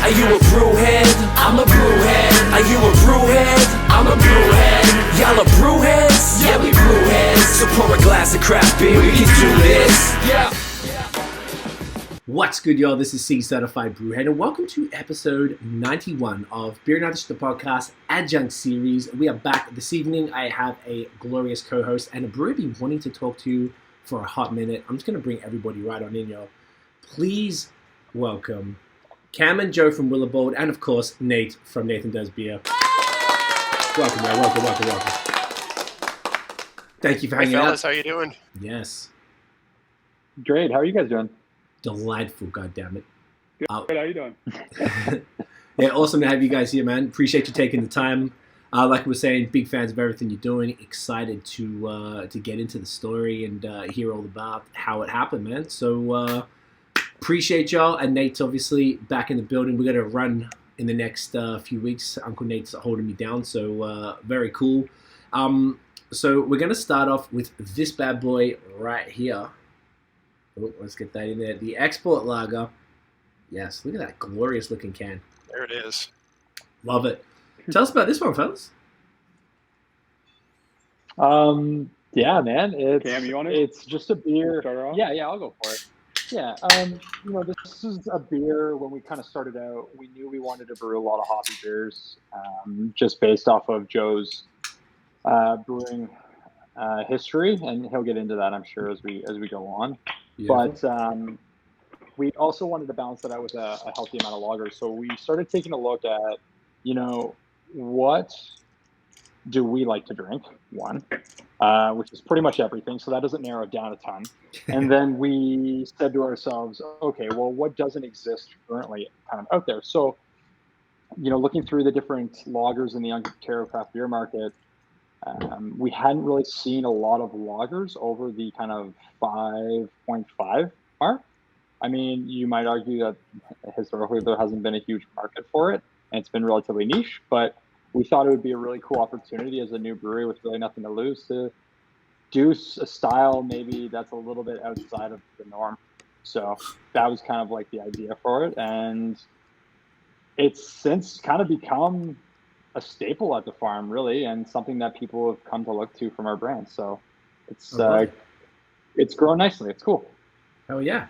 Are you a brewhead? I'm a brewhead. Are you a brewhead? I'm a brewhead. Y'all are brewheads? Yeah, we brewheads. So pour a glass of craft beer, we can do this. Yeah. What's good, y'all? This is C Certified Brewhead, and welcome to episode 91 of Beer Not Just the Podcast Adjunct series. We are back this evening. I have a glorious co-host and a brewer I've been wanting to talk to for a hot minute. I'm just going to bring everybody right on in, y'all. Please welcome Cam and Joe from Willibald, and of course, Nate from NathanDoesBeer. Welcome, man. Welcome. Thank you for hanging out. Hey, fellas, how you doing? Yes. Great. How are you guys doing? Delightful, goddammit. Good. How are you doing? Yeah, awesome to have you guys here, man. Appreciate you taking the time. Like we were saying, big fans of everything you're doing. Excited to get into the story and hear all about how it happened, man. So appreciate y'all. And Nate's obviously back in the building. We're going to run in the next few weeks. Uncle Nate's holding me down, so very cool. So we're going to start off with this bad boy right here. Oh, let's get that in there. The Export Lager. Yes, look at that glorious looking can. There it is. Love it. Tell us about this one, fellas. Yeah, man. Cam, you want it? It's just a beer. Start off? Yeah, I'll go for it. Yeah, this is a beer. When we kind of started out, we knew we wanted to brew a lot of hoppy beers, just based off of Joe's brewing history, and he'll get into that, I'm sure, as we go on. Yeah. But we also wanted to balance that out with a healthy amount of lagers. So we started taking a look at, what do we like to drink? One, which is pretty much everything. So that doesn't narrow it down a ton. And then we said to ourselves, okay, well, what doesn't exist currently kind of out there? So, looking through the different lagers in the Ontario craft beer market, we hadn't really seen a lot of lagers over the kind of 5.5 mark. I mean, you might argue that historically there hasn't been a huge market for it, and it's been relatively niche, but we thought it would be a really cool opportunity as a new brewery with really nothing to lose to do a style maybe that's a little bit outside of the norm. So that was kind of like the idea for it, and it's since kind of become a staple at the farm, really, and something that people have come to look to from our brand. So it's it's grown nicely. It's cool. Hell yeah.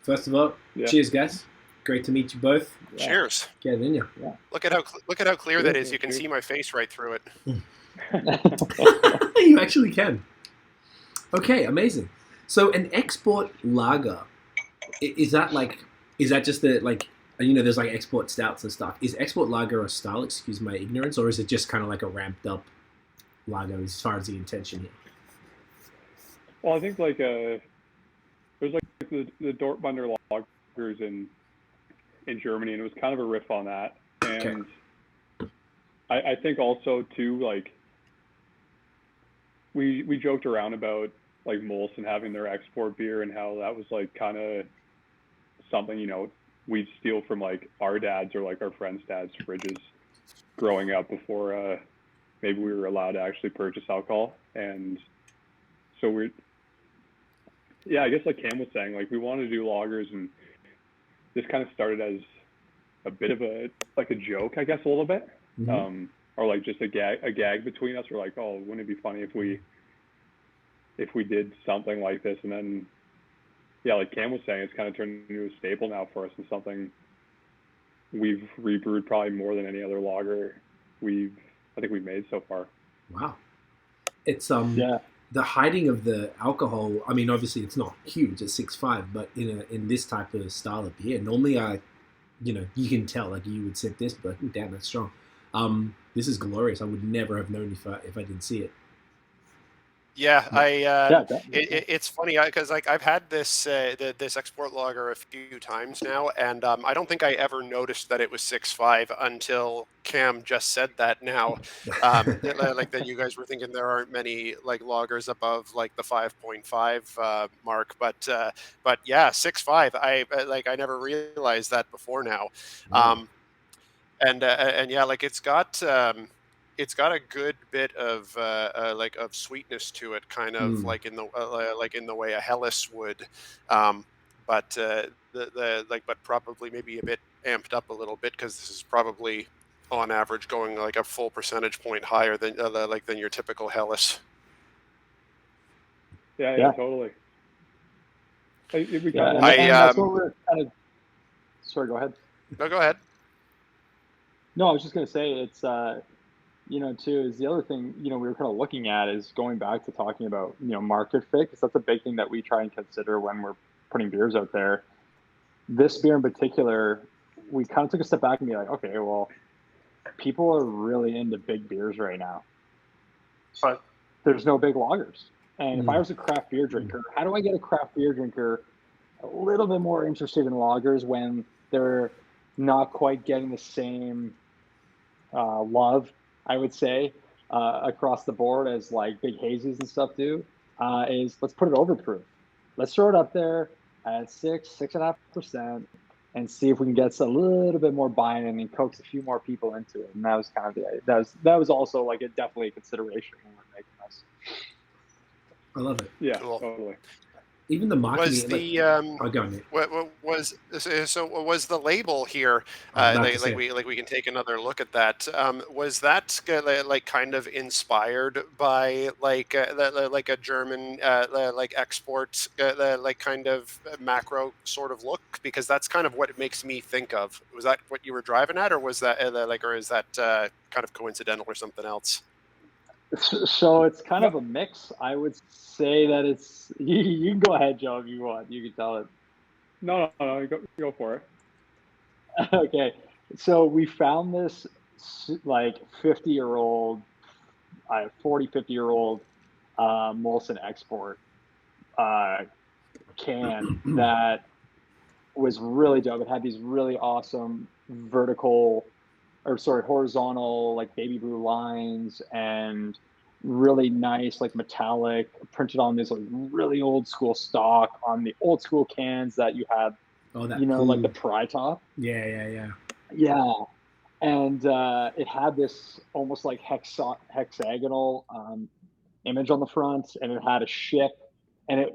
First of all, Cheers, guys. Great to meet you both. Yeah. Cheers. Get it in you. Yeah. Look at how clear that is. You can see my face right through it. You actually can. Okay, amazing. So an export lager, is that just there's like export stouts and stuff. Is export lager a style, excuse my ignorance, or is it just kind of like a ramped up lager as far as the intention here? Well, I think there's the Dortmunder lagers in Germany, and it was kind of a riff on that. And okay. I think also too, like we joked around about like Molson having their export beer and how that was like kind of something we'd steal from like our dads or like our friends' dads' fridges growing up before maybe we were allowed to actually purchase alcohol. And so I guess like Cam was saying, like we wanted to do lagers, and this kind of started as a bit of a joke, I guess, a little bit, or like just a gag between us. We're like, oh, wouldn't it be funny if we did something like this? And then, yeah, like Cam was saying, it's kind of turned into a staple now for us, and something we've rebrewed probably more than any other lager I think we've made so far. Wow. It's the hiding of the alcohol. I mean, obviously it's not huge at 6.5, but in this type of style of beer, normally you can tell, like you would sip this, but like, damn, that's strong. This is glorious. I would never have known if I didn't see it. Yeah, it's funny because like I've had this this export lager a few times now, and I don't think I ever noticed that it was 6.5 until Cam just said that now. Like that you guys were thinking there aren't many like lagers above like the 5.5 mark, but yeah, 6.5. I never realized that before now. And yeah, like it's got a good bit of of sweetness to it, kind of like in the way a Helles would, but probably maybe a bit amped up a little bit because this is probably on average going like a full percentage point higher than than your typical Helles. Yeah, totally. And that's what we're kind of. Sorry, go ahead. No, go ahead. No, I was just going to say it's, too, is the other thing, we were kind of looking at is going back to talking about, market fit, because that's a big thing that we try and consider when we're putting beers out there. This beer in particular, we kind of took a step back and be like, okay, well, people are really into big beers right now, but there's no big lagers. And if I was a craft beer drinker, how do I get a craft beer drinker a little bit more interested in lagers when they're not quite getting the same love, I would say, across the board as like big hazies and stuff do, is let's put it overproof. Let's throw it up there at 6.5%, and see if we can get a little bit more buy-in and coax a few more people into it. And that was kind of that was also like definitely a consideration when we're making this. I love it. Yeah, cool. Totally. Even the marketing. Was the was the label here? We can take another look at that. Was that like kind of inspired by like a German like export like kind of macro sort of look? Because that's kind of what it makes me think of. Was that what you were driving at, or was that or is that kind of coincidental or something else? So it's kind of a mix. I would say that it's. You can go ahead, Joe, if you want. You can tell it. No, go for it. Okay, so we found this like 50-year-old, 50-year-old Molson export can that was really dope. It had these really awesome horizontal like baby blue lines and really nice like metallic printed on this like really old school stock on the old school cans that you had, like the pry top. Yeah. And it had this almost like hexagonal image on the front, and it had a ship, and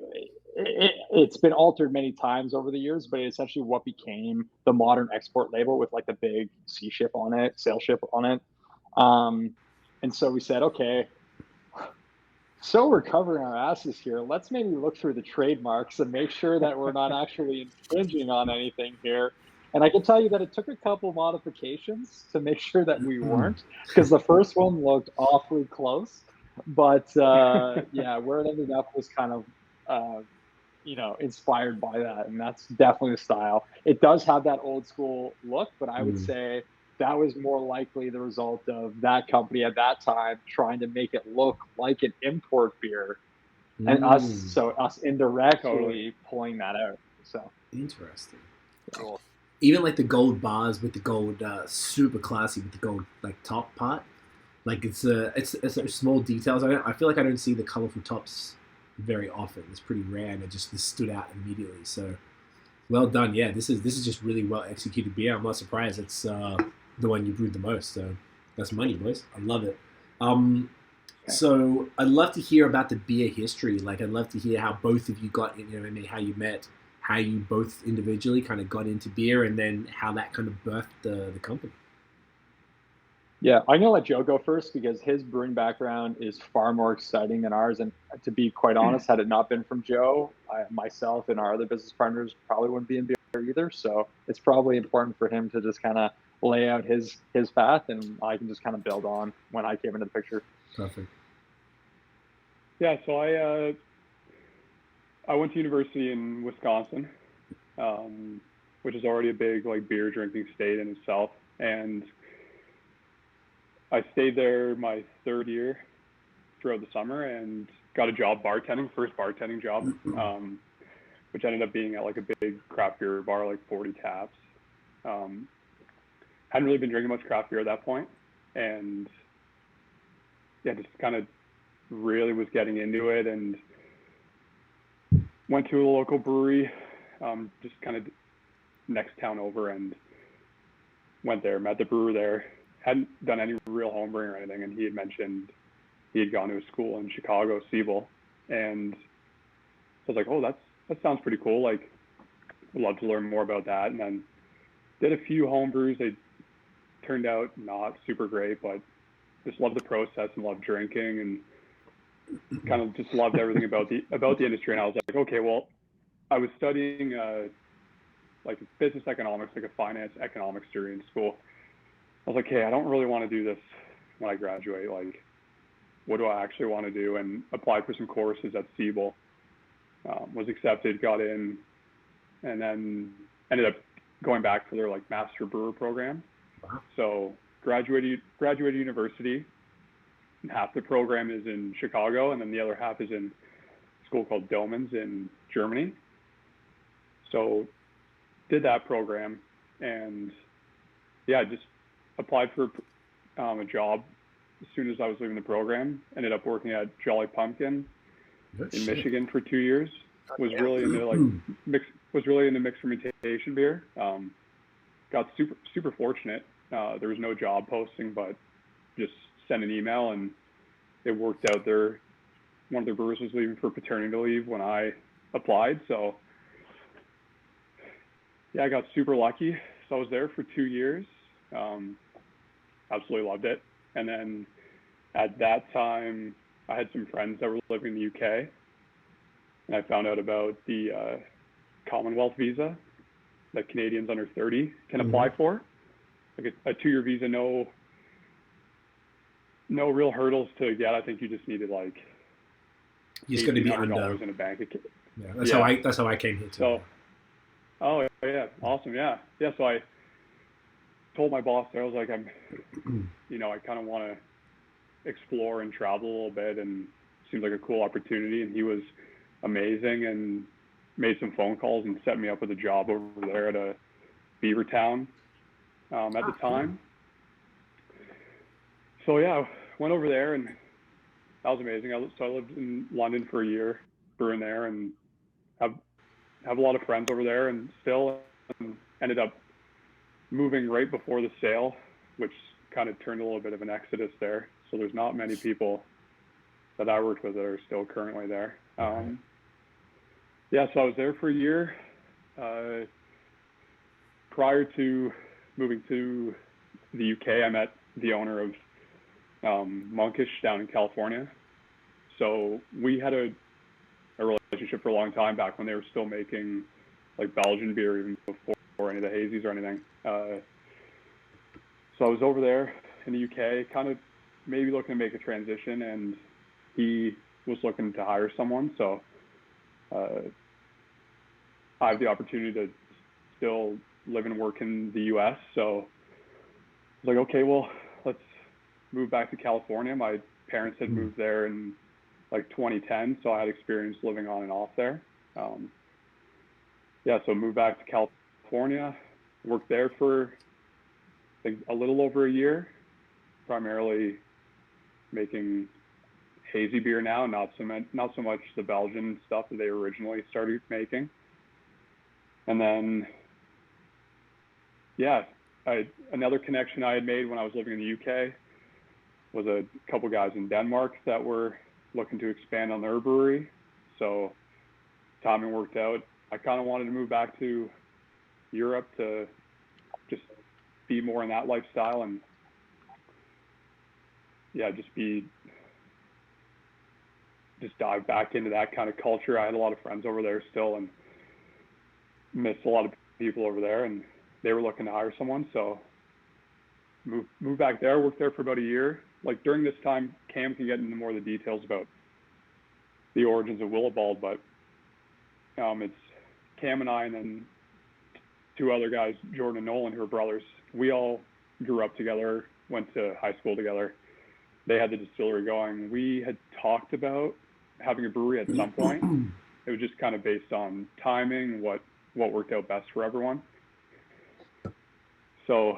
it's been altered many times over the years, but it's essentially what became the modern export label with like the big sail ship on it. And so we said, okay, so we're covering our asses here. Let's maybe look through the trademarks and make sure that we're not actually infringing on anything here. And I can tell you that it took a couple modifications to make sure that we weren't, because the first one looked awfully close. But where it ended up was kind of inspired by that, and that's definitely the style. It does have that old school look, but I would say that was more likely the result of that company at that time trying to make it look like an import beer, and us indirectly pulling that out. So interesting. Cool. Even like the gold bars with the gold, super classy with the gold like top part. Like it's small details. I feel like I don't see the colorful tops very often. It's pretty rare, and it just stood out immediately. So well done. Yeah, this is just really well executed beer. I'm not surprised it's the one you brewed the most. So that's money, boys. I love it. So I'd love to hear about the beer history. Like I'd love to hear how both of you got in, how you met, how you both individually kind of got into beer, and then how that kind of birthed the company. Yeah, I'm going to let Joe go first because his brewing background is far more exciting than ours. And to be quite honest, had it not been from Joe, myself and our other business partners probably wouldn't be in beer either. So it's probably important for him to just kind of lay out his path, and I can just kind of build on when I came into the picture. Perfect. Yeah, so I went to university in Wisconsin, which is already a big like beer drinking state in itself. And I stayed there my third year throughout the summer and got a job bartending, first bartending job, which ended up being at like a big craft beer bar, like 40 taps. Hadn't really been drinking much craft beer at that point, and just kind of really was getting into it, and went to a local brewery, just kind of next town over, and went there, met the brewer there. Hadn't done any real homebrewing or anything, and he had mentioned he had gone to a school in Chicago, Siebel, and so I was like, oh, that sounds pretty cool. Like, would love to learn more about that. And then did a few home brews. They turned out not super great, but just loved the process and loved drinking and kind of just loved everything about the industry. And I was like, okay, well, I was studying like business economics, like a finance economics degree in school. I was like, hey, I don't really want to do this when I graduate. Like, what do I actually want to do? And applied for some courses at Siebel. Was accepted, got in, and then ended up going back for their like master brewer program. Wow. So graduated university, and half the program is in Chicago, and then the other half is in a school called Domans in Germany. So did that program, and yeah, just applied for a job as soon as I was leaving the program. Ended up working at Jolly Pumpkin in Michigan for 2 years. Was really into mixed fermentation beer. Got super fortunate. There was no job posting, but just sent an email, and it worked out. One of their brewers was leaving for paternity leave when I applied, so yeah, I got super lucky. So I was there for 2 years. Absolutely loved it. And then at that time, I had some friends that were living in the UK, and I found out about the Commonwealth visa that Canadians under 30 can apply for. Like a 2-year visa, no real hurdles to get. I think you just needed like you just got to be under in a bank account. Yeah, that's how I came here too. So, oh yeah, awesome, yeah. So I told my boss there, I was like, I kind of want to explore and travel a little bit, and it seems like a cool opportunity. And he was amazing and made some phone calls and set me up with a job over there at a Beavertown at the time. So yeah, went over there, and that was amazing. So I lived in London for a year, brewing there, and have a lot of friends over there, and still ended up moving right before the sale, which kind of turned a little bit of an exodus there. So there's not many people that I worked with that are still currently there. Yeah, so I was there for a year. Prior to moving to the UK, I met the owner of Monkish down in California. So we had a relationship for a long time back when they were still making like Belgian beer, even before any of the hazies or anything. So I was over there in the UK, kind of maybe looking to make a transition, and he was looking to hire someone. So I have the opportunity to still live and work in the US. So I was like, okay, well, let's move back to California. My parents had moved there in like 2010, so I had experience living on and off there. Yeah, so moved back to California, worked there for I think a little over a year, primarily making hazy beer now, not so much the Belgian stuff that they originally started making. And then, yeah, another connection I had made when I was living in the UK was a couple guys in Denmark that were looking to expand on their brewery. So timing worked out. I kind of wanted to move back to Europe to just be more in that lifestyle, and yeah, just dive back into that kind of culture. I had a lot of friends over there still, and missed a lot of people over there, and they were looking to hire someone. So moved back there, worked there for about a year. Like during this time, Cam can get into more of the details about the origins of Willibald, but it's Cam and I, and then two other guys, Jordan and Nolan, who are brothers. We all grew up together, went to high school together. They had the distillery going. We had talked about having a brewery at some point. It was just kind of based on timing, what worked out best for everyone. So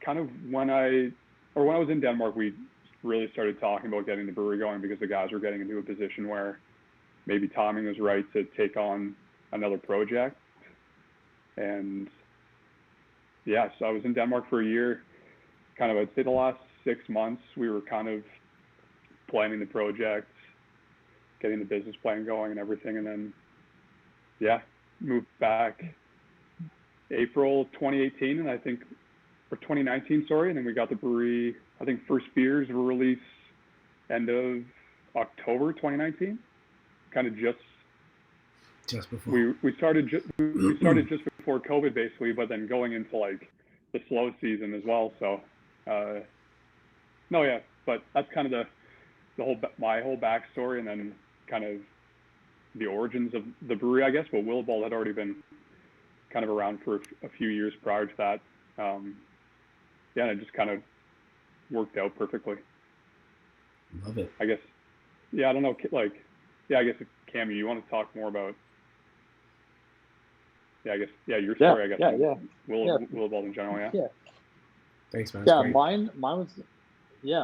kind of when I was in Denmark, we really started talking about getting the brewery going, because the guys were getting into a position where maybe timing was right to take on another project. And yeah, so I was in Denmark for a year. Kind of, I'd say the last 6 months, we were kind of planning the project, getting the business plan going and everything. And then, yeah, moved back April 2018, and I think, or 2019, sorry, and then we got the brewery. I think first beers were released end of October 2019, kind of just before. We started just before COVID, basically, but then going into like the slow season as well. So, no, yeah, but that's kind of my whole backstory, and then kind of the origins of the brewery, I guess. But Willibald had already been kind of around for a few years prior to that. Yeah, and it just kind of worked out perfectly. Love it. I guess. Yeah, I don't know. Like, yeah, I guess if Cam, you want to talk more about. Yeah, I guess. Yeah, your story. I guess. Yeah. Willibald in general. Yeah. Yeah. Thanks, man. Yeah,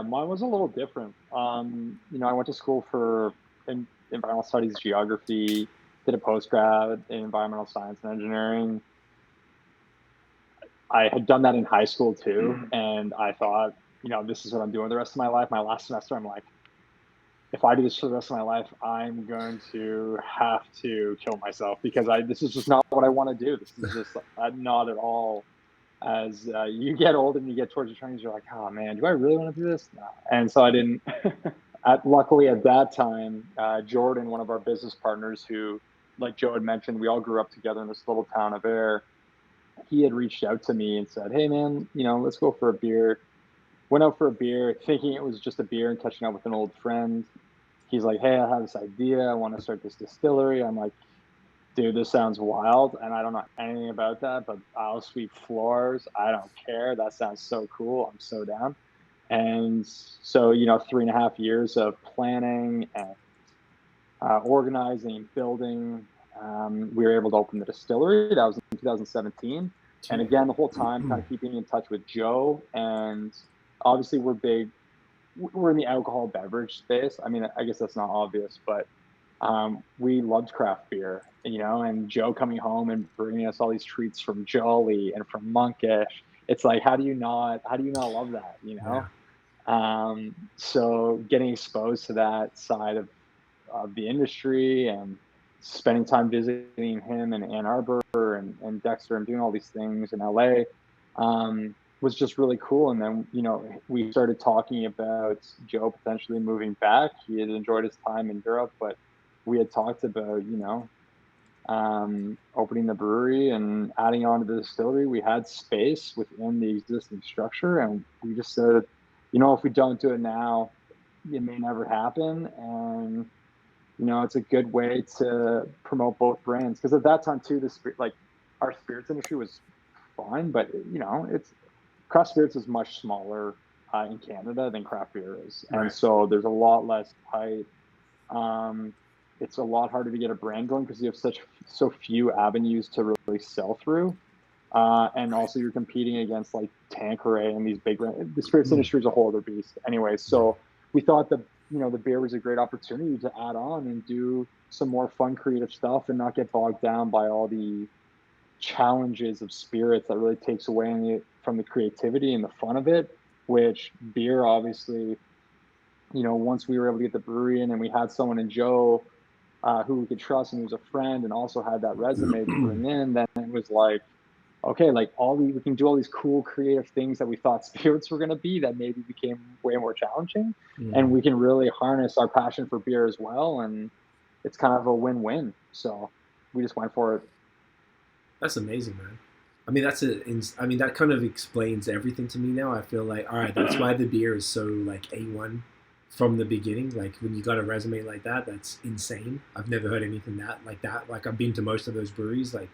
mine was a little different. You know, I went to school for environmental studies, geography, did a postgrad in environmental science and engineering. I had done that in high school too, and I thought, you know, this is what I'm doing the rest of my life. My last semester, I'm like, if I do this for the rest of my life, I'm going to have to kill myself because this is just not what I want to do. This is just not at all. As you get older and you get towards your 20s, you're like, oh man, do I really want to do this? No. And so I didn't. Luckily at that time, Jordan, one of our business partners who, like Joe had mentioned, we all grew up together in this little town of Ayr. He had reached out to me and said, hey man, you know, let's go for a beer. Went out for a beer thinking it was just a beer and catching up with an old friend. He's like, hey, I have this idea. I want to start this distillery. I'm like, dude, this sounds wild. And I don't know anything about that, but I'll sweep floors. I don't care. That sounds so cool. I'm so down. And so, you know, 3.5 years of planning and organizing, building. We were able to open the distillery. That was in 2017. And again, the whole time kind of keeping in touch with Joe. And obviously we're in the alcohol beverage space. I mean, I guess that's not obvious, but we loved craft beer, you know, and Joe coming home and bringing us all these treats from Jolly and from Monkish. It's like, how do you not love that, you know? Yeah. So getting exposed to that side of the industry and spending time visiting him in Ann Arbor and Dexter and doing all these things in LA was just really cool. And then, you know, we started talking about Joe potentially moving back. He had enjoyed his time in Europe, but we had talked about, you know, opening the brewery and adding on to the distillery. We had space within the existing structure, and we just said, you know, if we don't do it now, it may never happen. And, you know, it's a good way to promote both brands. Because at that time too, our spirits industry was fine, but, you know, craft spirits is much smaller in Canada than craft beer is. Right. And so there's a lot less hype. It's a lot harder to get a brand going because you have so few avenues to really sell through. And also you're competing against like Tanqueray and these big brands. The spirits industry is a whole other beast anyway. So we thought that, you know, the beer was a great opportunity to add on and do some more fun, creative stuff and not get bogged down by all the challenges of spirits that really takes away from the creativity and the fun of it, which beer, obviously, you know, once we were able to get the brewery in and we had someone in Joe who we could trust and who was a friend and also had that resume to bring in, then it was like, okay, like we can do all these cool creative things that we thought spirits were going to be that maybe became way more challenging. And we can really harness our passion for beer as well. And it's kind of a win-win. So we just went for it. That's amazing, man. I mean, that kind of explains everything to me now. I feel like, all right, that's why the beer is so like A1 from the beginning. Like when you got a resume like that, that's insane. I've never heard anything like that. Like I've been to most of those breweries, like,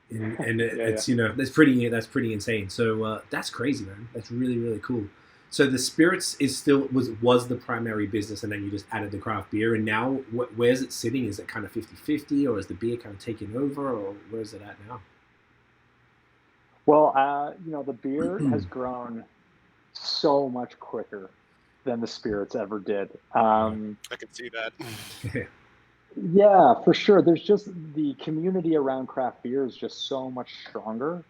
it's you know, that's pretty insane. So that's crazy, man. That's really, really cool. So the spirits was the primary business, and then you just added the craft beer. And now, where's it sitting? Is it kind of 50-50, or is the beer kind of taking over, or where's it at now? Well, you know, the beer has grown so much quicker than the spirits ever did. I can see that. Yeah, for sure. There's just the community around craft beer is just so much stronger,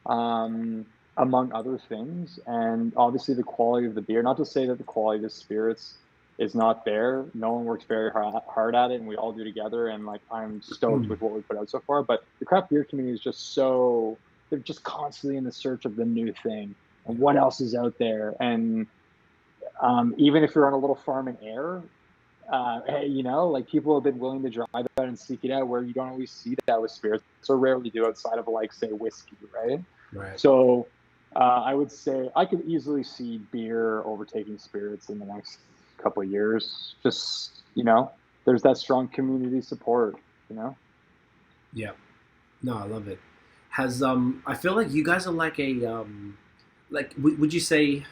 among other things. And obviously the quality of the beer, not to say that the quality of the spirits is not there. No one works very hard at it, and we all do together. And like, I'm stoked with what we put out so far. But the craft beer community is just so they're just constantly in the search of the new thing and what else is out there. And even if you're on a little farm in Ayr, you know, like people have been willing to drive out and seek it out, where you don't always see that with spirits, so rarely do outside of like say whiskey, right? So I would say I could easily see beer overtaking spirits in the next couple of years. Just, you know, there's that strong community support, you know? Yeah. No, I love it. Has I feel like you guys are like a like would you say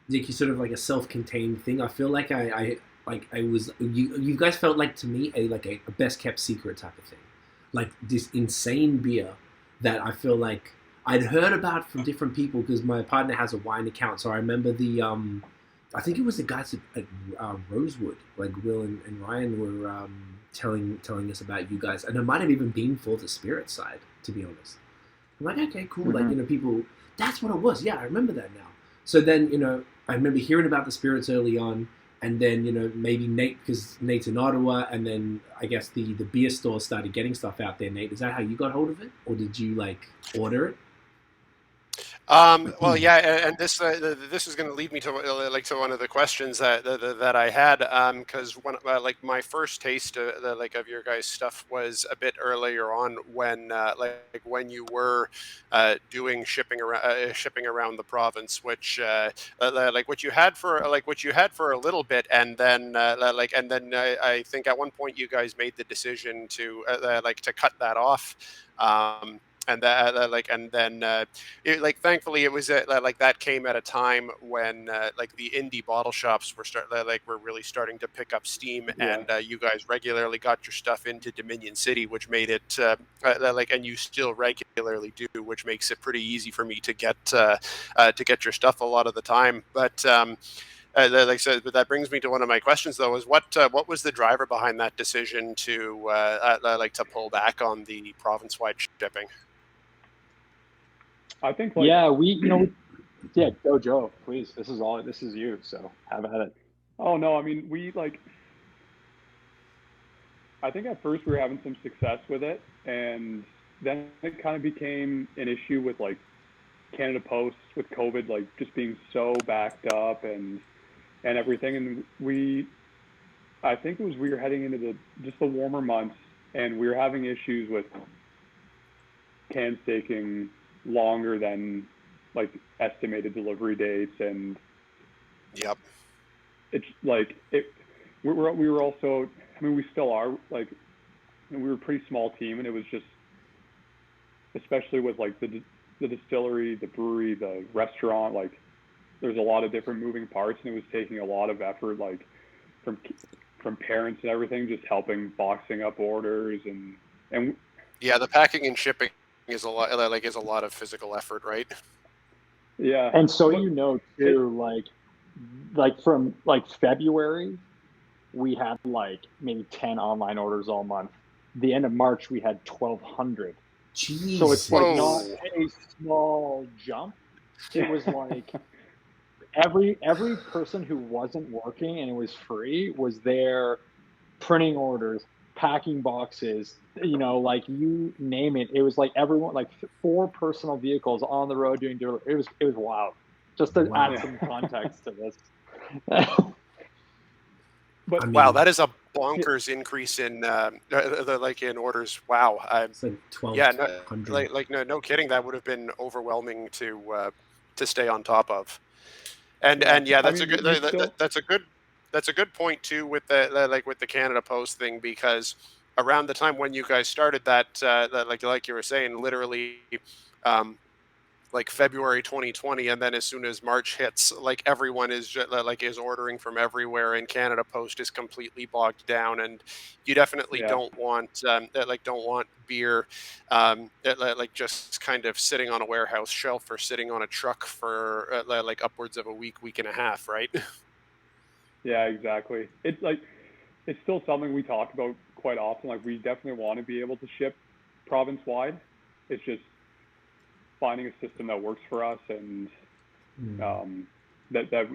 like you sort of like a self-contained thing? I feel like I was you guys felt like to me a best kept secret type of thing, like this insane beer that I feel like I'd heard about from different people because my partner has a wine account. So I remember the I think it was the guys at Rosewood, like Will and Ryan were telling us about you guys, and it might have even been for the spirit side, to be honest. I'm like, okay, cool. Like, you know, people, that's what it was. Yeah, I remember that now. So then, you know, I remember hearing about the spirits early on, and then, you know, maybe Nate, because Nate's in Ottawa, and then I guess the beer store started getting stuff out there. Nate, is that how you got hold of it, or did you like order it? Well, yeah, and this is going to lead me to to one of the questions that I had, because when like my first taste of your guys' stuff was a bit earlier on when when you were doing shipping around the province, which what you had for a little bit, and then I think at one point you guys made the decision to to cut that off. And thankfully it was that came at a time when the indie bottle shops were really starting to pick up steam, and you guys regularly got your stuff into Dominion City, which made it and you still regularly do, which makes it pretty easy for me to get your stuff a lot of the time. But but that brings me to one of my questions, though, is what was the driver behind that decision to to pull back on the province-wide shipping? I think go Joe, please. This is you, so have at it. Oh no, I mean I think at first we were having some success with it, and then it kind of became an issue with like Canada Post with COVID, like just being so backed up and everything. And I think we were heading into just the warmer months, and we were having issues with cans taking longer than like estimated delivery dates, and it's like we were also, I mean, we still are, like, we were a pretty small team, and it was just, especially with like the distillery, the brewery, the restaurant, like there's a lot of different moving parts, and it was taking a lot of effort, like from parents and everything, just helping boxing up orders and yeah, the packing and shipping is a lot of physical effort, right? Yeah. And so you know too, like from like February, we had like maybe 10 online orders all month. The end of March, we had 1,200. Jeez. So it's like not a small jump. It was like every person who wasn't working and it was free was there printing orders, packing boxes, you know, like you name it. It was like everyone, like 4 personal vehicles on the road doing delivery. It was wild. Just to add some context to this. But I mean, wow, that is a bonkers increase in in orders. Wow, it's like 12. Yeah, no kidding. That would have been overwhelming to stay on top of. And that's a good point too with the with the Canada Post thing, because around the time when you guys started that like you were saying, literally like February 2020, and then as soon as March hits, like everyone is ordering from everywhere, and Canada Post is completely bogged down, and you definitely don't want beer just kind of sitting on a warehouse shelf or sitting on a truck for upwards of a week and a half, right? Yeah, exactly. It's still something we talk about quite often. Like, we definitely want to be able to ship province wide. It's just finding a system that works for us and that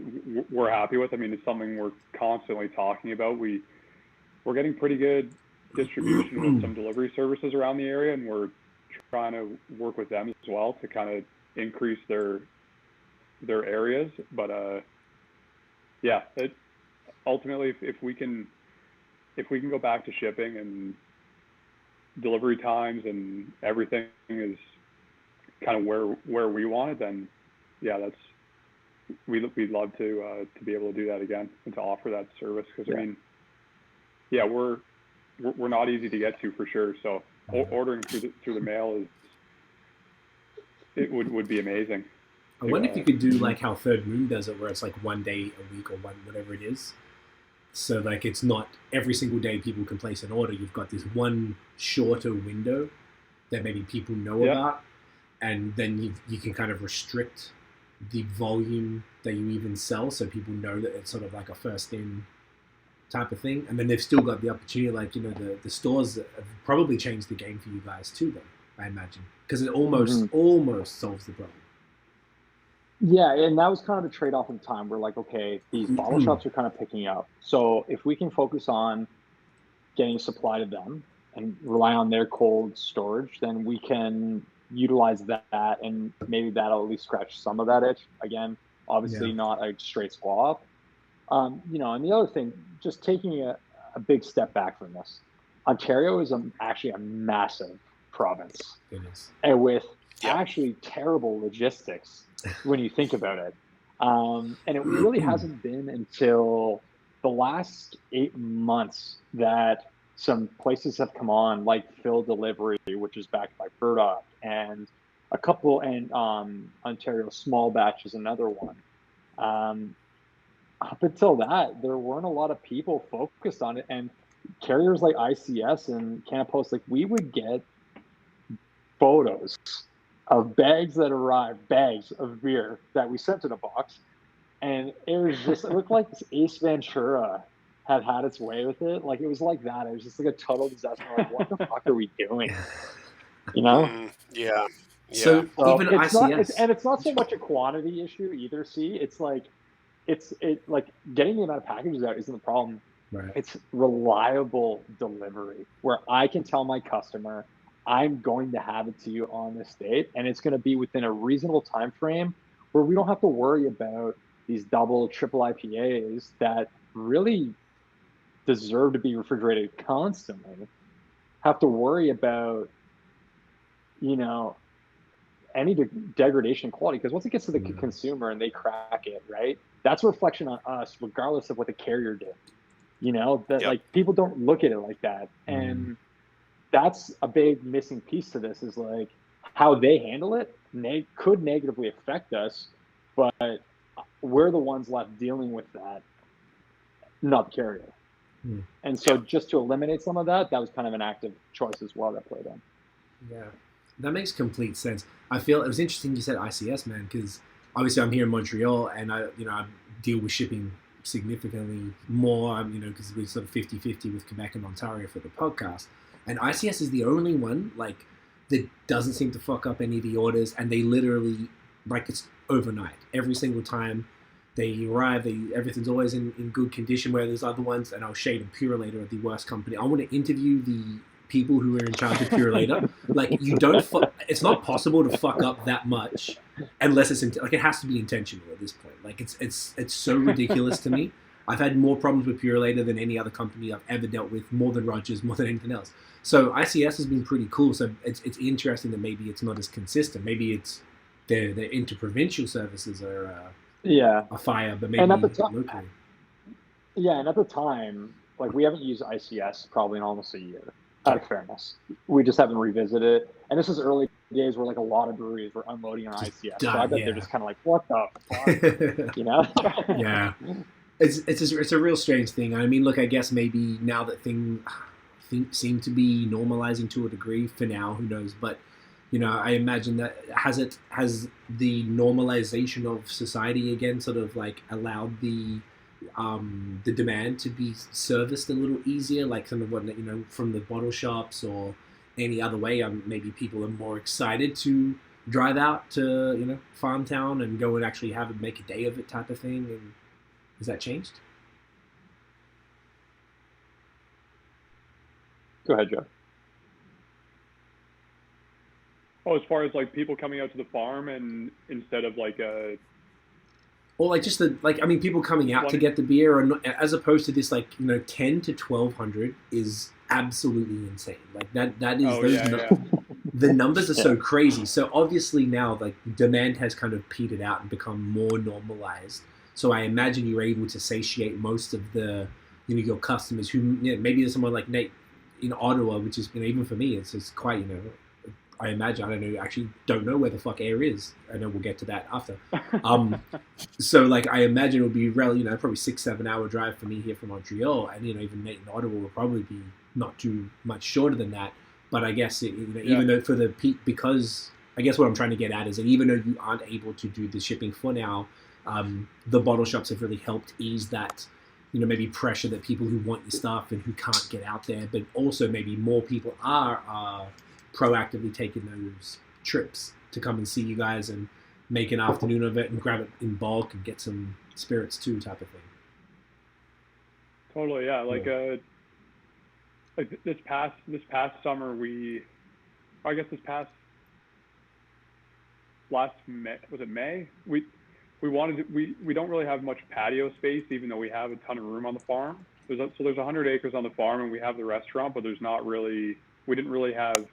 we're happy with. I mean, it's something we're constantly talking about. We're getting pretty good distribution with some delivery services around the area, and we're trying to work with them as well to kind of increase their areas. But yeah, ultimately, if we can go back to shipping and delivery times and everything is kind of where we want it, then yeah, we'd love to be able to do that again and to offer that service, because I mean, yeah, we're not easy to get to for sure. So ordering through the mail would be amazing. I wonder if you could do like how Third Moon does it, where it's like 1 day a week or whatever it is. So like it's not every single day people can place an order. You've got this one shorter window that maybe people know about, and then you can kind of restrict the volume that you even sell, so people know that it's sort of like a first in type of thing. And then they've still got the opportunity, like, you know, the stores have probably changed the game for you guys too, though, I imagine, because it almost solves the problem. Yeah, and that was kind of the trade-off in time. We're like, okay, these bottle shops are kind of picking up. So if we can focus on getting supply to them and rely on their cold storage, then we can utilize that, and maybe that'll at least scratch some of that itch. Again, obviously not a straight swap. You know, and the other thing, just taking a big step back from this, Ontario is actually a massive province. It is. And with actually terrible logistics when you think about it. And it really hasn't been until the last 8 months that some places have come on, like Phil Delivery, which is backed by Burdock, and a couple, and Ontario Small Batch is another one. Up until that, there weren't a lot of people focused on it, and carriers like ICS and Canada Post, like, we would get photos of bags that arrived, bags of beer that we sent in a box, and it was just, it looked like this Ace Ventura had its way with it. Like, it was like that. It was just like a total disaster. Like, what the fuck are we doing? You know? Yeah. So even it's ICS, and it's not so much a quantity issue either. See, it's like getting the amount of packages out isn't the problem. right? It's reliable delivery where I can tell my customer, I'm going to have it to you on this date, and it's going to be within a reasonable time frame where we don't have to worry about these double, triple IPAs that really deserve to be refrigerated constantly. Have to worry about, you know, any degradation in quality, because once it gets to the consumer and they crack it, right, that's a reflection on us, regardless of what the carrier did. You know, that like, people don't look at it like that, and that's a big missing piece to this, is like how they handle it could negatively affect us, but we're the ones left dealing with that, not the carrier. And so just to eliminate some of that was kind of an active choice as well that played in. Yeah, that makes complete sense. I feel it was interesting you said ICS, man, because obviously I'm here in Montreal, and I deal with shipping significantly more, because we're sort of 50-50 with Quebec and Ontario for the podcast. And ICS is the only one, like, that doesn't seem to fuck up any of the orders, and they literally, like, it's overnight. Every single time they arrive, everything's always in good condition, where there's other ones, and I'll shade them Pure Later at the worst company. I want to interview the people who are in charge of Pure Later. Like, you don't it's not possible to fuck up that much unless it's like, it has to be intentional at this point. Like, it's so ridiculous to me. I've had more problems with Pure Later than any other company I've ever dealt with, more than Rogers, more than anything else. So ICS has been pretty cool. So it's interesting that maybe it's not as consistent. Maybe it's their interprovincial services are a fire, but maybe locally. Yeah, and at the time, like, we haven't used ICS probably in almost a year. Out of fairness, we just haven't revisited it. And this is early days where, like, a lot of breweries were unloading on ICS. So I bet they're just kind of like, what the fuck, you know? Yeah. It's a real strange thing. I mean, look, I guess maybe now that things seem to be normalizing to a degree for now, who knows? But, I imagine that has the normalization of society again sort of like allowed the demand to be serviced a little easier, like some of what, from the bottle shops or any other way. Maybe people are more excited to drive out to, farm town and go and actually make a day of it type of thing. And has that changed? Go ahead, Joe. Oh, as far as like people coming out to the farm and instead of like a. Or like just people coming out to get the beer, or not, as opposed to this 10 to 1,200 is absolutely insane. Like that is the numbers are so crazy. So obviously now demand has kind of petered out and become more normalized. So I imagine you're able to satiate most of the your customers who maybe there's someone like Nate in Ottawa, which is even for me it's quite I imagine, I don't know, actually don't know where the fuck Ayr is. I know we'll get to that after. So I imagine it'll be probably 6-7 hour drive for me here from Montreal, and even Nate in Ottawa will probably be not too much shorter than that. But I guess even though for the peak, because I guess what I'm trying to get at is that even though you aren't able to do the shipping for now, the bottle shops have really helped ease that maybe pressure that people who want your stuff and who can't get out there, but also maybe more people are proactively taking those trips to come and see you guys and make an afternoon of it and grab it in bulk and get some spirits too, type of thing. Totally, yeah. Like this past summer, last May, was it May? We don't really have much patio space, even though we have a ton of room on the farm. There's 100 acres on the farm, and we have the restaurant, but we didn't really have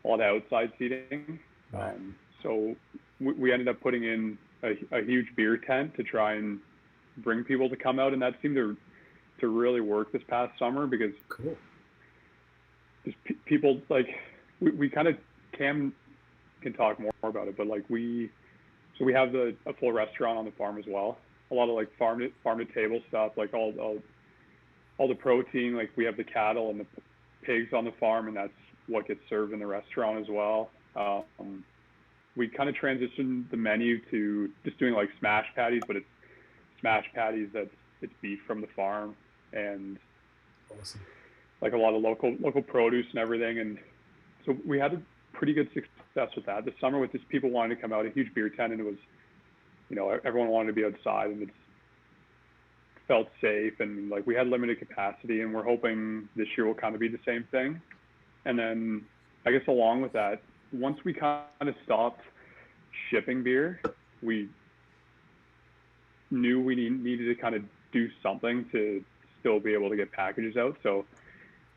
a lot of outside seating. Right. So we ended up putting in a huge beer tent to try and bring people to come out, and that seemed to really work this past summer because cool. Just people we kind of can talk more about it, but we have a full restaurant on the farm as well. A lot of farm to table stuff, all the protein. We have the cattle and the pigs on the farm, and that's what gets served in the restaurant as well. We kind of transitioned the menu to just doing smash patties, but it's smash patties it's beef from the farm, and awesome. A lot of local produce and everything. And so we had a pretty good success with that this summer, with just people wanting to come out, a huge beer tent, and it was, everyone wanted to be outside, and it felt safe, and we had limited capacity, and we're hoping this year will kind of be the same thing. And then I guess along with that, once we kind of stopped shipping beer, we knew we needed to kind of do something to still be able to get packages out. So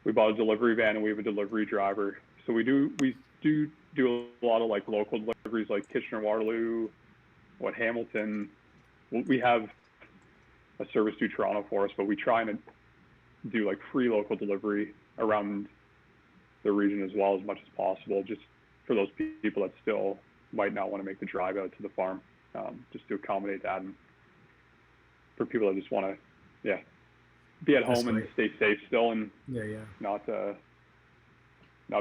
we bought a delivery van, and we have a delivery driver. So we do a lot of local deliveries, like Kitchener-Waterloo, Hamilton. We have a service to Toronto for us, but we try and do free local delivery around the region as well as much as possible, just for those people that still might not want to make the drive out to the farm, just to accommodate that, and for people that just want to, be at home and stay safe still, and not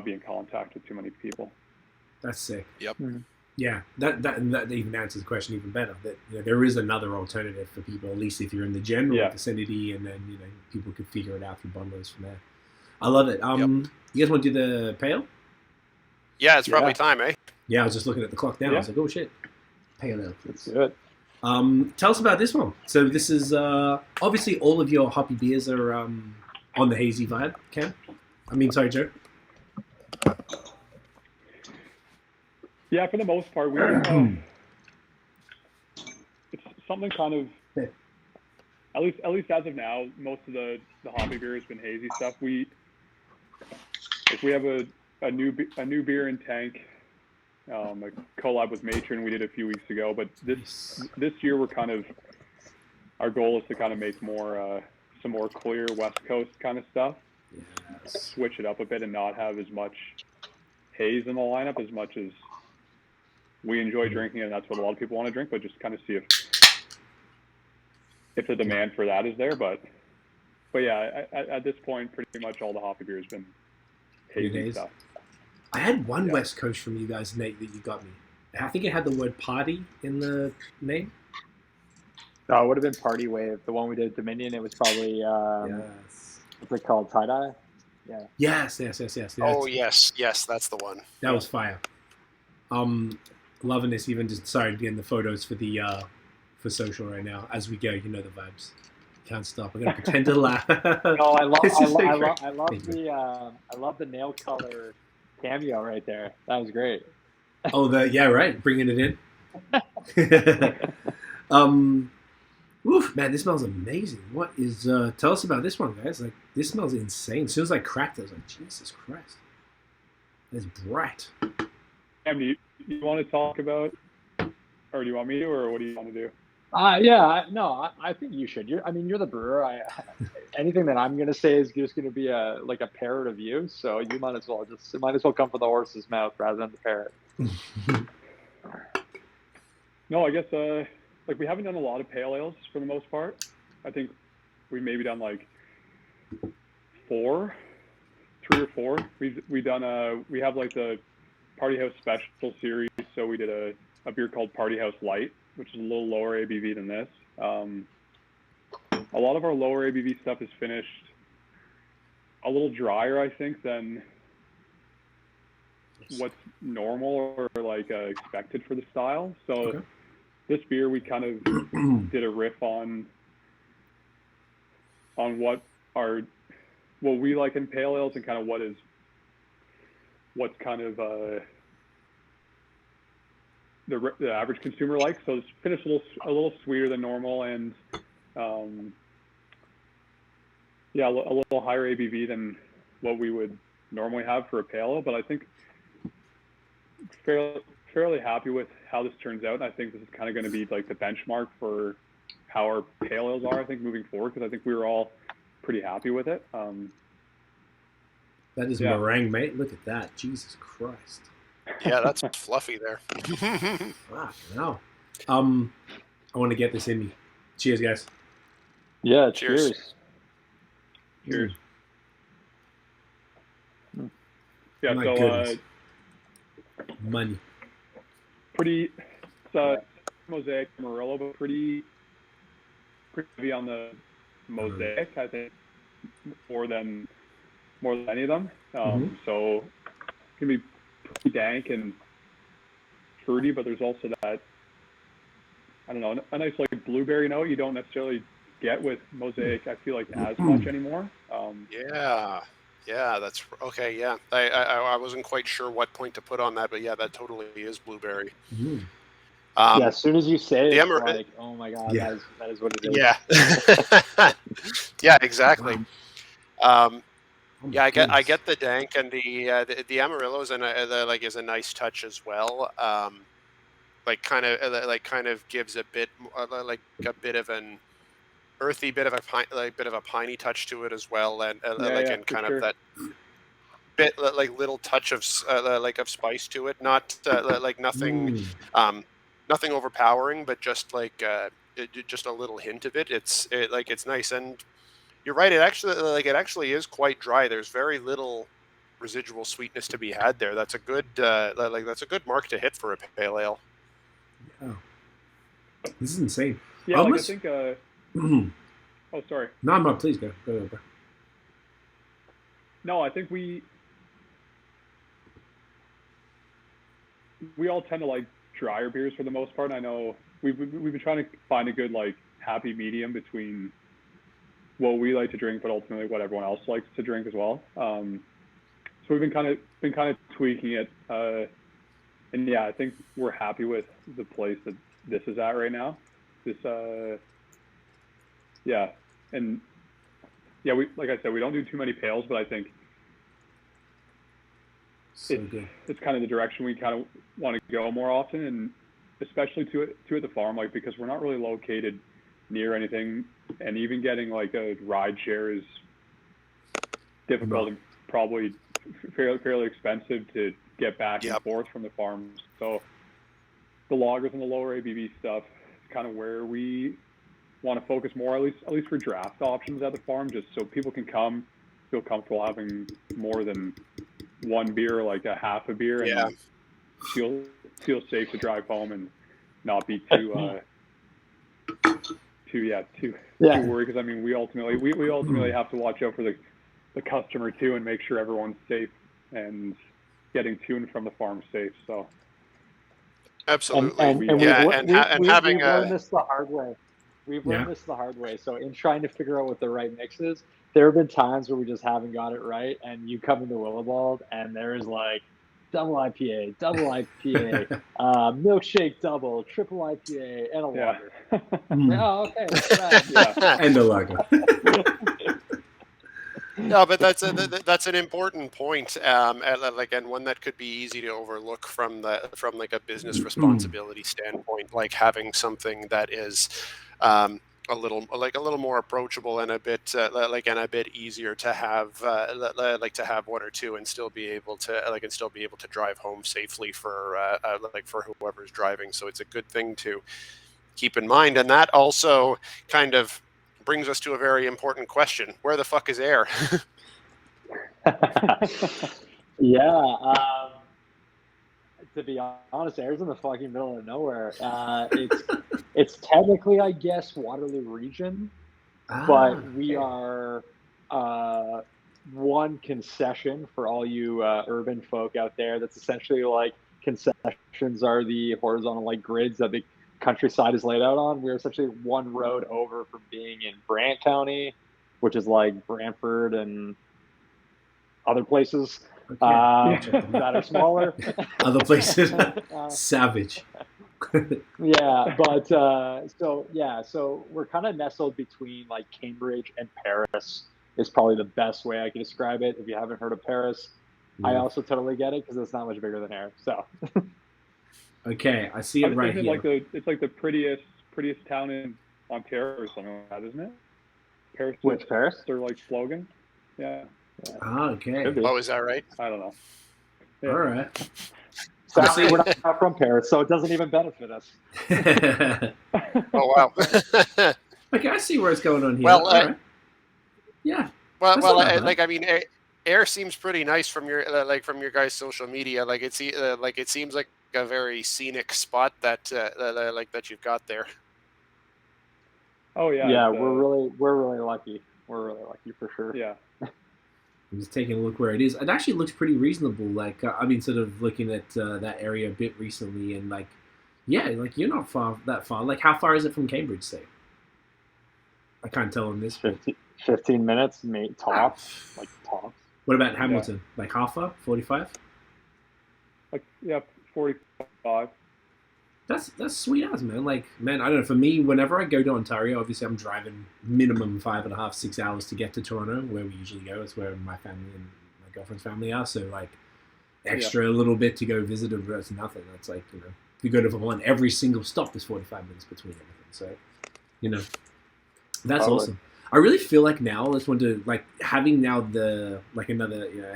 be in contact with too many people. That's sick. Yep. Mm-hmm. Yeah, that even answers the question even better. That there is another alternative for people, at least if you're in the general vicinity, and then people could figure it out through bundles from there. I love it. You guys want to do the pale? Yeah, it's probably time, eh? Yeah, I was just looking at the clock now. I was like, oh shit, pale ale. Let's do it. Tell us about this one. So this is obviously all of your hoppy beers are on the hazy vibe, Cam. Sorry, Joe. Yeah, for the most part, we it's something kind of at least as of now, most of the hoppy beer has been hazy stuff. We have a new beer in tank, a collab with Matron we did a few weeks ago, but this year our goal is to kind of make more some more clear West Coast kind of stuff. Yes. Switch it up a bit and not have as much haze in the lineup as much as we enjoy drinking, and that's what a lot of people want to drink, but just kind of see if the demand for that is there. But yeah, at this point, pretty much all the hoppy beer has been hazy stuff. I had one West Coast from you guys, Nate, that you got me. I think it had the word party in the name. No, it would have been Party Wave. The one we did at Dominion, it was probably, what's it called, tie-dye? Yeah. Yes. Oh, yes, that's the one. That was fire. Loving this, even just started getting the photos for the for social right now. As we go, you know the vibes. Can't stop. I'm gonna pretend to laugh. No, I love the nail color cameo right there. That was great. Oh, right, bringing it in. Oof, man, this smells amazing. What is? Tell us about this one, guys. Like, this smells insane. As soon as I cracked it, I was like, Jesus Christ, it's bright. Cam, do you want to talk about, or do you want me to, or what do you want to do? I think you should. You're the brewer. Anything that I'm going to say is just going to be a parrot of you. So you might as well come from the horse's mouth rather than the parrot. No, I guess we haven't done a lot of pale ales for the most part. I think we maybe done like 3 or 4. We have like the Party House Special series. So we did a beer called Party House Light, which is a little lower ABV than this. A lot of our lower ABV stuff is finished a little drier, I think, than what's normal or like expected for the style. So okay. This beer, we kind of did a riff on what we like in pale ales and kind of what's kind of the average consumer likes. So it's finished a little sweeter than normal and a little higher ABV than what we would normally have for a pale ale. But I think fairly happy with how this turns out. And I think this is kind of going to be like the benchmark for how our pale ales are, I think, moving forward, because I think we were all pretty happy with it. That is meringue, mate. Look at that. Jesus Christ. Yeah, that's fluffy there. Wow, no. I want to get this in me. Cheers, guys. Yeah, cheers. Cheers. Yeah, My so goodness. Money. Pretty Mosaic Amarillo, but pretty heavy on the Mosaic, I think, more than any of them. So it can be pretty dank and fruity, but there's also that, I don't know, a nice like blueberry note you don't necessarily get with Mosaic, I feel like, as much anymore. Yeah, that's okay. Yeah, I wasn't quite sure what point to put on that, but yeah, that totally is blueberry. As soon as you say it, it's like, oh my god, that is what it is. Yeah, yeah, exactly. Oh I get the dank, and the Amarillo's and is a nice touch as well. Kind of gives a bit like a bit of an earthy, bit of a piney touch to it as well, and that bit little touch of of spice to it. Not nothing nothing overpowering, but just just a little hint of it. It's nice, and you're right. It actually is quite dry. There's very little residual sweetness to be had there. That's a good that's a good mark to hit for a pale ale. Yeah. This is insane. Yeah, I think. Oh, sorry. No, please go. Go. No, I think we all tend to like drier beers for the most part. I know we've been trying to find a good like happy medium between what we like to drink, but ultimately what everyone else likes to drink as well. So we've been kind of tweaking it, and I think we're happy with the place that this is at right now. We like I said, we don't do too many pales, but I think it's kind of the direction we kind of want to go more often, and especially to at the farm, like, because we're not really located near anything, and even getting like a ride share is difficult and probably fairly expensive to get back and forth from the farms. So the lagers and the lower ABV stuff is kind of where we want to focus more, at least for draft options at the farm, just so people can come, feel comfortable having more than one beer, like a half a beer, and feel safe to drive home and not be too worried. Because I mean, we ultimately have to watch out for the customer too, and make sure everyone's safe and getting to and from the farm safe. So absolutely, we've learned this the hard way. We've learned this the hard way. So in trying to figure out what the right mix is, there have been times where we just haven't got it right, and you come into Willibald and there is like double IPA, double IPA, milkshake double, triple IPA, and a lager. Oh, okay. Right. And a lager. No, but that's an important point, and one that could be easy to overlook from like a business responsibility standpoint, like having something that is a little more approachable and a bit easier to have to have one or two and still be able to drive home safely for for whoever's driving. So it's a good thing to keep in mind, and that also kind of brings us to a very important question: where the fuck is Ayr? Yeah. To be honest, Ayr's in the fucking middle of nowhere. It's technically, I guess, Waterloo region, but we are one concession for all you urban folk out there. That's essentially like concessions are the horizontal like grids that the countryside is laid out on. We're essentially one road over from being in Brant County, which is like Brantford and other places that are smaller. Other places, savage. So we're kind of nestled between like Cambridge and Paris is probably the best way I can describe it. If you haven't heard of Paris, I also totally get it because it's not much bigger than Ayr. So. Okay, I see it right here. It's like the prettiest town in Ontario or something like that, isn't it? Paris. Which Paris? Their like slogan. Yeah. Okay. Oh, is that right? I don't know. Yeah. All right. Sadly, we're not from Paris, so it doesn't even benefit us. Oh wow. Okay, I see where it's going on here. Well, all right. Yeah. Ayr seems pretty nice from your guys' social media. It seems like a very scenic spot that that you've got there. Oh yeah. Yeah, we're really lucky. We're really lucky for sure. Yeah. I'm just taking a look where it is. It actually looks pretty reasonable. Sort of looking at that area a bit recently, and you're not that far. Like, how far is it from Cambridge, say? I can't tell on this. 15 minutes, mate, tops. Like, tops. What about Hamilton? Yeah. Like half hour? 45? 45. That's sweet as, man. Like, man, I don't know. For me, whenever I go to Ontario, obviously I'm driving minimum 5.5, 6 hours to get to Toronto, where we usually go. It's where my family and my girlfriend's family are. So, like, extra a little bit to go visit them, that's nothing. That's like, if you go to Vermont, every single stop is 45 minutes between everything. So, that's awesome. I really feel like now, let's want to, like, having now another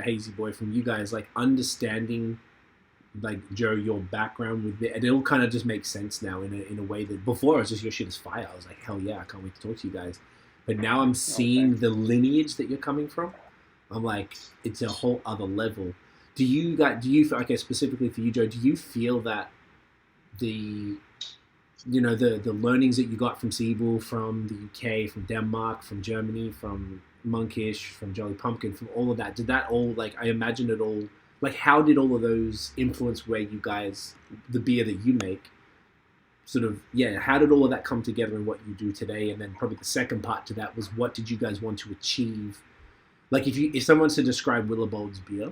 hazy boy from you guys, like, understanding, like, Joe, your background with it, and it all kind of just makes sense now in a way that before it was just your shit is fire. I was like, hell yeah, I can't wait to talk to you guys. But now I'm seeing the lineage that you're coming from. I'm like, it's a whole other level. Do you specifically for you, Joe, do you feel that the learnings that you got from Siebel, from the UK, from Denmark, from Germany, from Monkish, from Jolly Pumpkin, from all of that, did that all, like, I imagine it all, like, how did all of those influence where you guys, the beer that you make, sort of, how did all of that come together in what you do today? And then probably the second part to that was, what did you guys want to achieve? Like, if someone's to describe Willibald's beer,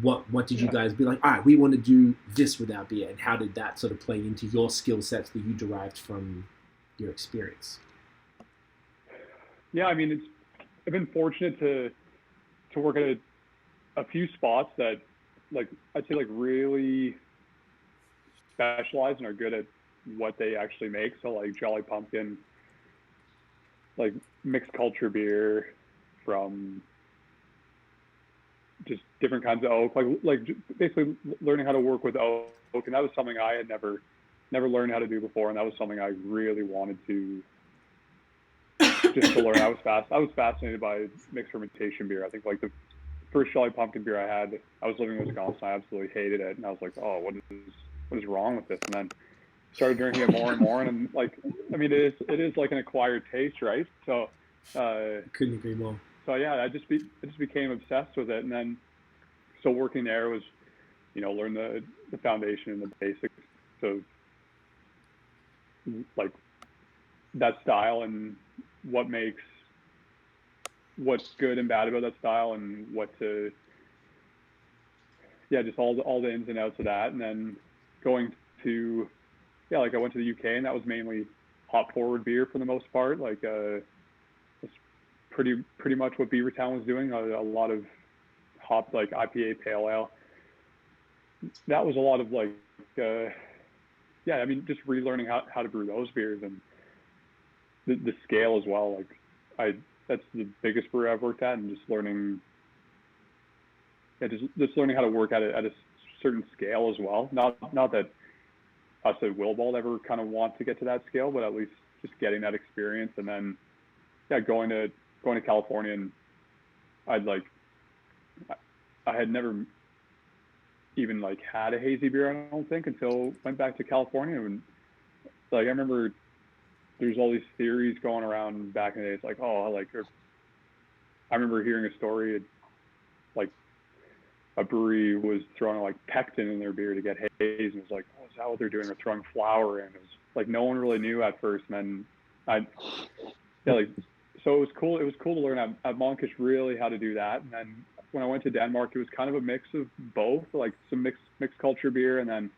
what did you guys be like, all right, we want to do this with our beer, and how did that sort of play into your skill sets that you derived from your experience? Yeah, I mean, I've been fortunate to work at a few spots that, like, I'd say, like, really specialize and are good at what they actually make. So, like, Jolly Pumpkin, like, mixed culture beer from just different kinds of oak, like basically learning how to work with oak, and that was something I had never learned how to do before, and that was something I really wanted to learn. I was fascinated by mixed fermentation beer. I think, like, the first Jolly Pumpkin beer I had, I was living in Wisconsin. I absolutely hated it, and I was like, oh, what is wrong with this? And then started drinking it more and more, and like, I mean, it is like an acquired taste, right? So couldn't agree more. So yeah, I just became obsessed with it, and then so working there was, learn the foundation and the basics of, like, that style and what's good and bad about that style, and what to just all the ins and outs of that, and then going to I went to the UK, and that was mainly hop forward beer for the most part. Like it's pretty much what Beavertown was doing. A lot of hop, like IPA, pale ale. That was a lot of like I mean, just relearning how to brew those beers, and the scale as well. Like that's the biggest brewery I've worked at, and just learning just learning how to work at it at a certain scale as well. Not that us at Willibald ever kind of want to get to that scale, but at least just getting that experience. And then going to California, and I had never even like had a hazy beer, I don't think, until went back to California. And like I remember there's all these theories going around back in the day. It's like, I remember hearing a story like a brewery was throwing like pectin in their beer to get haze, and it's like, oh, is that what they're doing? They're throwing flour in. It was like no one really knew at first, and then so it was cool. It was cool to learn at Monkish really how to do that. And then when I went to Denmark, it was kind of a mix of both, like some mixed culture beer, and then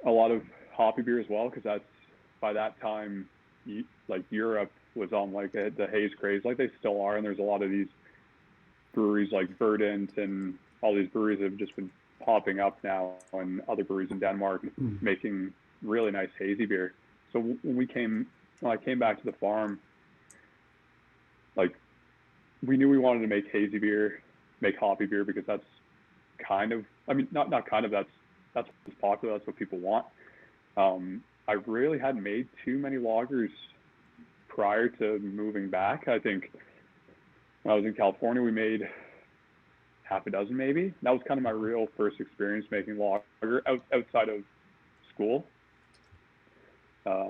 a lot of hoppy beer as well, because that's by that time like Europe was on like the haze craze, like they still are, and there's a lot of these breweries like Verdant and all these breweries have just been popping up now, and other breweries in Denmark making really nice hazy beer. So when I came back to the farm, like we knew we wanted to make hazy beer, make hoppy beer, because that's kind of, I mean, not kind of, that's what's popular, that's what people want. I really hadn't made too many lagers prior to moving back. I think when I was in California, we made half a dozen maybe. That was kind of my real first experience making lager outside of school. So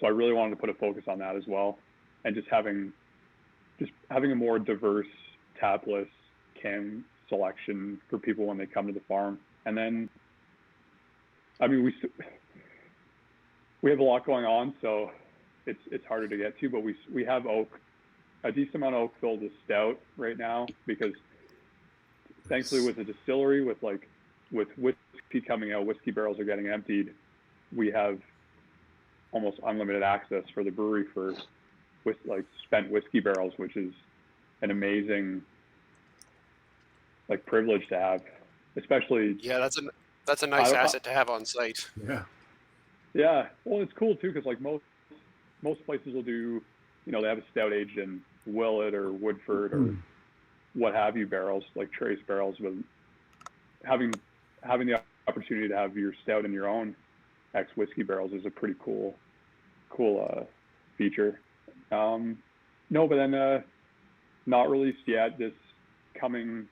I really wanted to put a focus on that as well, and just having a more diverse tap list, can selection for people when they come to the farm. And then, I mean, we have a lot going on, so it's harder to get to, but we have a decent amount of oak filled with stout right now, because thankfully with the distillery, with whiskey coming out, whiskey barrels are getting emptied, we have almost unlimited access for the brewery with like spent whiskey barrels, which is an amazing like privilege to have, especially. Yeah, that's a nice asset to have on site. Yeah, well, it's cool too, because like most places will do, they have a stout aged in Willet or Woodford or what have you barrels, like trace barrels. But having the opportunity to have your stout in your own ex whiskey barrels is a pretty cool feature. No, but then not released yet. This coming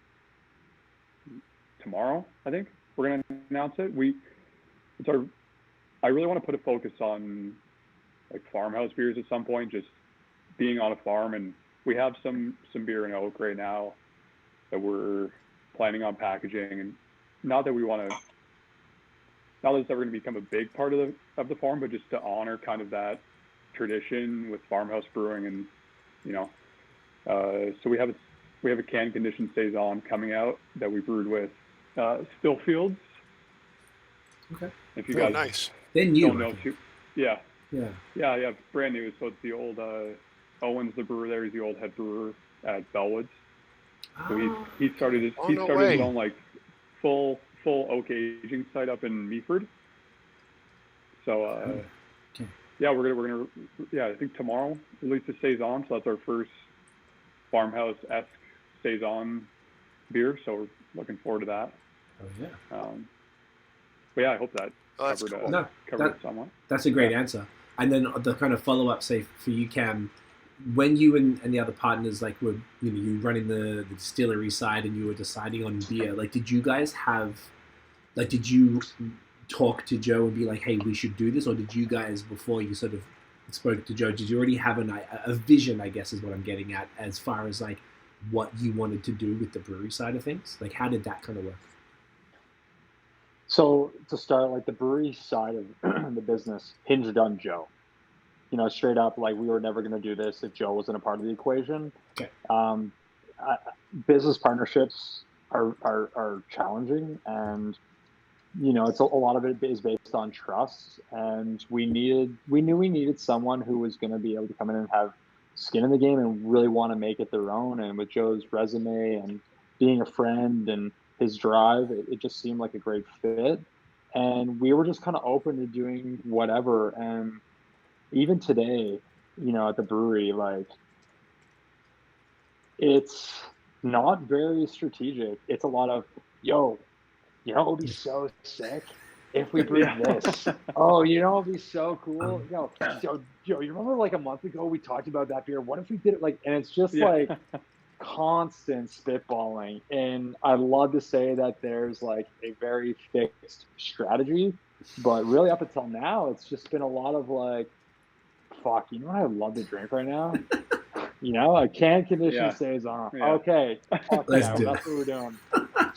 tomorrow, I think we're gonna announce it. I really want to put a focus on like farmhouse beers at some point, just being on a farm, and we have some beer in oak right now that we're planning on packaging, and not that it's ever going to become a big part of the farm, but just to honor kind of that tradition with farmhouse brewing. And so we have a can conditioned saison coming out that we brewed with Stillfields. Okay. If you guys nice. They're new. Don't know too. Yeah, brand new. So it's the old Owen's the brewer there. He's the old head brewer at Bellwoods. So he started his own like full oak aging site up in Meaford. So we're gonna I think tomorrow release the saison. So that's our first farmhouse-esque saison beer. So we're looking forward to that. Oh yeah. But yeah, I hope that covered it somewhat. That's a great answer. And then the kind of follow-up, say for you, Cam, when you and the other partners like were you running the distillery side and you were deciding on beer, like did you talk to Joe and be like, hey, we should do this, or did you guys, before you sort of spoke to Joe, did you already have a vision, I guess is what I'm getting at, as far as like what you wanted to do with the brewery side of things? Like how did that kind of work? So to start, like the brewery side of the business hinged on Joe. Straight up, like we were never going to do this if Joe wasn't a part of the equation. Okay. Business partnerships are challenging, and you know, it's a lot of it is based on trust, and we knew we needed someone who was going to be able to come in and have skin in the game and really want to make it their own. And with Joe's resume and being a friend and his drive, it just seemed like a great fit. And we were just kind of open to doing whatever. And even today, you know, at the brewery, like, it's not very strategic. It's a lot of, yo, you know, it would be so sick if we brewed this. Oh, you know, it'd be so cool. Yo, you remember like a month ago we talked about that beer? What if we did it like? And it's just like constant spitballing. And I love to say that there's like a very fixed strategy, but really up until now, it's just been a lot of like, fuck, you know what I love to drink right now? You know, a can condition stays on. Yeah. Okay, fuck Let's yeah, do that's what we're doing.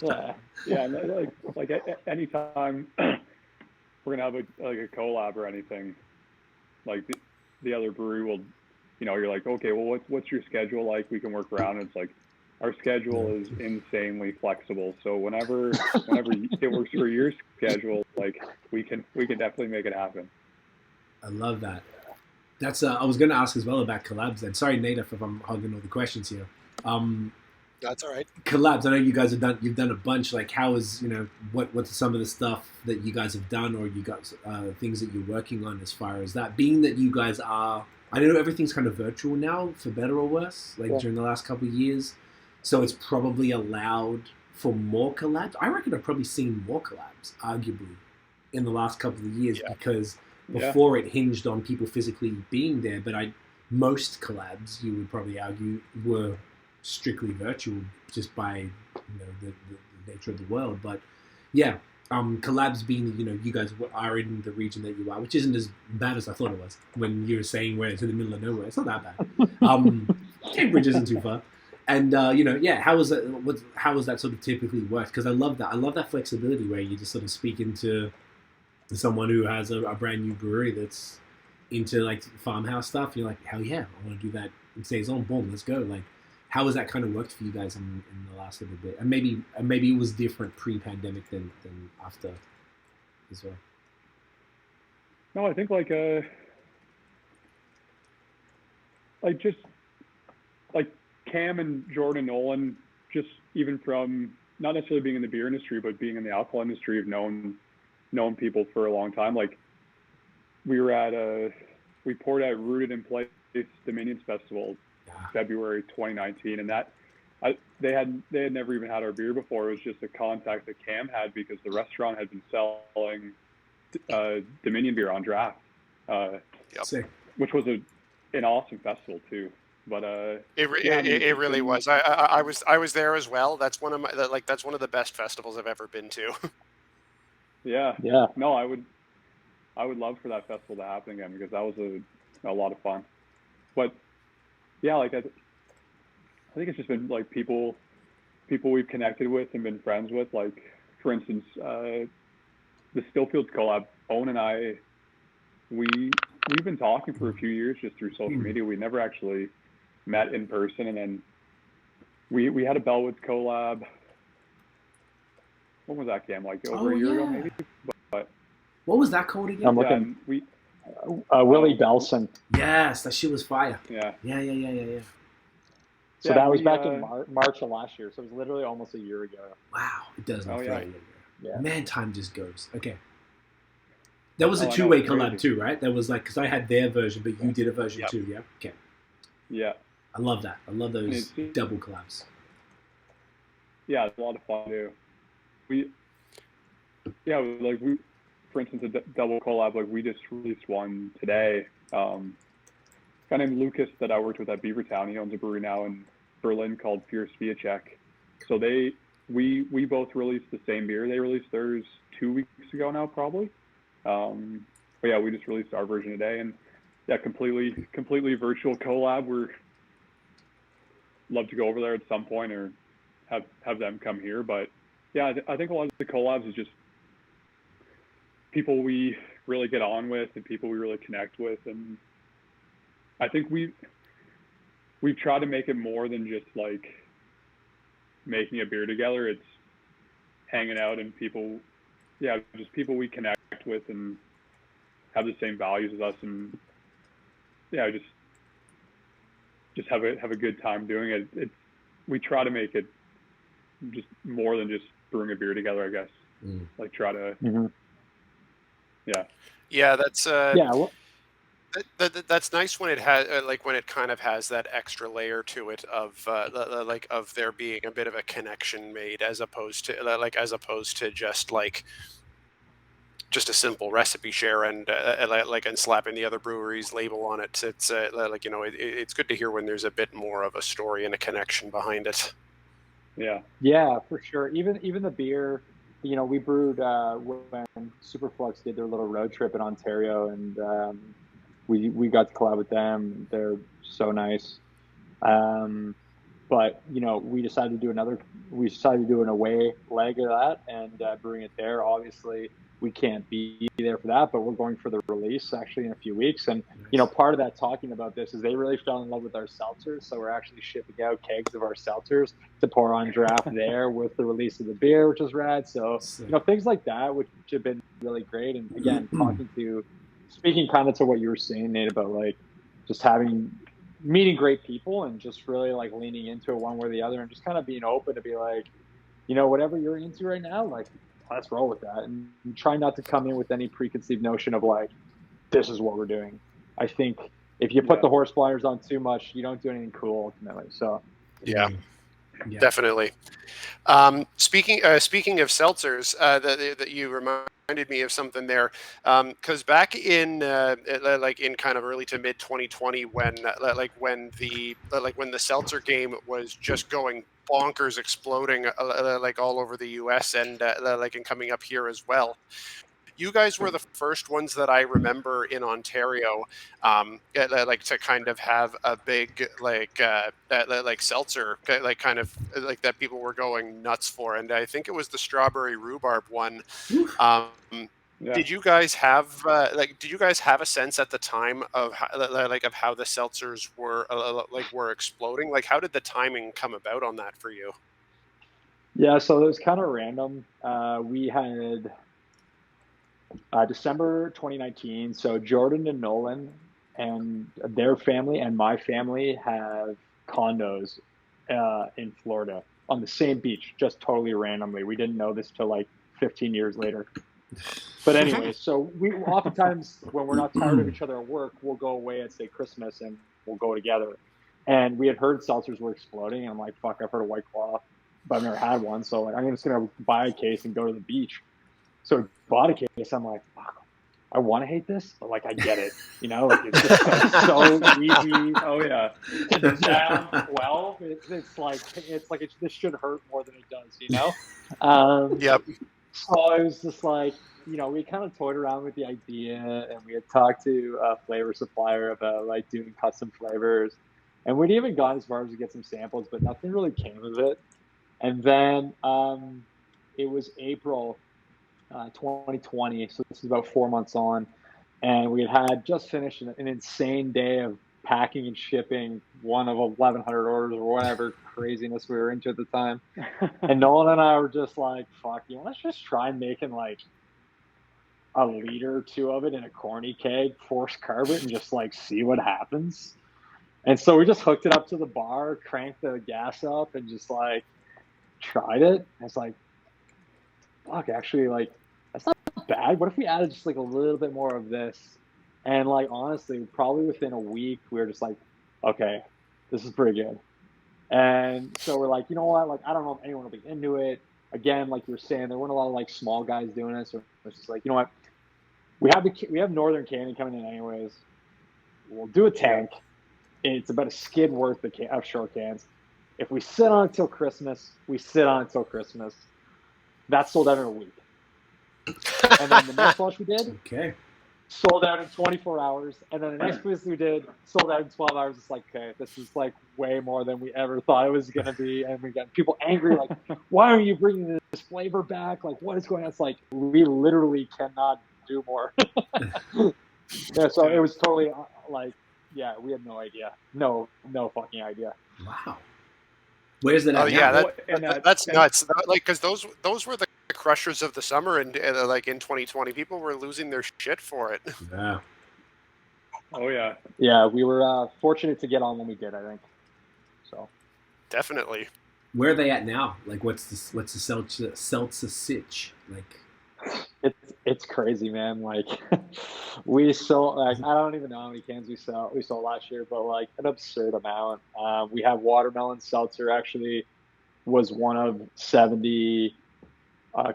Yeah, yeah. Like anytime we're gonna have a collab or anything, like the other brewery will, you know, you're like, okay, well, what's your schedule like? We can work around. It's like our schedule is insanely flexible. So whenever it works for your schedule, like we can definitely make it happen. I love that. That's I was going to ask as well about collabs then. Sorry, Nate, if I'm hogging all the questions here. That's all right. Collabs. I know you guys you've done a bunch. Like, how is, you know, what's some of the stuff that you guys have done, or you got things that you're working on as far as that? Being that you guys are, I know everything's kind of virtual now, for better or worse. Like during the last couple of years, so it's probably allowed for more collabs. I reckon I've probably seen more collabs, arguably, in the last couple of years because. Before it hinged on people physically being there, but most collabs, you would probably argue, were strictly virtual just by, you know, the nature of the world. But yeah, collabs being, you know, you guys are in the region that you are, which isn't as bad as I thought it was when you were saying where it's in the middle of nowhere. It's not that bad. Cambridge isn't too far. And, you know, how was that sort of typically worked? Because I love that. I love that flexibility where you just sort of speak into someone who has a brand new brewery that's into like farmhouse stuff. You're like, hell yeah, I want to do that. It stays on, boom, let's go. Like, how has that kind of worked for you guys in the last little bit? And maybe it was different pre-pandemic than after as well. No, I think like just like Cam and Jordan Nolan, just even from not necessarily being in the beer industry, but being in the alcohol industry, have known people for a long time. Like we poured at Rooted in Place Dominions Festival February 2019, and that they had never even had our beer before. It was just a contact that Cam had because the restaurant had been selling Dominion beer on draft, which was an awesome festival too. But it really was. I was there as well. That's one of that's one of the best festivals I've ever been to. Yeah. No, I would love for that festival to happen again because that was a lot of fun. But yeah, like I think it's just been like people we've connected with and been friends with. Like for instance, the Stillfields collab. Owen and I, we've been talking for a few years just through social media. We never actually met in person, and then we had a Bellwoods collab. When was that, Cam? Like over a year ago, maybe. But what was that called again? I'm looking. Willie Belson. Yes, that shit was fire. Yeah. So that was back in March of last year. So it was literally almost a year ago. Wow, it does. Yeah. Man, time just goes. Okay. That was a two-way collab too, right? That was like, because I had their version, but you did a version too. Yeah. Okay. Yeah. I love that. I love those double collabs. Yeah, it's a lot of fun too. For instance, a double collab, like we just released one today. A guy named Lucas that I worked with at Beavertown, he owns a brewery now in Berlin called Pure Sviacek. So we both released the same beer. They released theirs 2 weeks ago now, probably. But yeah, we just released our version today, and yeah, completely virtual collab. We're love to go over there at some point or have them come here, but yeah, I think a lot of the collabs is just people we really get on with and people we really connect with. And I think we've tried to make it more than just like making a beer together. It's hanging out and people, just people we connect with and have the same values as us, and just have a good time doing it. We try to make it just more than just brewing a beer together, I guess. Like try to, Yeah, that's Well, that's nice when it has when it kind of has that extra layer to it of of there being a bit of a connection made as opposed to just a simple recipe share and and slapping the other brewery's label on it. It's it's good to hear when there's a bit more of a story and a connection behind it. Yeah, for sure. Even the beer, we brewed when Superflux did their little road trip in Ontario, and we got to collab with them. They're so nice. But we decided to do an away leg of that and brewing it there. Obviously, we can't be there for that, but we're going for the release actually in a few weeks. And part of that talking about this is they really fell in love with our seltzers, so we're actually shipping out kegs of our seltzers to pour on draft there with the release of the beer, which is rad. So things like that, which have been really great. And again, speaking kind of to what you were saying, Nate, about like just meeting great people and just really like leaning into it one way or the other and just kind of being open to be like, whatever you're into right now, like let's roll with that, and try not to come in with any preconceived notion of like, this is what we're doing. I think if you put the horse blinders on too much, you don't do anything cool ultimately. So yeah. Definitely. Speaking of seltzers, that you reminded me of something there, because back in in kind of early to mid 2020, when the seltzer game was just going bonkers, exploding all over the U.S. and and coming up here as well. You guys were the first ones that I remember in Ontario, to kind of have a big seltzer, that people were going nuts for, and I think it was the strawberry rhubarb one. Did you guys have a sense at the time of how the seltzers were exploding? Like, how did the timing come about on that for you? Yeah, so it was kind of random. We had December 2019. So Jordan and Nolan and their family and my family have condos in Florida on the same beach, just totally randomly. We didn't know this till like 15 years later. But anyway, so we oftentimes, when we're not tired of each other at work, we'll go away at, say, Christmas, and we'll go together. And we had heard seltzers were exploding, and I'm like, fuck, I've heard of White Claw, but I've never had one. So like, I'm just going to buy a case and go to the beach. So we bought a case. I'm like, fuck, I want to hate this, but like, I get it. It's just like, so easy. Oh yeah. To down 12. It's like this should hurt more than it does, Yep. So it was just like, we kind of toyed around with the idea, and we had talked to a flavor supplier about like doing custom flavors, and we'd even gone as far as to get some samples, but nothing really came of it. And then it was April 2020, so this is about 4 months on, and we had just finished an insane day of packing and shipping one of 1,100 orders or whatever craziness we were into at the time. And Nolan and I were just like, fuck, let's just try making like a liter or two of it in a corny keg, force carb it, and just like see what happens. And so we just hooked it up to the bar, cranked the gas up, and just like tried it. And it's like, fuck, actually, like, that's not bad. What if we added just like a little bit more of this? And like, honestly, probably within a week, we were just like, okay, this is pretty good. And so we're like, you know what? Like, I don't know if anyone will be into it. Again, like you were saying, there weren't a lot of like small guys doing it. So it's just like, you know what? We have Northern Canyon coming in anyways. We'll do a tank. It's about a skid worth of short cans. If we sit on it till Christmas, we sit on it till Christmas. That sold out in a week. And then the next launch we did, sold out in 24 hours. And then the next place we did, sold out in 12 hours. It's like, okay, this is like way more than we ever thought it was going to be. And we got people angry, like, why are you bringing this flavor back? Like, what is going on? It's like, we literally cannot do more. Yeah, so it was totally like, yeah, we had no idea. No fucking idea. Wow. Where's that at Oh yeah, now? that's nuts. Like, because those were the crushers of the summer, and like in 2020, people were losing their shit for it. Yeah. Oh yeah. Yeah, we were fortunate to get on when we did, I think. So Definitely. Where are they at now? Like, what's the seltzer sitch? Like, it's crazy, man. Like we sold, like, I don't even know how many cans we sold last year, but like an absurd amount. We have watermelon seltzer, actually was one of 70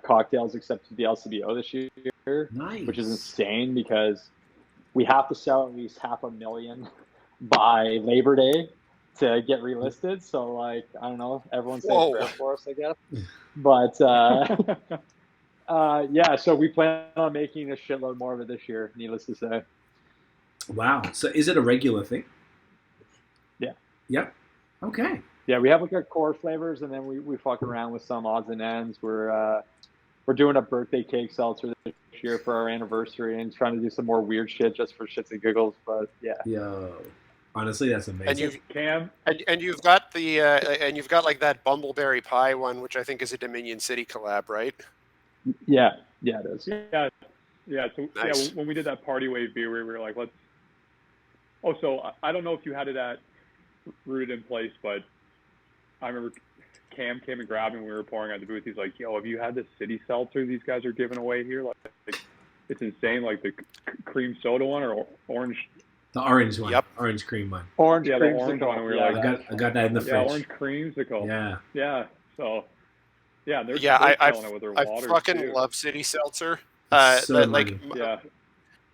cocktails accepted to the LCBO this year, nice. which is insane because we have to sell at least 500,000 by Labor Day to get relisted. So like, I don't know, everyone say a prayer for us, I guess. But yeah, so we plan on making a shitload more of it this year, needless to say. Wow. So is it a regular thing? Yeah. Yep. Okay. Yeah, we have like our core flavors, and then we fuck around with some odds and ends. We're doing a birthday cake seltzer this year for our anniversary, and trying to do some more weird shit just for shits and giggles. But yeah. Yo, honestly, that's amazing. And you've got the and you've got like that bumbleberry pie one, which I think is a Dominion City collab, right? Yeah, it is. Yeah. So nice. yeah, when we did that party wave beer, we were like, let's. Oh, so I don't know if you had it at Rooted in Place, but I remember Cam came and grabbed me when we were pouring at the booth. He's like, "Yo, have you had the city seltzer these guys are giving away here? Like it's insane. Like the cream soda one or orange." The orange one. Yep. Orange cream one. Orange, yeah, the orange one. And we were like, I got that in the fridge. Yeah, orange creamsicle. Yeah. Yeah. So. Yeah, they're I selling it with their water fucking too. love city seltzer. So like yeah.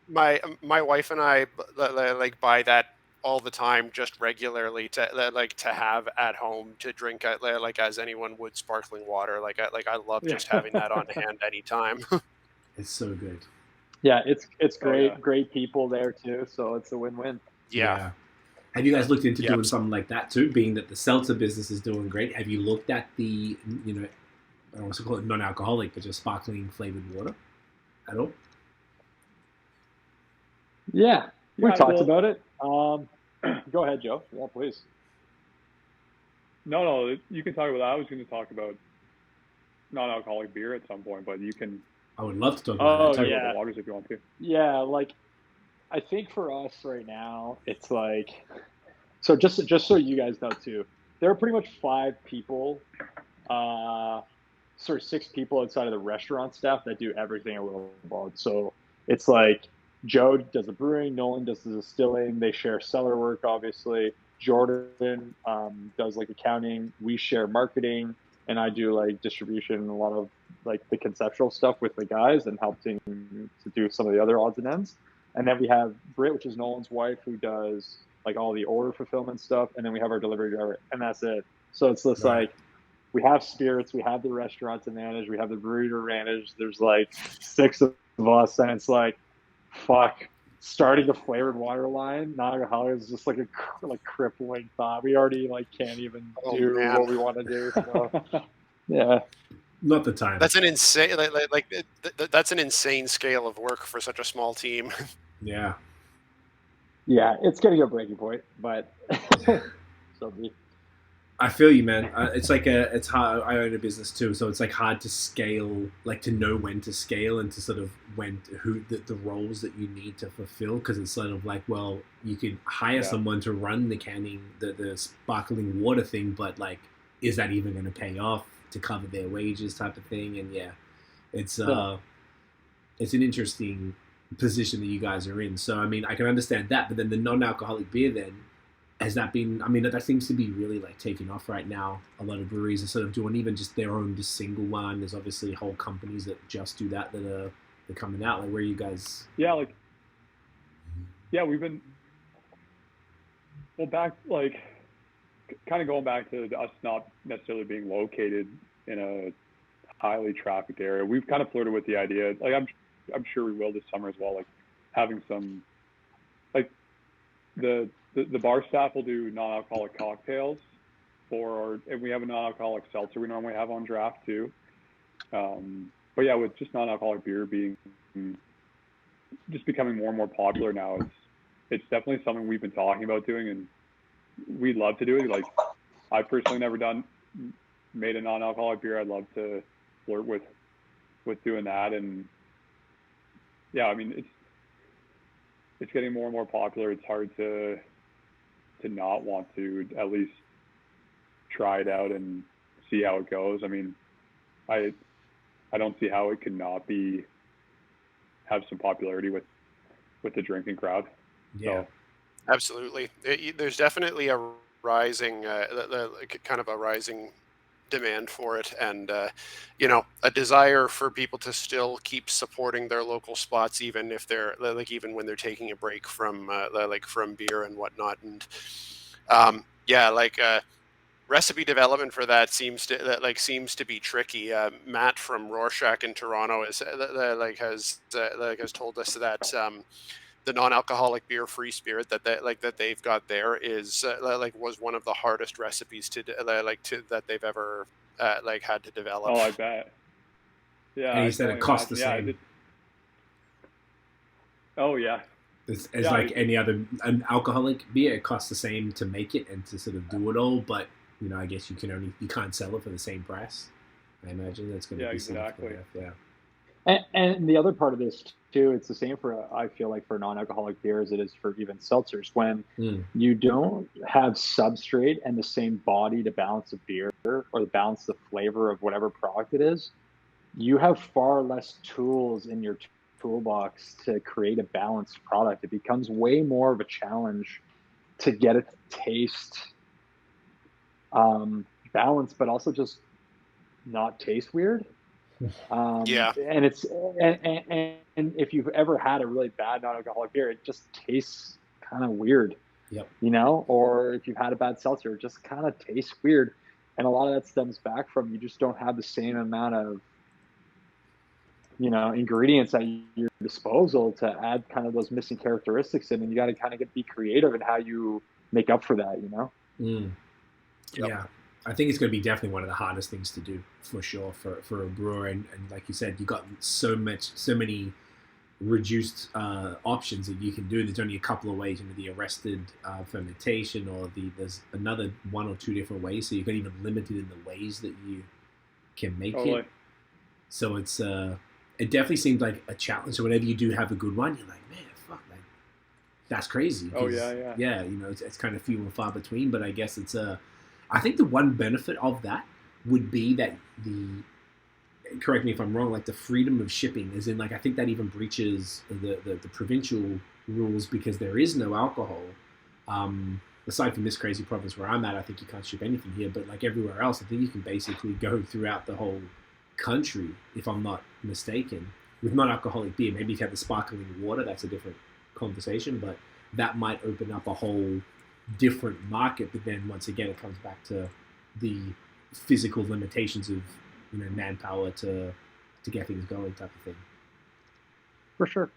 My wife and I like buy that all the time, just regularly to have at home to drink like as anyone would sparkling water. Like I love just having that on hand anytime. It's so good. Yeah, it's great. yeah. Great people there too, so it's a win-win. Yeah. Have you guys looked into doing something like that too? Being that the seltzer business is doing great, have you looked at the I don't want to call it non-alcoholic, but just sparkling flavored water at all? Yeah, we talked about it. Go ahead, Joe. Yeah, please. No, you can talk about that. I was going to talk about non-alcoholic beer at some point, but you can. I would love to talk about that. Talk about the waters if you want to. Yeah, like I think for us right now, it's like so. Just so you guys know too, there are pretty much 5 people. Sort of 6 people outside of the restaurant staff that do everything at Willibald. So it's like Joe does the brewing, Nolan does the distilling, they share cellar work, obviously. Jordan does like accounting, we share marketing, and I do like distribution and a lot of like the conceptual stuff with the guys and helping to do some of the other odds and ends. And then we have Britt, which is Nolan's wife, who does like all the order fulfillment stuff, and then we have our delivery driver, and that's it. So it's just like we have spirits, we have the restaurant to manage, we have the brewery to manage. There's like 6 of us, and it's like, fuck, starting a flavored water line, non-alcoholic is just like a crippling thought. We already like can't even do what we want to do. So, yeah, not the time. That's an insane that's an insane scale of work for such a small team. Yeah, it's getting a breaking point, but so be. I feel you, man. It's like it's hard. I own a business too, so it's like hard to scale, like to know when to scale and to sort of the roles that you need to fulfill, because it's sort of like, well, you could hire someone to run the canning, the sparkling water thing, but like, is that even going to pay off to cover their wages, type of thing? And it's an interesting position that you guys are in. So I mean, I can understand that, but then the non-alcoholic beer then. Has that been, I mean, that seems to be really like taking off right now. A lot of breweries are sort of doing even just their own just single one. There's obviously whole companies that just do that are coming out. Like, where are you guys? Yeah, we've been, back, like, kind of going back to us not necessarily being located in a highly trafficked area. We've kind of flirted with the idea, like, I'm sure we will this summer as well, like having some, like, the bar staff will do non-alcoholic cocktails, and we have a non-alcoholic seltzer we normally have on draft too. But yeah, with just non-alcoholic beer just becoming more and more popular now, it's definitely something we've been talking about doing, and we'd love to do it. Like, I've personally never done made a non-alcoholic beer, I'd love to flirt with doing that. And yeah, I mean, it's getting more and more popular. It's hard to not want to at least try it out and see how it goes. I mean, I don't see how it could not have some popularity with the drinking crowd. Yeah. So, Absolutely. There's definitely a rising, kind of a rising demand for it, and a desire for people to still keep supporting their local spots, even if they're even when they're taking a break from from beer and whatnot. And recipe development for that seems to be tricky. Matt from Rorschach in Toronto has told us that the non-alcoholic beer Free Spirit that they've got there is was one of the hardest recipes that they've ever had to develop. oh, I bet. Yeah, And he I said can it only costs the imagine. same. Oh yeah, As Yeah, like any other an alcoholic beer, it costs the same to make it and to sort of do it all. But I guess you can't sell it for the same price. I imagine that's going to Yeah, be exactly. Yeah. And the other part of this too, it's the same I feel like for non-alcoholic beer as it is for even seltzers. When you don't have substrate and the same body to balance the beer or to balance the flavor of whatever product it is, you have far less tools in your toolbox to create a balanced product. It becomes way more of a challenge to get it to taste balanced, but also just not taste weird. Yeah. And it's and if you've ever had a really bad non-alcoholic beer, it just tastes kind of weird. Yep. Or if you've had a bad seltzer, it just kind of tastes weird. And a lot of that stems back from you just don't have the same amount of ingredients at your disposal to add kind of those missing characteristics in, and you got to kind of be creative in how you make up for that. Yep. Yeah. I think it's going to be definitely one of the hardest things to do for sure for a brewer. And like you said, you got so many reduced options that you can do. There's only a couple of ways, the arrested fermentation, or there's another one or two different ways. So you're even limited in the ways that you can make it. So it's it definitely seems like a challenge. So whenever you do have a good one, you're like, man, fuck, man, that's crazy. Oh yeah. Yeah, it's kind of few and far between. But I guess it's I think the one benefit of that would be that correct me if I'm wrong, like the freedom of shipping, is in like, I think that even breaches the provincial rules, because there is no alcohol. Aside from this crazy province where I'm at, I think you can't ship anything here, but like everywhere else, I think you can basically go throughout the whole country, if I'm not mistaken, with non-alcoholic beer. Maybe if you have the sparkling water, that's a different conversation, but that might open up a whole different market. But then once again, it comes back to the physical limitations of manpower to get things going, type of thing. For sure.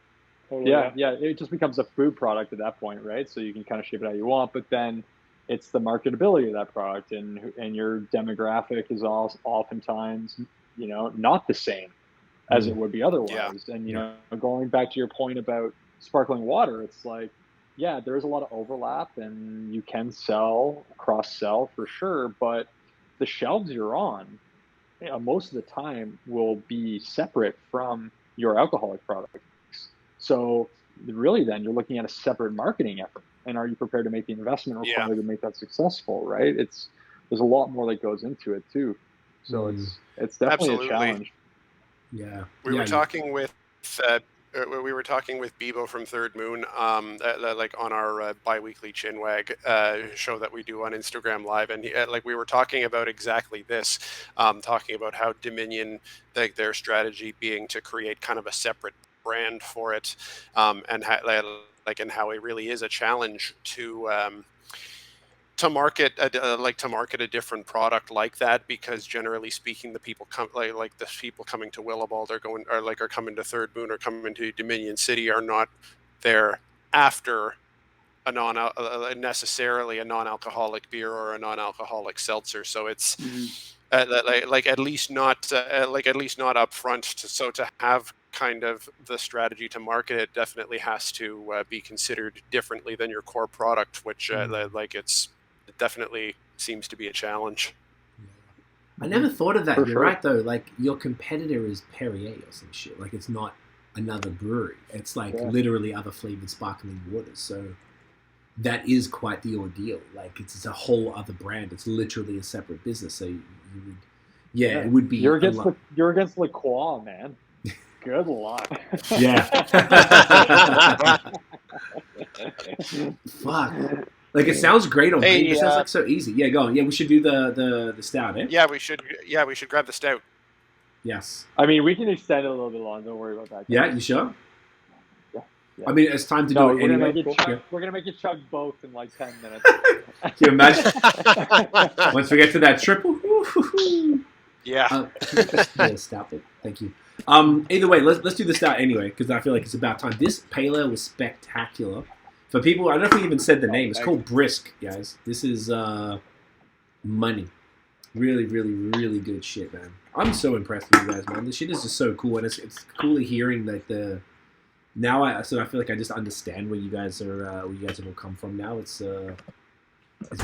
Totally, yeah, it just becomes a food product at that point, right? So you can kind of shape it how you want, but then it's the marketability of that product, and your demographic is oftentimes not the same as it would be otherwise. And going back to your point about sparkling water, it's like, yeah, there's a lot of overlap, and you can cross sell for sure, but the shelves you're on, most of the time will be separate from your alcoholic products. So really then you're looking at a separate marketing effort, and are you prepared to make the investment required to make that successful, right? There's a lot more that goes into it too. So it's definitely a challenge. Yeah. We were talking with Bebo from Third Moon, like on our bi-weekly Chinwag show that we do on Instagram Live, and we were talking about exactly this, talking about how Dominion, their strategy being to create kind of a separate brand for it, and how it really is a challenge to market a different product like that, because generally speaking, the people the people coming to Willibald are coming to Third Moon or coming to Dominion City are not there after necessarily a non-alcoholic beer or a non-alcoholic seltzer. So it's at least not up front. So to have kind of the strategy to market it definitely has to be considered differently than your core product, which it definitely seems to be a challenge. I never thought of that. For You're sure. right, though. Like, your competitor is Perrier or some shit. Like, it's not another brewery. It's, like, literally other flavored sparkling waters. So that is quite the ordeal. Like, it's a whole other brand. It's literally a separate business. So you would... Yeah, it would be... You're against LaCroix, man. Good luck. Yeah. Fuck. Like, it sounds great on paper. It sounds like so easy. Yeah, go on. Yeah, we should do the stout, eh? Yeah, we should grab the stout. Yes. I mean, we can extend it a little bit long. Don't worry about that. Yeah, you sure? Yeah. I mean, it's time to do it anyway. We're going to make you chug both in like 10 minutes. Can you imagine? Once we get to that triple. Yeah. Stout it. Thank you. Either way, let's do the stout anyway, because I feel like it's about time. This pale ale was spectacular. For people, I don't know if we even said the name. It's called Brisk, guys. This is money. Really, really, really good shit, man. I'm so impressed with you guys, man. This shit is just so cool, and it's cool hearing like now I feel like I just understand where you guys are all come from now. It's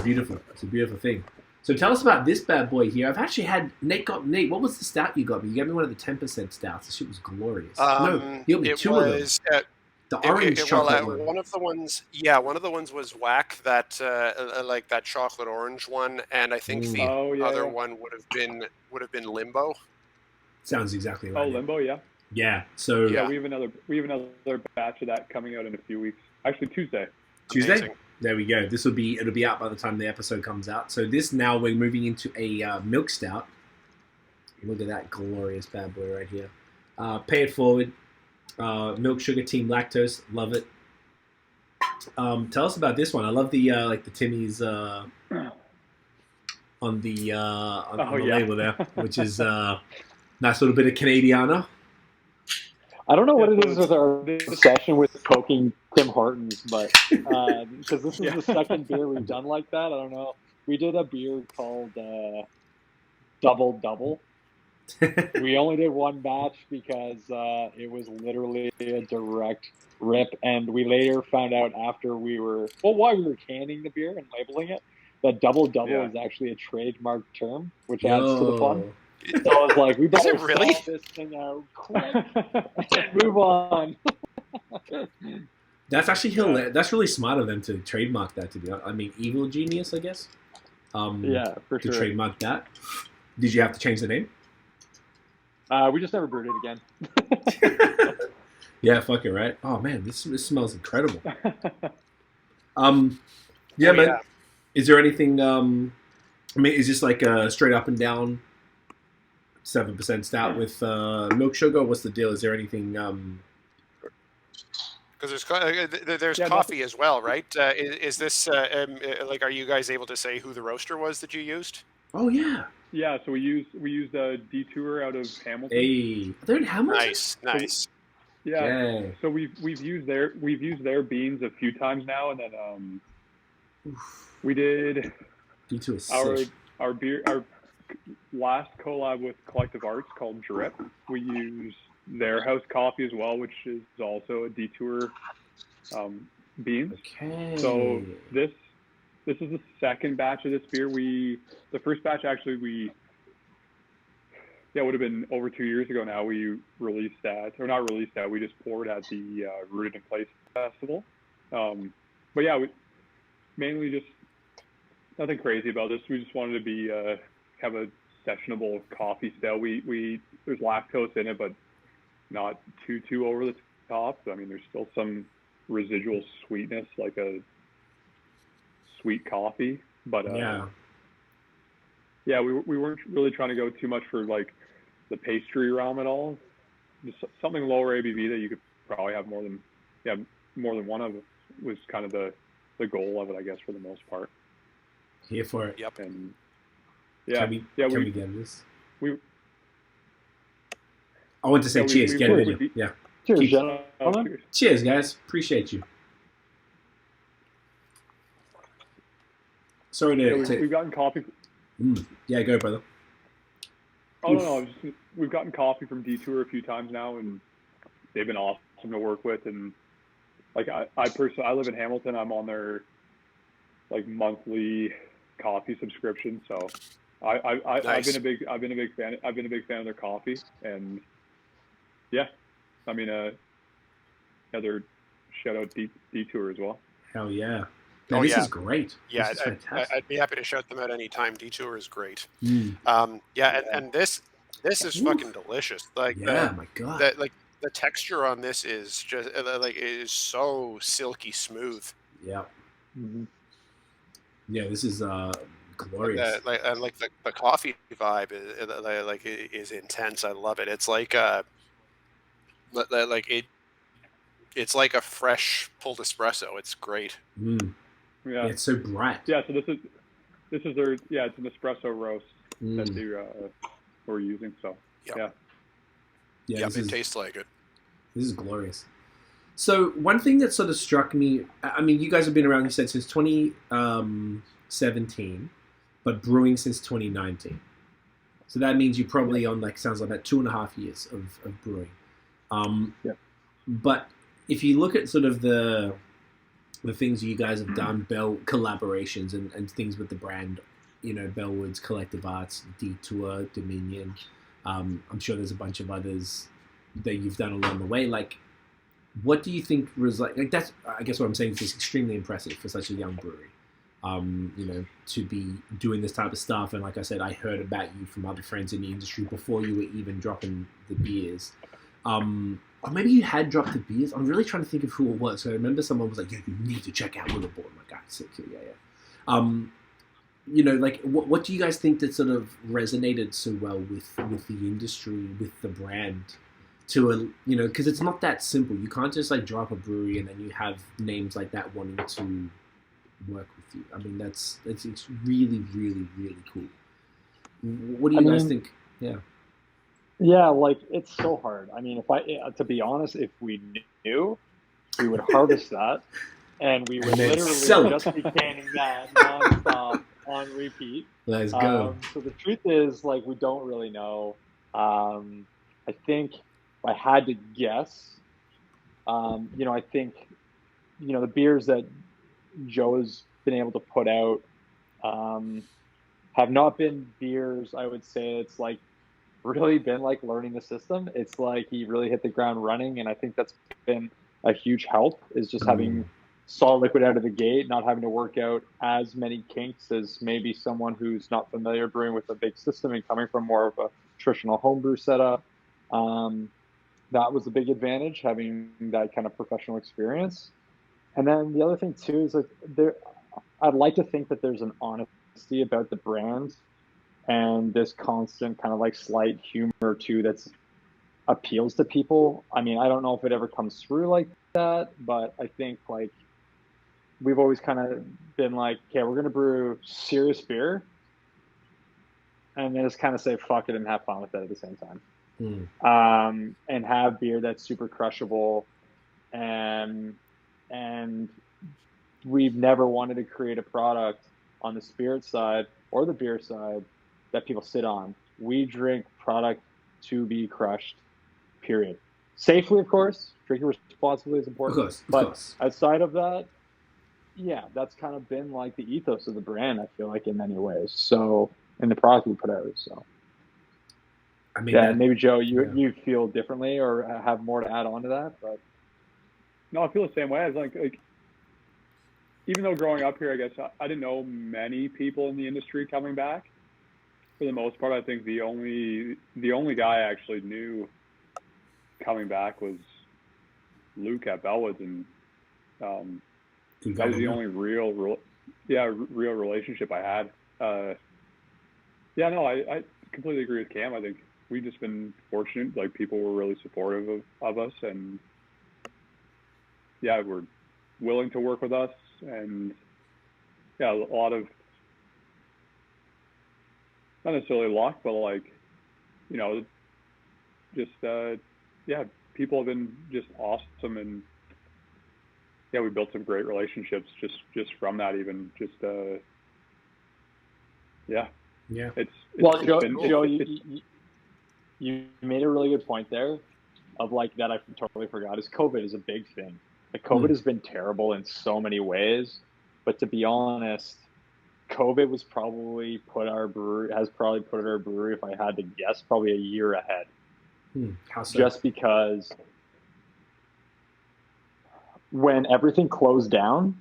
beautiful. It's a beautiful thing. So tell us about this bad boy here. I've actually had Nate. What was the stout you got me? You gave me one of the 10% stouts. This shit was glorious. No, you got me two of them. The orange chocolate one. One of the ones was whack, that like that chocolate orange one, and I think the other one would have been limbo. Sounds exactly right. Oh, limbo, yeah. Yeah. So we have another batch of that coming out in a few weeks. Actually, Tuesday. Amazing. There we go. It'll be out by the time the episode comes out. So now we're moving into a milk stout. Look at that glorious bad boy right here. Pay it forward. Milk, sugar, team lactose, love it. Tell us about this one. I love the Timmy's on the label there, which is nice little bit of Canadiana. I don't know what it is with our obsession with poking Tim Hortons, but because this is the second beer we've done like that. I don't know. We did a beer called Double Double. We only did one batch because it was literally a direct rip, and we later found out after while we were canning the beer and labeling it, that Double Double is actually a trademark term, which adds to the fun. So I was like, we better sort this thing out quick and move on. That's actually hilarious. That's really smart of them to trademark that. To be honest, I mean, evil genius, I guess. Yeah, for sure. To trademark that. Did you have to change the name? We just never brewed it again. Yeah, fuck it, right? Oh man, this smells incredible. Man. Is there anything? I mean, is this like a straight up and down 7% stout with milk sugar? What's the deal? Is there anything? Because there's coffee as well, right? Is this like? Are you guys able to say who the roaster was that you used? Oh yeah. Yeah, so we used a Detour out of Hamilton. Hey, they're in Hamilton. Nice. Yeah. So we've used their beans a few times now, and then we did our last collab with Collective Arts called Drip. We use their house coffee as well, which is also a Detour beans. Okay. So this is the second batch of this beer. The first batch actually would have been over 2 years ago now. We released that, or not released that. We just poured at the Rooted in Place Festival. But yeah, we mainly just nothing crazy about this. We just wanted to be have a sessionable coffee stout. There's lactose in it, but not too over the top. I mean, there's still some residual sweetness, like a sweet coffee, but we weren't really trying to go too much for like the pastry realm at all. Just something lower ABV that you could probably have more than one of was kind of the goal of it, I guess, for the most part. Here for it. Yep. And can we get this? I want to say cheers. Get a video. Yeah. Cheers, gentlemen. Cheers, guys. Appreciate you. Sorry to. We've gotten coffee. Yeah, go, brother. Oh no, we've gotten coffee from Detour a few times now, and they've been awesome to work with. And like I personally, I live in Hamilton. I'm on their like monthly coffee subscription, so Nice. I've been a big fan of their coffee, and yeah, I mean, another shout out Detour as well. Hell yeah. No, this is great. Yeah, this is fantastic. I'd be happy to shout them out anytime. Detour is great. Mm. And this is fucking delicious. Like my God. The texture on this is just like it is so silky smooth. Yeah. Mm-hmm. Yeah, this is glorious. The coffee vibe is intense. I love it. It's like it's like a fresh pulled espresso. It's great. Mm. Yeah, it's so bright. Yeah, so this is their it's an espresso roast that they were using. So it tastes like it. This is glorious. So one thing that sort of struck me, I mean, you guys have been around, you said, since 2017, but brewing since 2019. So that means you're probably on, like, sounds like about 2.5 years of brewing. But if you look at sort of the things you guys have done, Bell collaborations and things with the brand, you know, Bellwoods, Collective Arts, Detour, Dominion, I'm sure there's a bunch of others that you've done along the way. Like, what do you think was like that's, I guess what I'm saying is extremely impressive for such a young brewery, you know, to be doing this type of stuff. And like I said, I heard about you from other friends in the industry before you were even dropping the beers. Or maybe you had dropped the beers. I'm really trying to think of who it was. So I remember someone was like, "Yeah, you need to check out Willibald." I'm like, "God, sick, yeah." You know, like, what do you guys think that sort of resonated so well with the industry, with the brand? To you know, because it's not that simple. You can't just like drop a brewery and then you have names like that wanting to work with you. I mean, it's really, really, really cool. What do you guys think? Yeah, like, it's so hard. I mean, to be honest, if we knew, we would harvest that, and we would literally just be canning that nonstop on repeat. Let's go. So the truth is, like, we don't really know. I think if I had to guess, you know, I think, you know, the beers that Joe has been able to put out have not been beers, I would say, it's like really been like learning the system. It's like he really hit the ground running, and I think that's been a huge help, is just having solid liquid out of the gate, not having to work out as many kinks as maybe someone who's not familiar brewing with a big system and coming from more of a traditional homebrew setup. That was a big advantage, having that kind of professional experience. And then the other thing too is, like, I'd like to think that there's an honesty about the brand and this constant kind of like slight humor too that's appeals to people. I mean, I don't know if it ever comes through like that, but I think, like, we've always kind of been like, okay, we're gonna brew serious beer, and then just kind of say fuck it and have fun with it at the same time. And have beer that's super crushable, and we've never wanted to create a product on the spirit side or the beer side that people sit on. We drink product to be crushed, period. Safely, of course. Drinking responsibly is important. Of course. Outside of that, yeah, that's kind of been like the ethos of the brand, I feel like, in many ways. So, in the product we put out. So, I mean, maybe Joe, you feel differently or have more to add on to that, but no, I feel the same way. I was like even though growing up here, I guess I didn't know many people in the industry coming back. For the most part, I think the only guy I actually knew coming back was Luke at Bellwoods, and that was the only real relationship I had. I completely agree with Cam. I think we've just been fortunate. Like, people were really supportive of us, and were willing to work with us, and a lot of, not necessarily luck, but like, you know, just people have been just awesome, and we built some great relationships just from that. Even just Joe, you made a really good point there, of like that I totally forgot, is COVID is a big thing. Like, COVID has been terrible in so many ways, but to be honest, COVID was probably has probably put our brewery, if I had to guess, probably a year ahead. How so? Just because when everything closed down,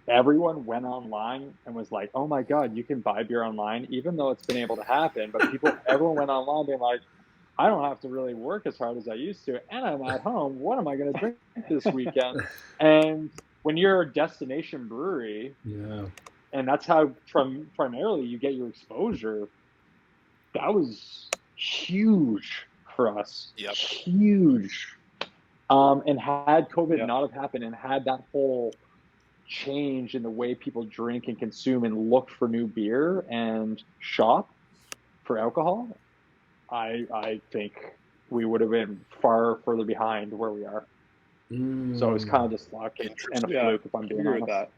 everyone went online and was like, "Oh my God, you can buy beer online," even though it's been able to happen. But everyone went online being like, "I don't have to really work as hard as I used to, and I'm at home. What am I going to drink this weekend?" And when you're a destination brewery, and that's how primarily you get your exposure, that was huge for us. Yep. Huge. And had COVID not have happened, and had that whole change in the way people drink and consume and look for new beer and shop for alcohol, I think we would have been far further behind where we are. So it was kind of just luck and a fluke, if I'm being honest.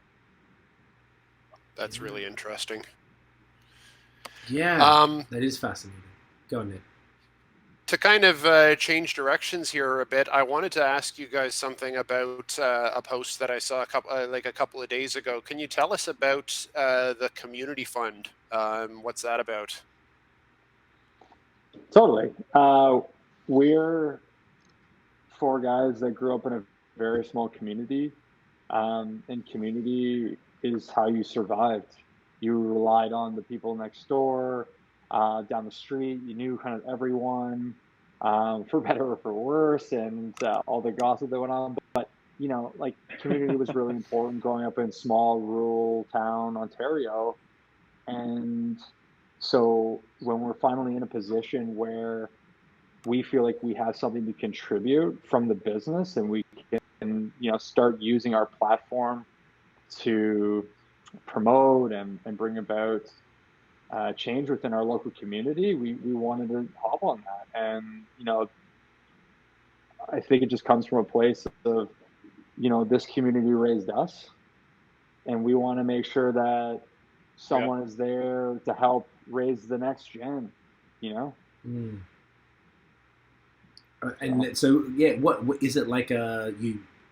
That's really interesting. Yeah, that is fascinating. Go on, Nick. To kind of change directions here a bit, I wanted to ask you guys something about a post that I saw a couple of days ago. Can you tell us about the community fund? What's that about? Totally. We're 4 guys that grew up in a very small community, and community is how you survived. You relied on the people next door, down the street. You knew kind of everyone, for better or for worse, and all the gossip that went on. But like, community was really important growing up in small rural town Ontario. And so when we're finally in a position where we feel like we have something to contribute from the business, and we can start using our platform to promote and bring about change within our local community, we wanted to hop on that. And I think it just comes from a place of this community raised us, and we want to make sure that someone is there to help raise the next gen. And so what is it like a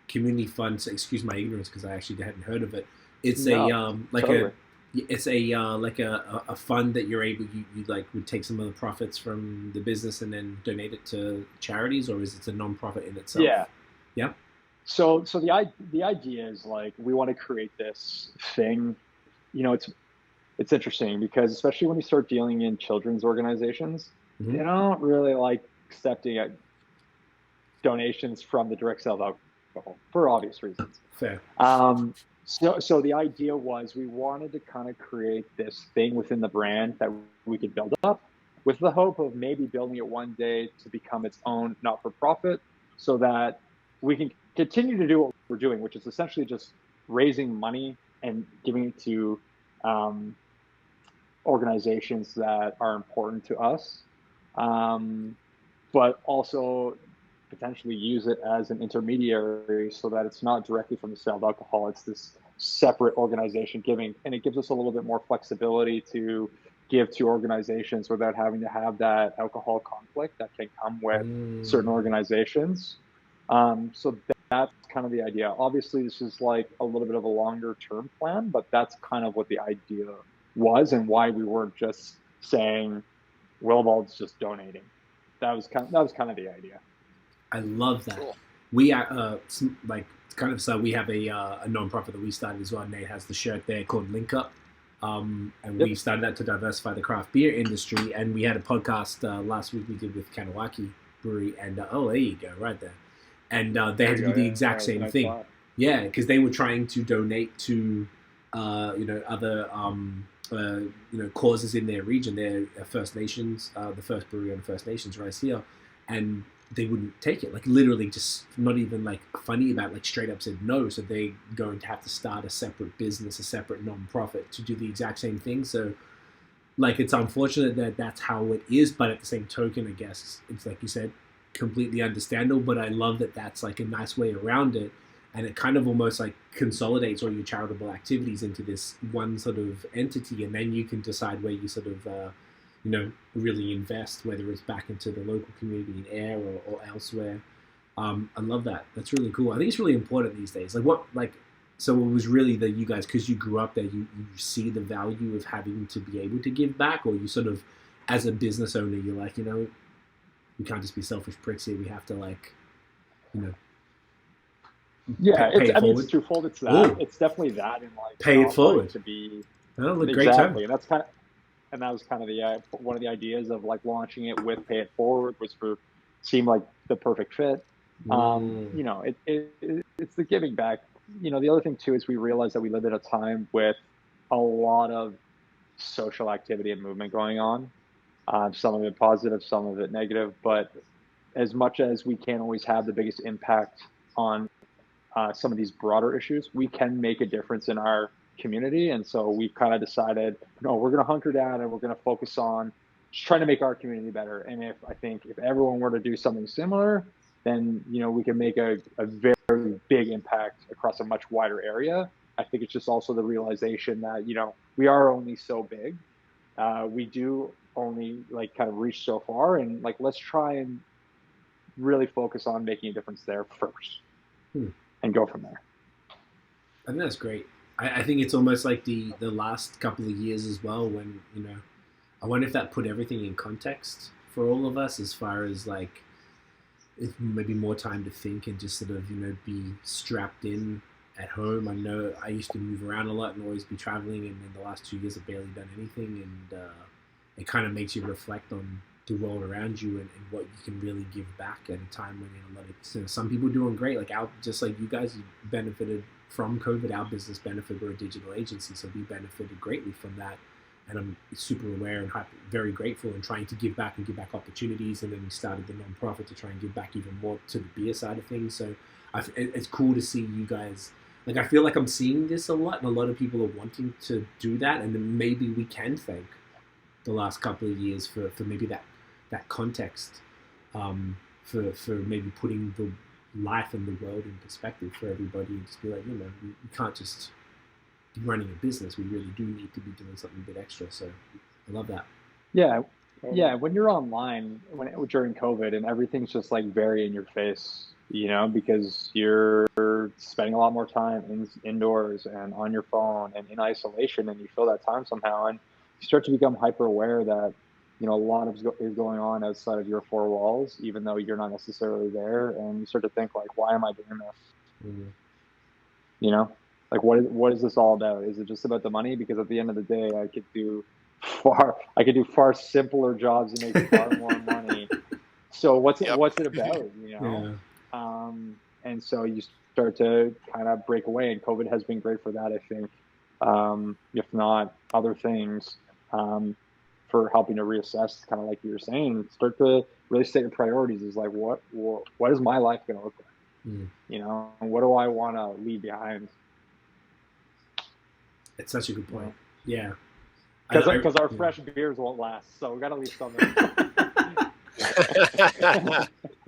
community fund? So excuse my ignorance, because I actually hadn't heard of it. It's totally. It's a fund that you're able, you would take some of the profits from the business and then donate it to charities, or is it a non-profit in itself? Yeah. So the idea is, like, we want to create this thing. It's interesting because, especially when you start dealing in children's organizations, they don't really like accepting donations from the direct sale of alcohol for obvious reasons. Fair. So the idea was, we wanted to kind of create this thing within the brand that we could build up, with the hope of maybe building it one day to become its own not-for-profit, so that we can continue to do what we're doing, which is essentially just raising money and giving it to organizations that are important to us, but also potentially use it as an intermediary, so that it's not directly from the sale of alcohol. It's this separate organization giving, and it gives us a little bit more flexibility to give to organizations without having to have that alcohol conflict that can come with certain organizations. So that's kind of the idea. Obviously, this is like a little bit of a longer term plan, but that's kind of what the idea was, and why we weren't just saying Willibald's just donating. That was kind of the idea. I love that. Cool. We so we have a non-profit that we started as well. Nate has the shirt there called Link Up, and we started that to diversify the craft beer industry. And we had a podcast last week we did with Kanawaki Brewery, and there you go, right there. And they had to do the exact same thing. Yeah, because they were trying to donate to other causes in their region. They're First Nations, the first brewery on First Nations right here, and they wouldn't take it. Like, literally, just not even like funny about it, like straight up said no. So they're going to have to start a separate business, a separate non-profit to do the exact same thing. So, like, it's unfortunate that that's how it is, but at the same token, I guess it's like you said, completely understandable. But I love that that's like a nice way around it, and it kind of almost like consolidates all your charitable activities into this one sort of entity, and then you can decide where you sort of really invest, whether it's back into the local community in Ayr or elsewhere. I love that. That's really cool. I think it's really important these days. So it was really that you guys, because you grew up there, you see the value of having to be able to give back, or you sort of, as a business owner, you're like, we can't just be selfish pricks here. We have to Yeah, pay I mean, it's twofold. It's that. Ooh. It's definitely that, and pay it forward to be. Oh, great exactly, term. and that was kind of the one of the ideas of like launching it with Pay It Forward was seemed like the perfect fit. It's the giving back. The other thing too is we realized that we live at a time with a lot of social activity and movement going on. Some of it positive, some of it negative. But as much as we can't always have the biggest impact on some of these broader issues, we can make a difference in our community. And so we kind of decided, no, we're going to hunker down and we're going to focus on just trying to make our community better. And if everyone were to do something similar, then, we can make a very big impact across a much wider area. I think it's just also the realization that, we are only so big. We do only kind of reach so far, and let's try and really focus on making a difference there first and go from there. I think that's great. I think it's almost like the last couple of years as well when, I wonder if that put everything in context for all of us as far as if maybe more time to think and just sort of, be strapped in at home. I know I used to move around a lot and always be traveling, and in the last 2 years I've barely done anything, and it kind of makes you reflect on the world around you and what you can really give back at a time when a lot of some people doing great, just like you guys benefited from COVID. Our business benefited. We're a digital agency, so we benefited greatly from that. And I'm super aware and very grateful and trying to give back opportunities. And then we started the nonprofit to try and give back even more to the beer side of things. So it's cool to see you guys. I feel like I'm seeing this a lot, and a lot of people are wanting to do that. And then maybe we can thank the last couple of years for maybe that context, for maybe putting the life and the world in perspective for everybody, and just be like, we can't just be running a business. We really do need to be doing something a bit extra. So I love that. Yeah. When you're online, during COVID, and everything's just very in your face, because you're spending a lot more time indoors and on your phone and in isolation, and you fill that time somehow, and you start to become hyper aware that a lot is going on outside of your four walls, even though you're not necessarily there, and you start to think why am I doing this? Mm-hmm. What is this all about? Is it just about the money? Because at the end of the day, I could do far simpler jobs and make far more money. So what's it about? Yeah. And so you start to kind of break away, and COVID has been great for that, I think. If not other things, for helping to reassess, kind of like you were saying, start to really set your priorities. Is what is my life going to look like? What do I want to leave behind? It's such a good point. Yeah. Because our fresh beers won't last, so we got to leave something.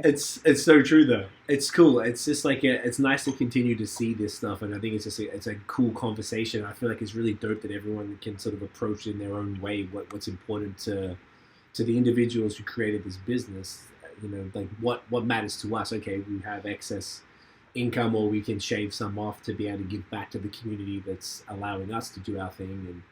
It's so true though. It's cool. It's just it's nice to continue to see this stuff, and I think it's a cool conversation. I feel like it's really dope that everyone can sort of approach it in their own way. What's important to the individuals who created this business. What matters to us. Okay, we have excess income, or we can shave some off to be able to give back to the community that's allowing us to do our thing. And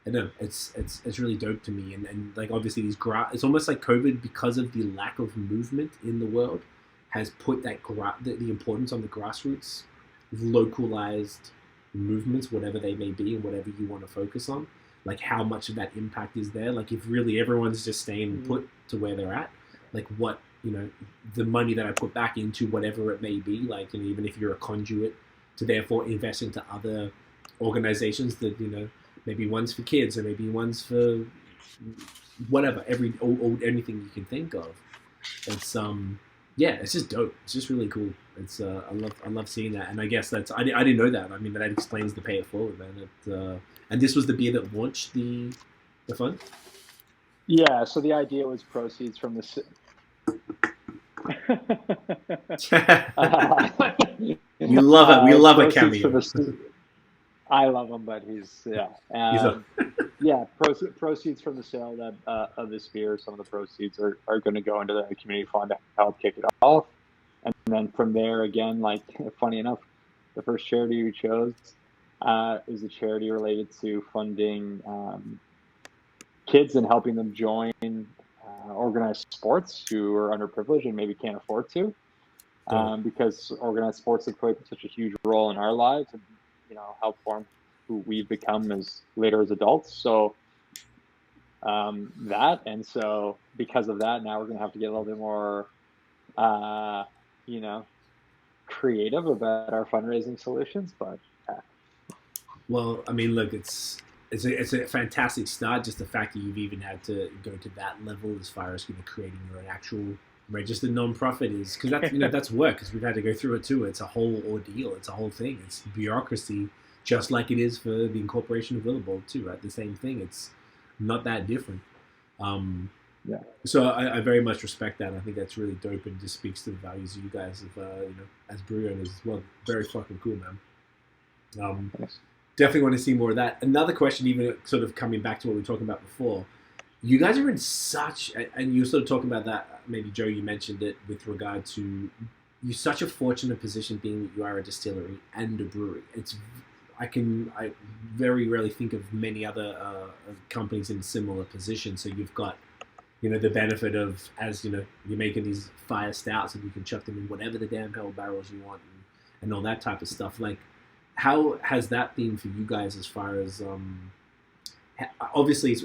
I know it's really dope to me, and obviously it's almost like COVID, because of the lack of movement in the world, has put that the importance on the grassroots, localized movements, whatever they may be and whatever you want to focus on, how much of that impact is there. If really everyone's just staying put to where they're at, what the money that I put back into whatever it may be, even if you're a conduit to therefore invest into other organizations that maybe one's for kids, or maybe one's for whatever, anything you can think of. It's it's just dope. It's just really cool. It's I love seeing that, and I guess I didn't know that. I mean, that explains the Pay It Forward, man. And this was the beer that launched the fund. Yeah. So the idea was proceeds from the. You love it. We love a cameo. I love him, but he's proceeds from the sale of this beer. Some of the proceeds are going to go into the community fund to help kick it off, and then from there again, funny enough, the first charity we chose is a charity related to funding kids and helping them join organized sports who are underprivileged and maybe can't afford to. Because organized sports have played such a huge role in our lives and, help form who we've become later as adults. So and so because of that, now we're going to have to get a little bit more, creative about our fundraising solutions. But well, I mean, look, it's a fantastic start. Just the fact that you've even had to go to that level as far as creating your own actual registered non-profit is, because that's that's work, because we've had to go through it too. It's a whole ordeal. It's a whole thing. It's bureaucracy, just like it is for the incorporation of Willibald too, right? The same thing. It's not that different. So I very much respect that. I think that's really dope and just speaks to the values of you guys as brew owners as well. Very fucking cool, man. Definitely want to see more of that. Another question, even sort of coming back to what we were talking about before, you guys are in such, and you were sort of talking about that, maybe Joe, you mentioned it with regard to, you're such a fortunate position being that you are a distillery and a brewery. I very rarely think of many other companies in a similar position. So you've got, the benefit of, as you're making these fire stouts and you can chuck them in whatever the damn hell barrels you want and all that type of stuff. Like, how has that been for you guys as far as, obviously,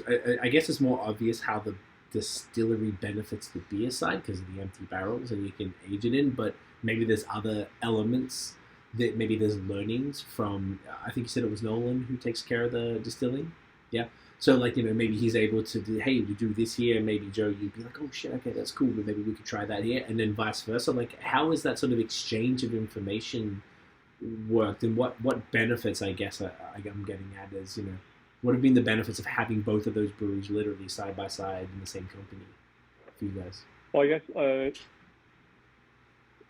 I guess it's more obvious how the distillery benefits the beer side because of the empty barrels and you can age it in, but maybe there's other elements that maybe there's learnings from, I think you said it was Nolan who takes care of the distilling. Yeah. So maybe he's able to do, hey, we do this here. Maybe Joe, you'd be like, oh shit, okay, that's cool. But maybe we could try that here. And then vice versa. Like, how is that sort of exchange of information worked, and what benefits, I guess I'm getting at is, what have been the benefits of having both of those breweries literally side by side in the same company for you guys? Well, I guess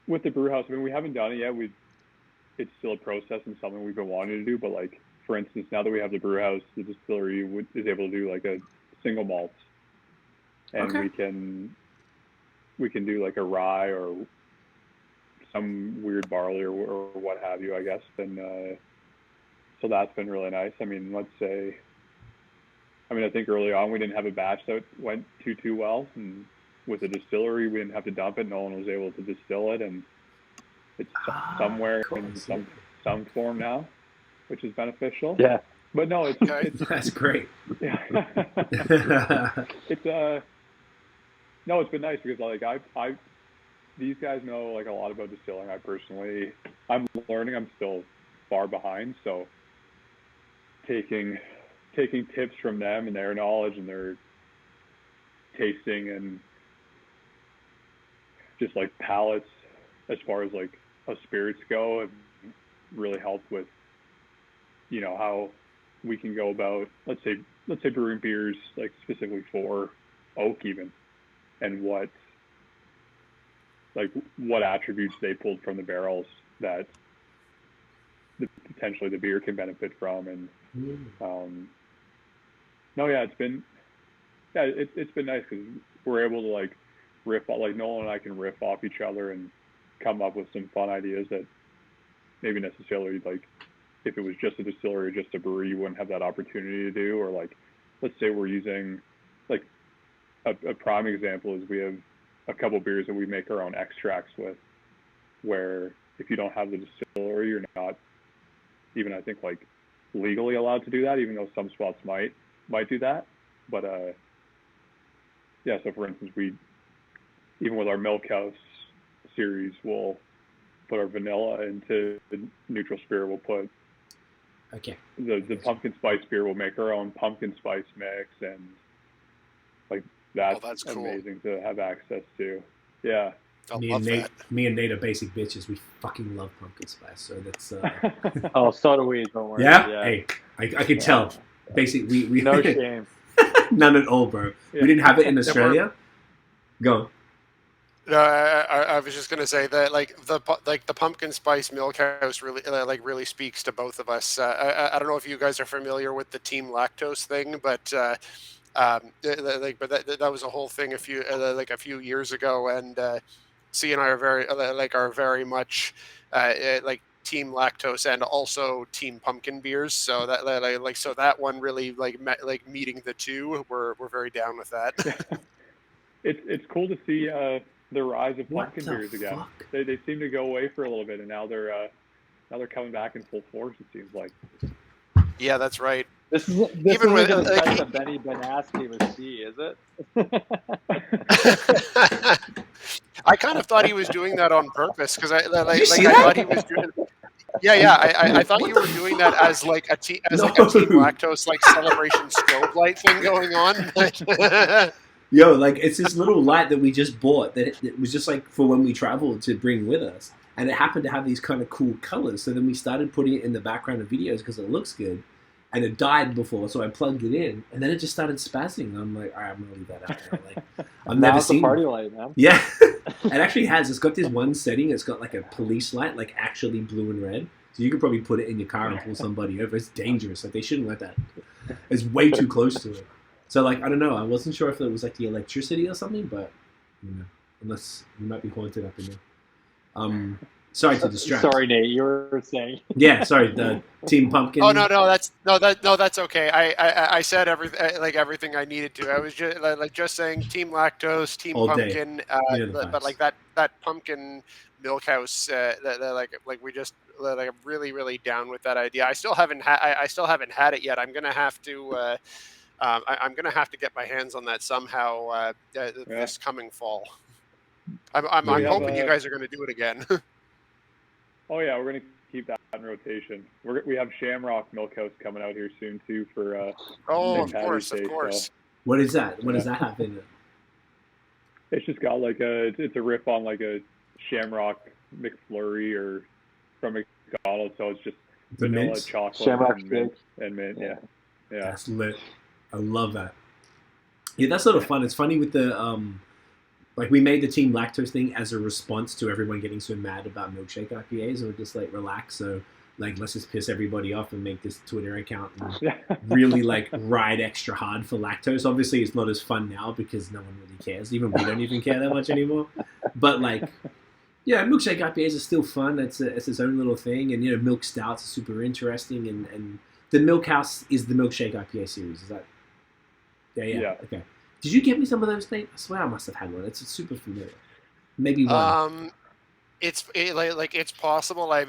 with the brew house, I mean, we haven't done it yet. It's still a process and something we've been wanting to do. But like, for instance, now that we have the brew house, the distillery is able to do like a single malt, and we can do like a rye or some weird barley or what have you, I guess. And so that's been really nice. I mean, I think early on we didn't have a batch that went too well, and with the distillery we didn't have to dump it. No one was able to distill it, and it's somewhere in some form now, which is beneficial. Yeah. But no, it's that's great. Yeah. It's been nice because like these guys know like a lot about distilling. I'm learning. I'm still far behind, so taking tips from them and their knowledge and their tasting and just like palates as far as like how spirits go have really helped with how we can go about let's say brewing beers like specifically for oak even, and what attributes they pulled from the barrels that potentially the beer can benefit from. And it's been nice because we're able to like riff off, like Nolan and I can riff off each other and come up with some fun ideas that maybe necessarily like if it was just a distillery or just a brewery you wouldn't have that opportunity to do. Or like, let's say we're using like a prime example is we have a couple beers that we make our own extracts with, where if you don't have the distillery, you're not even, I think, like legally allowed to do that, even though some spots might do that. But so for instance, even with our Milk House series, we'll put our vanilla into the neutral spirit. We'll put the pumpkin spice beer. We'll make our own pumpkin spice mix, and like that's cool. Amazing to have access to. Yeah. Me and Nate are basic bitches. We fucking love pumpkin spice, so that's. Oh, so do we. Don't worry. Yeah. Hey, I can tell. Basically, we no shame. None at all, bro. Yeah. We didn't have it in Australia. Go. No, I was just gonna say that the pumpkin spice Milk House really speaks to both of us. I don't know if you guys are familiar with the Team Lactose thing, but that was a whole thing a few years ago, and C and I are very much Team Lactose and also Team Pumpkin beers. So that one really meeting the two. We're very down with that. It's cool to see the rise of What pumpkin the beers again. fuck? They seem to go away for a little bit, and now they're coming back in full force. It seems like. Yeah, that's right. This Even isn't with- the like, type of Benny Benassi with C, is it? I kind of thought he was doing that on purpose because I see thought that? he was doing. Yeah. I thought you were doing that as like a team lactose like celebration strobe light thing going on. Yo, like it's this little light that we just bought that it was just like for when we traveled to bring with us, and it happened to have these kind of cool colors. So then we started putting it in the background of videos because it looks good, and it died before, so I plugged it in, and then it just started spazzing. I'm like, all right, I'm gonna leave that out now. Like, I've Now never it's a seen party light, man. Yeah, it actually has. It's got this one setting. It's got like a police light, like actually blue and red. So you could probably put it in your car and pull somebody over. It's dangerous. Like they shouldn't let that. It's way too close to it. So like I don't know. I wasn't sure if it was like the electricity or something, but unless we might be haunted up in there. Sorry to distract. Sorry, Nate. You were saying. Yeah, sorry. The Team Pumpkin. Oh no, that's okay. I said everything I needed to. I was just saying Team Lactose, Team All day. Pumpkin, The but like that pumpkin milk house, we just I'm really down with that idea. I still haven't had it yet. I'm gonna have to. I'm gonna have to get my hands on that somehow this coming fall. I'm hoping you guys are gonna do it again. Oh yeah, we're gonna keep that in rotation. We have Shamrock Milk House coming out here soon too for. Of St. course. Patty's Day, so What is that? What does that have in it? it's just got like it's a riff on like a Shamrock McFlurry or from McDonald's, so it's just The vanilla, mints? chocolate, Shamrock and mint. steak. And mint, yeah. That's lit. I love that. Yeah, that's sort of fun. It's funny with the like we made the Team Lactose thing as a response to everyone getting so mad about milkshake IPAs, and we're just like relax. So like let's just piss everybody off and make this Twitter account and really like ride extra hard for lactose. Obviously, it's not as fun now because no one really cares. Even we don't even care that much anymore. But like, yeah, milkshake IPAs are still fun. It's its own little thing, and milk stouts are super interesting. And the Milk House is the milkshake IPA series. Is that? Yeah. Okay. Did you get me some of those, Nate? I swear I must have had one. It's super familiar. Maybe one. It's possible. I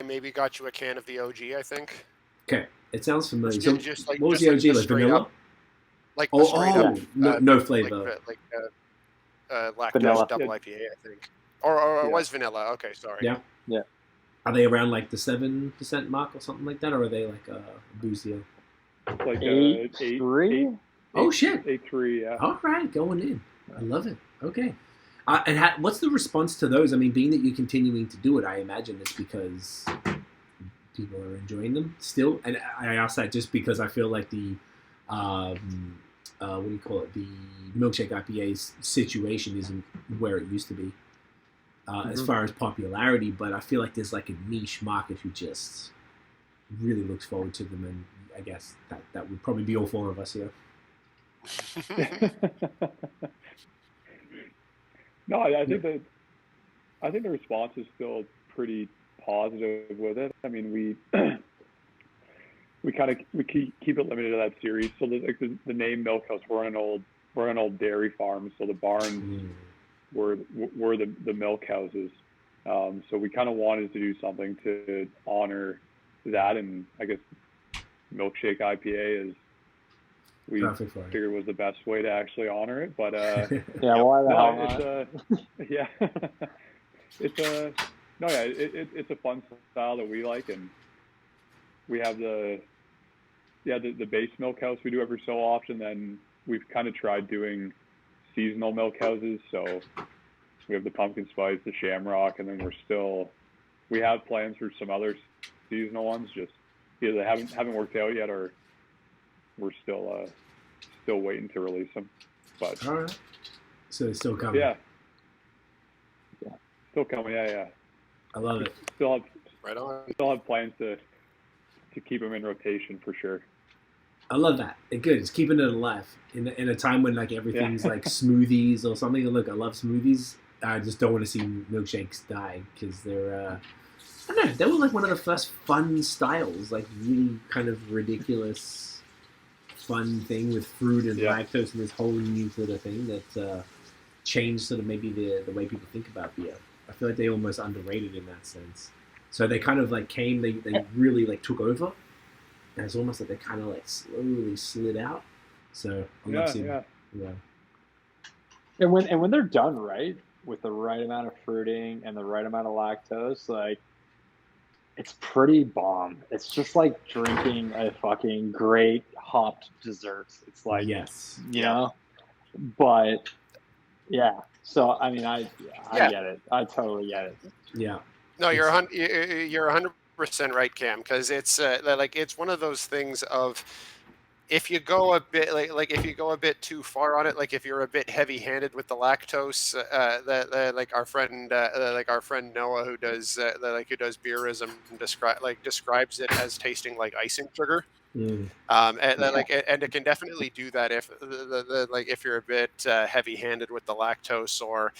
maybe got you a can of the OG. I think. Okay, it sounds familiar. Just what was the OG like? Vanilla? No flavor. Lactose Vanilla. double IPA, I think. Or it was vanilla. Okay, sorry. Yeah. Are they around like the 7% mark or something like that, or are they like boozier? It's like 8.3. Oh shit! 8.3, yeah. All right, going in. I love it. Okay. And what's the response to those? I mean, being that you're continuing to do it, I imagine it's because people are enjoying them still. And I ask that just because I feel like the, what do you call it? The milkshake IPA's situation isn't where it used to be as far as popularity. But I feel like there's like a niche market who just really looks forward to them. And I guess that would probably be all four of us here. No, I think the response is still pretty positive with it. I mean, we keep it limited to that series. So the name Milk House, we're an old dairy farm, so the barns were the milk houses. So we kind of wanted to do something to honor that, and I guess milkshake IPA is. We figured was the best way to actually honor it, but yeah, why the hell not? it's a fun style that we like, and we have the base milk house we do every so often. Then we've kind of tried doing seasonal milk houses, so we have the pumpkin spice, the Shamrock, and then we have plans for some other seasonal ones. Just either they haven't worked out yet, or we're still waiting to release them. But all right, so it's still coming. Yeah, still coming. Yeah. I love it. Still have plans to keep them in rotation for sure. I love that. It's good. It's keeping it alive in a time when like everything's like smoothies or something. Look, I love smoothies. I just don't want to see milkshakes die because they're I don't know, they were like one of the first fun styles, like really kind of ridiculous, fun thing with fruit and lactose and this whole new sort of thing that changed sort of maybe the way people think about beer. I feel like they almost underrated in that sense. So they kind of like came, they really like took over, and it's almost like they kind of like slowly slid out. So I'm not seeing, And when they're done right, with the right amount of fruiting and the right amount of lactose, like, it's pretty bomb. It's just like drinking a fucking great hopped dessert. It's like, you know, but yeah. So I mean, I get it. I totally get it. Yeah. No, you're 100% right, Cam, because it's like it's one of those things of, if you go a bit like if you go a bit too far on it, like if you're a bit heavy-handed with the lactose, like our friend Noah, who does beerism, describes it as tasting like icing sugar. And it can definitely do that if if you're a bit heavy-handed with the lactose, or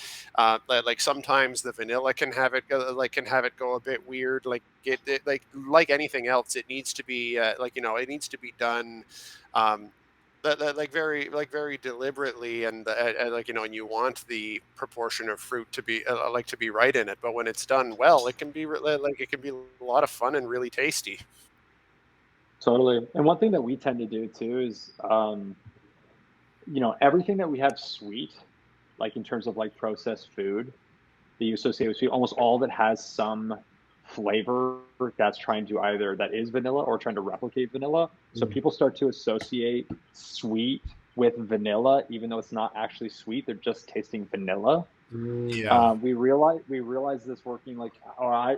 like sometimes the vanilla can have it go a bit weird. Like like anything else, it needs to be it needs to be done very deliberately, and and you want the proportion of fruit to be right in it. But when it's done well, it can be a lot of fun and really tasty. Totally. And one thing that we tend to do too is, everything that we have sweet, like in terms of like processed food that you associate with sweet, almost all that has some flavor that's trying to that is vanilla or trying to replicate vanilla. So people start to associate sweet with vanilla, even though it's not actually sweet. They're just tasting vanilla. We realized this working I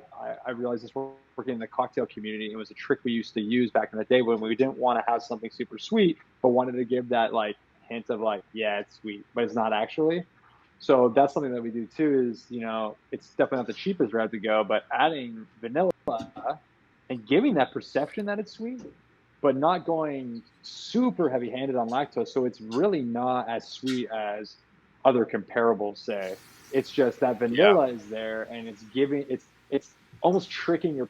realized this working in the cocktail community. It was a trick we used to use back in the day when we didn't want to have something super sweet, but wanted to give that like hint of like, yeah, it's sweet, but it's not actually. So that's something that we do too, is, it's definitely not the cheapest route to go, but adding vanilla and giving that perception that it's sweet, but not going super heavy handed on lactose. So it's really not as sweet as other comparables say. It's just that vanilla is there, and it's almost tricking your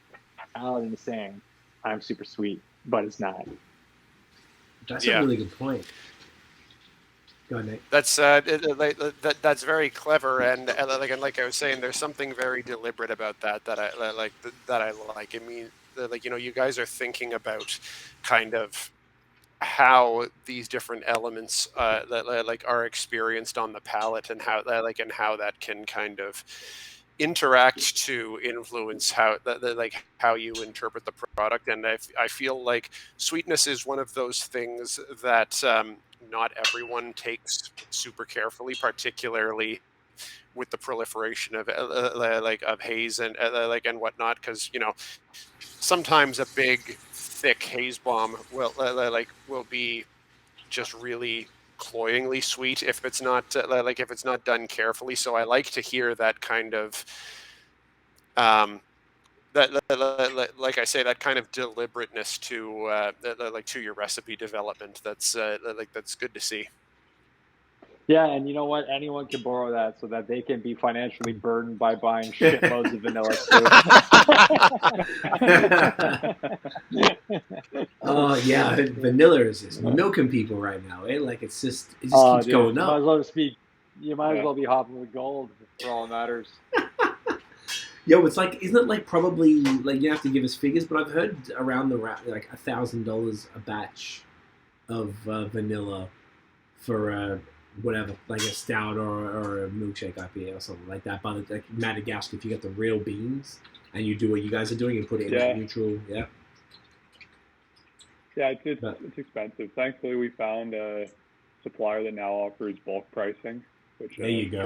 palate into saying I'm super sweet, but it's not. That's a really good point. Go ahead, Nick. That's very clever, and like I was saying, there's something very deliberate about that I like. I mean, you guys are thinking about kind of how these different elements are experienced on the palate, and how that can kind of interact to influence how you interpret the product. And I feel like sweetness is one of those things that not everyone takes super carefully, particularly with the proliferation of of haze and and whatnot, because sometimes a big thick haze bomb will be just really cloyingly sweet if it's not done carefully. So I like to hear that kind of like I say, that kind of deliberateness to to your recipe development. That's good to see. Yeah, and you know what? Anyone can borrow that so that they can be financially burdened by buying shitloads of vanilla too. Oh yeah, vanilla is just milking people right now. Like it just keeps going up. You might as well be hopping with gold for all that matters. Yo, it's like, isn't it like probably like, you have to give us figures, but I've heard around like $1,000 a batch of vanilla for whatever, like a stout or a milkshake IPA or something like that. But like Madagascar, if you get the real beans and you do what you guys are doing and put it in that neutral, Yeah, it's expensive. Thankfully, we found a supplier that now offers bulk pricing, which there you go.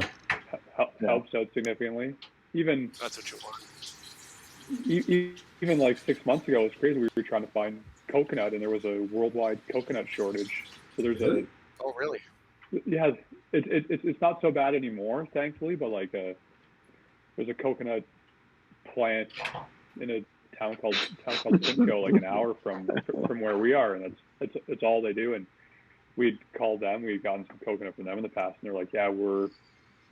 Helps out significantly. Even that's what you want. Even like 6 months ago, it was crazy. We were trying to find coconut, and there was a worldwide coconut shortage. So there's Oh, really? Yeah, it's not so bad anymore, thankfully. But like there's a coconut plant in a town called Simcoe, like an hour from where we are, and it's all they do. And we'd called them. We'd gotten some coconut from them in the past, and they're like, "Yeah, we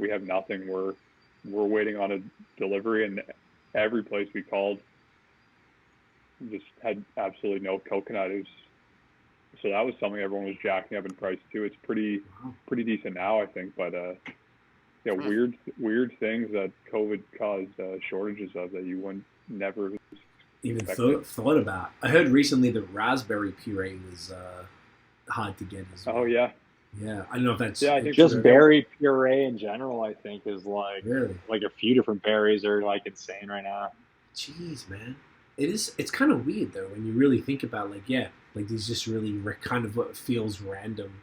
have nothing. We're waiting on a delivery." And every place we called just had absolutely no coconut. So that was something everyone was jacking up in price too. It's pretty decent now, I think, but yeah, weird things that COVID caused shortages of that you wouldn't never even thought about. I heard recently that raspberry puree was hard to get as well. Oh yeah. Yeah, I don't know if that's I think just berry puree in general. I think is really like a few different berries are like insane right now. Jeez, man, it's kind of weird though when you really think about like these just really kind of what feels random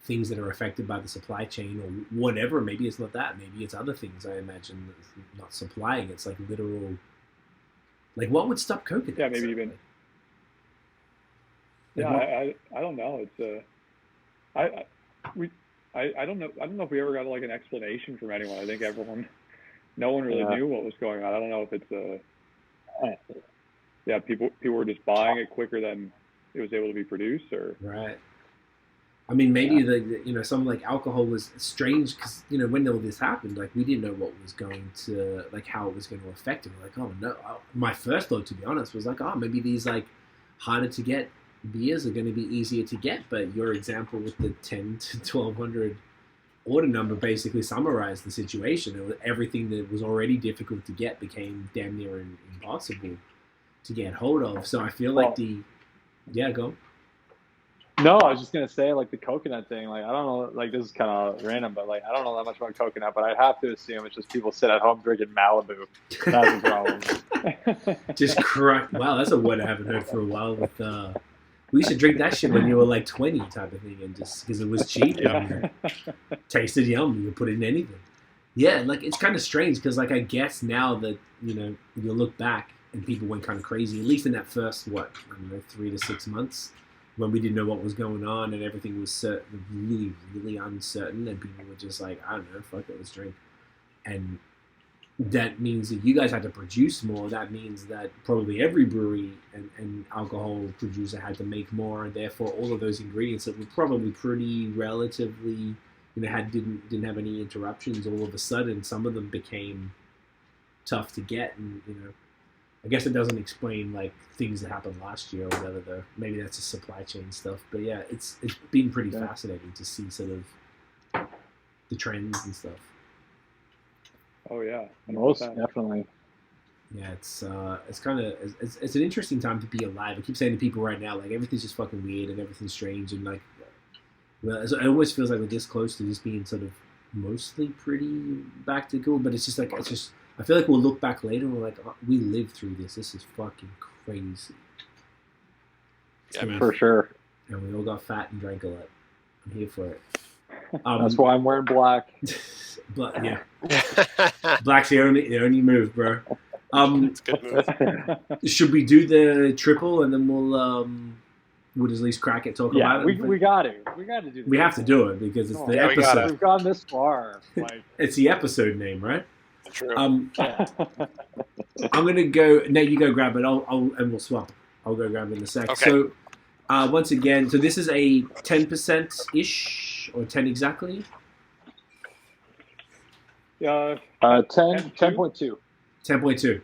things that are affected by the supply chain or whatever. Maybe it's not that. Maybe it's other things. I imagine not supplying. It's like literal. Like what would stop coconut? Yeah, maybe even. Yeah, I don't know. It's I don't know. I don't know if we ever got like an explanation from anyone. I think no one really knew what was going on. I don't know if it's people were just buying it quicker than it was able to be produced, or right. I mean, maybe something like alcohol was strange because when all this happened, like we didn't know what was going to how it was going to affect it. We're like, oh no. My first thought, to be honest, was like, oh, maybe these like harder to get beers are going to be easier to get. But your example with the 10 to 1200 order number basically summarized the situation. Everything that was already difficult to get became damn near impossible to get hold of. So I feel like go. No, I was just gonna say like the coconut thing. Like I don't know, like this is kind of random, but like I don't know that much about coconut. But I'd have to assume it's just people sit at home drinking Malibu. That's the problem. Just crack. Wow, that's a word I haven't heard for a while. With we used to drink that shit when you were like 20, type of thing, and just because it was cheap, and tasted yum, you could put it in anything. Yeah, like it's kind of strange because like I guess now that you look back and people went kind of crazy. At least in that first 3 to 6 months. When we didn't know what was going on and everything was really, really uncertain, and people were just like, I don't know, fuck it, let's drink. And that means that you guys had to produce more. That means that probably every brewery and alcohol producer had to make more, and therefore all of those ingredients that were probably pretty relatively, didn't have any interruptions. All of a sudden, some of them became tough to get, and I guess it doesn't explain like things that happened last year or whatever though. Maybe that's just supply chain stuff. But yeah, it's been pretty fascinating to see sort of the trends and stuff. Oh yeah, 100%. Most definitely. Yeah, it's kind of it's an interesting time to be alive. I keep saying to people right now, like everything's just fucking weird and everything's strange, and like it always feels like we're this close to just being sort of mostly pretty back to cool. But it's just I feel like we'll look back later and we're like, oh, we lived through this. This is fucking crazy. Yeah, man. For sure. And we all got fat and drank a lot. I'm here for it. That's why I'm wearing black. But yeah, black's the only move, bro. It's a good move. Should we do the triple and then we'll at least crack it, talk about it? We got to do. We have to do it because it's the episode. We've gone this far. Like it's the episode name, right? True. I'm gonna go. Nate, you go grab it. And we'll swap. I'll go grab it in a sec. Okay. So, once again, this is a 10% ish or 10 exactly. Yeah. 10.2. 10.2.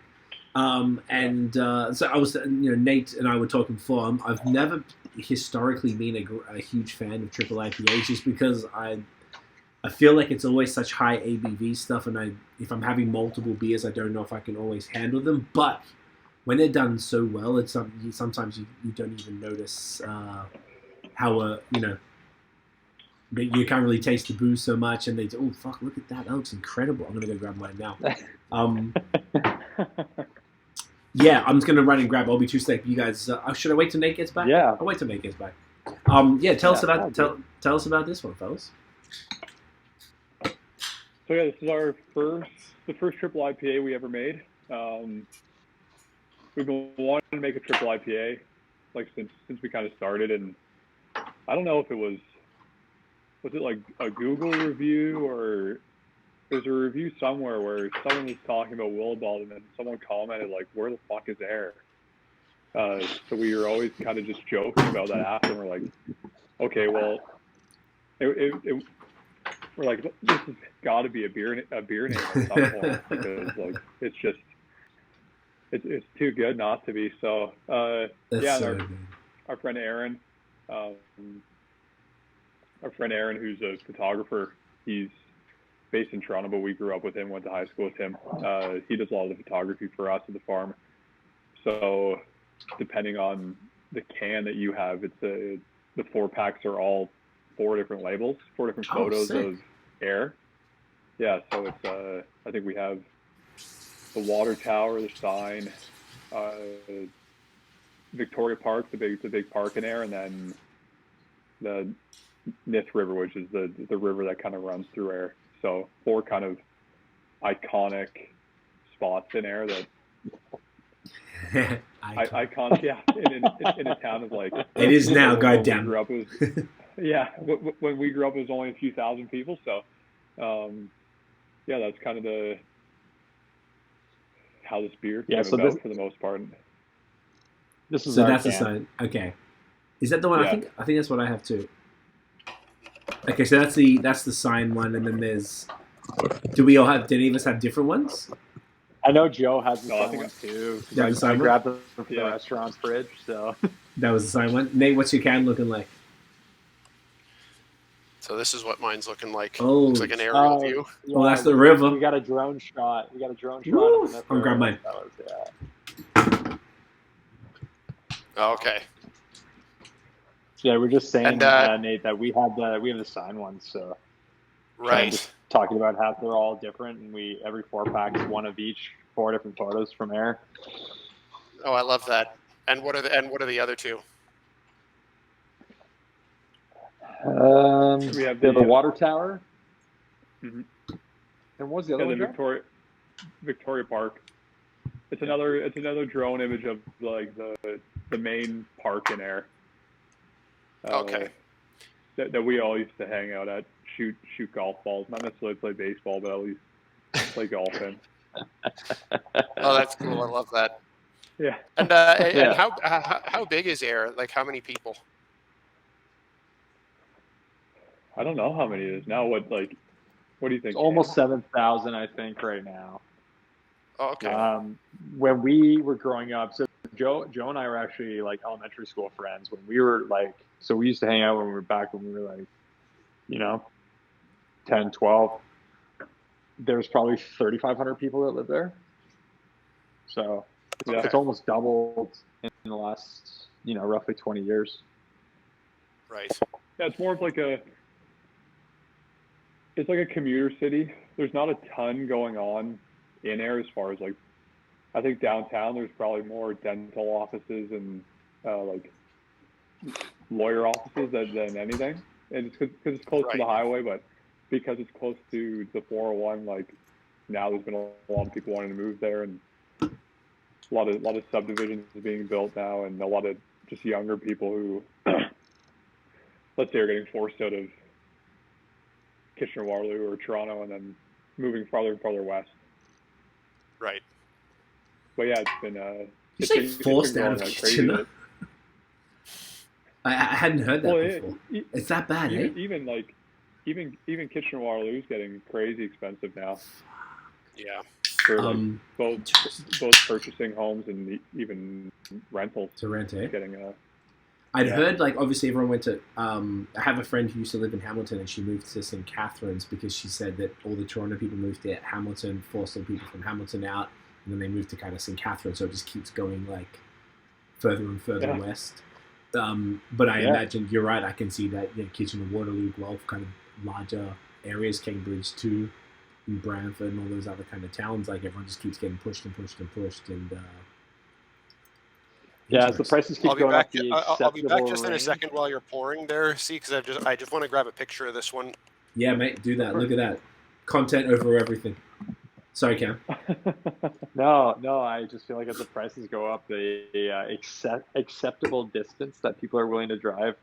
So I was, Nate and I were talking before. I've never historically been a huge fan of triple IPAs just because I feel like it's always such high ABV stuff, and if I'm having multiple beers, I don't know if I can always handle them. But when they're done so well, it's sometimes you don't even notice how you can't really taste the booze so much, and oh fuck, look at that looks incredible. I'm gonna go grab mine now. Yeah, I'm just gonna run and grab. I'll be too sick. You guys, should I wait till Nate gets back? Yeah, I'll wait till Nate gets back. Tell us about this one, fellas. So yeah, this is the first triple IPA we ever made. We've been wanting to make a triple IPA like since we kind of started, and I don't know if was it like a Google review or there's a review somewhere where someone was talking about Willibald and then someone commented like, "Where the fuck is Ayr?" So we were always kind of just joking about that after. And we're like, okay, well, we're like, this has got to be a beer name at some point because like it's just it's too good not to be. So That's so good. Our friend Aaron, who's a photographer, he's based in Toronto, but we grew up with him, went to high school with him. He does a lot of the photography for us at the farm. So depending on the can that you have, it's the 4-packs are all 4 different labels, 4 different photos of Ayr. Yeah, so it's I think we have the water tower, the sign, Victoria Park, the big park in Ayr, and then the Nith River, which is the river that kind of runs through Ayr. So 4 kind of iconic spots in Ayr that iconic, yeah, in a town of like. It is now, goddamn. Yeah, when we grew up, it was only a few thousand people. So, yeah, that's kind of how this beer came about for the most part. This is that's the sign. Okay, is that the one? Yeah. I think that's what I have too. Okay, so that's the sign one, and then there's. Did any of us have different ones? I know Joe has the sign one too. Yeah, I grabbed them from the restaurant's fridge, so. That was the sign one. Nate, what's your can looking like? So this is what mine's looking like. Oh, looks like an aerial view. Yeah, well, that's the river. We got a drone shot. Woo! I'll grab mine. Oh, okay. Yeah, we're just saying, Nate, that we have the signed ones. So right. Just talking about how they're all different, and every 4-pack is 1 of each, 4 different photos from Ayr. Oh, I love that. And what are the other 2? We have the water tower. Mm-hmm. And what's the other one? Victoria Park. It's another drone image of like the main park in Ayr. Okay. That we all used to hang out at, shoot golf balls. Not necessarily play baseball, but at least play golf in. Oh, that's cool. I love that. Yeah. And how big is Ayr? Like, how many people? I don't know how many it is now. What do you think? It's almost 7,000, I think, right now. Oh, okay. When we were growing up, so Joe and I were actually like elementary school friends. When we were so we used to hang out when we were like, 10, 12. There's probably 3,500 people that live there. So it's almost doubled in the last, roughly 20 years. Right. Yeah, it's more of it's like a commuter city. There's not a ton going on in Ayr as far as I think downtown there's probably more dental offices and lawyer offices than anything. And it's because it's close to the highway, but because it's close to the 401, now there's been a lot of people wanting to move there, and a lot of subdivisions being built now, and a lot of just younger people who, let's say, are getting forced out of Kitchener-Waterloo or Toronto and then moving farther and farther west. Right. But yeah, it's been you say forced out of Kitchener? I hadn't heard that before. It's that bad, Even Kitchener-Waterloo is getting crazy expensive now. Yeah. For both purchasing homes and even rentals. To rent, eh? Getting I'd heard, obviously everyone went to, I have a friend who used to live in Hamilton, and she moved to St. Catharines because she said that all the Toronto people moved to Hamilton, forced some people from Hamilton out, and then they moved to kind of St. Catharines, so it just keeps going, further and further west. But I imagine, you're right, I can see that, Kitchener, Waterloo, Guelph, kind of larger areas, Cambridge too, and Brantford and all those other kind of towns, everyone just keeps getting pushed and pushed and pushed, and... Yeah, as the prices keep going up, I'll be back just in a second while you're pouring there, because I just want to grab a picture of this one. Yeah, mate, do that. Look at that. Content over everything. Sorry, Cam. No, I just feel like as the prices go up, the acceptable distance that people are willing to drive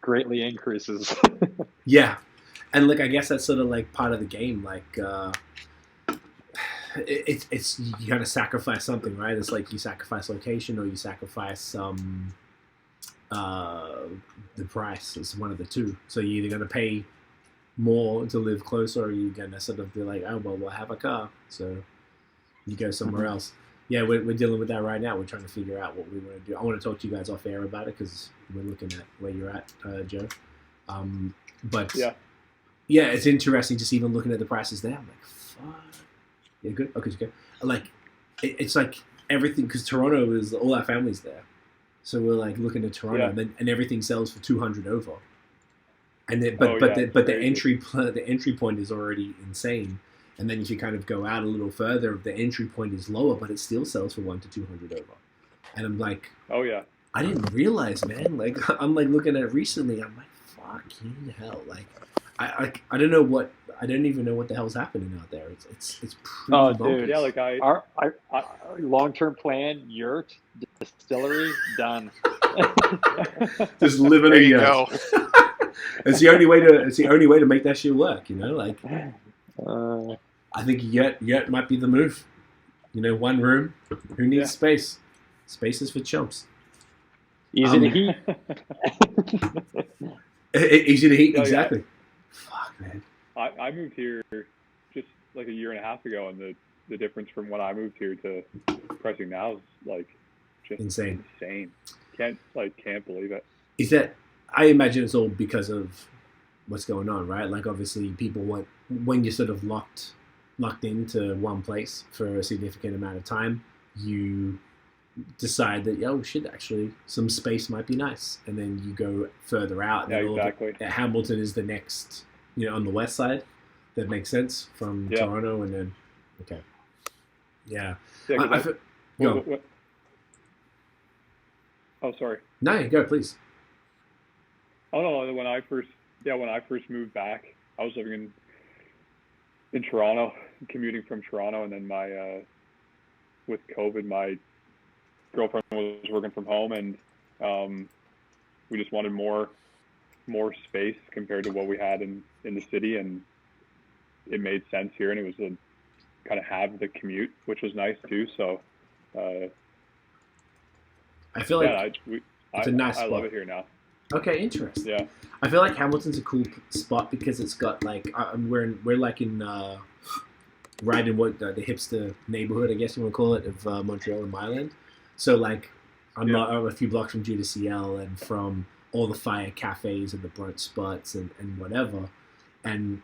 greatly increases. Yeah, and I guess that's sort of part of the game. It's you gotta sacrifice something, right? It's you sacrifice location or you sacrifice the price. It's one of the two. So you're either gonna pay more to live closer, or you're gonna sort of be oh well, we'll have a car, so you go somewhere else. yeah, we're dealing with that right now. We're trying to figure out what we want to do. I want to talk to you guys off air about it because we're looking at where you're at, Joe. But yeah, it's interesting just even looking at the prices there. I'm like, fuck. Yeah, good. Okay, good. Like, it's like everything because Toronto is all our families there, so we're like looking at Toronto, and everything sells for 200 over. And then, the entry point is already insane. And then if you kind of go out a little further, the entry point is lower, but it still sells for 100 to 200 over. And I'm like, oh yeah, I didn't realize, man. Like I'm like looking at it recently. I'm like, fucking hell. Like I don't know what I don't even know what the hell's happening out there. It's pretty bonkers. Dude, yeah. Like our long-term plan, yurt distillery done. Just living There a you yurt. go. It's the only way to make that shit work. You know, like. I think yet might be the move. You know, one room. Who needs space? Space is for chumps. Easy to heat. Easy to heat, Oh, exactly. Yeah. Fuck, man. I moved here just like a year and a half ago, and the difference from when I moved here to pricing now is like just Insane. Can't believe it. Is that? I imagine it's all because of what's going on, right? Like obviously people want when you're sort of locked into one place for a significant amount of time, you decide that shit, actually some space might be nice, and then you go further out. Yeah, exactly. Hamilton is the next, on the west side. That makes sense from Toronto, and then Oh, sorry. No, go please. Oh no, when I first moved back, I was living in Toronto, commuting from Toronto, and then with COVID, my girlfriend was working from home, and we just wanted more space compared to what we had in the city, and it made sense here, and it was a kind of have the commute, which was nice too. So I feel like it's a nice I spot. love it here now. Okay, interesting. Yeah. I feel like Hamilton's a cool spot because it's got like we're like in right in what the hipster neighborhood, I guess you want to call it, of Montreal and Milan. So like I'm a few blocks from GDCL and from all the fire cafes and the brunch spots and whatever. And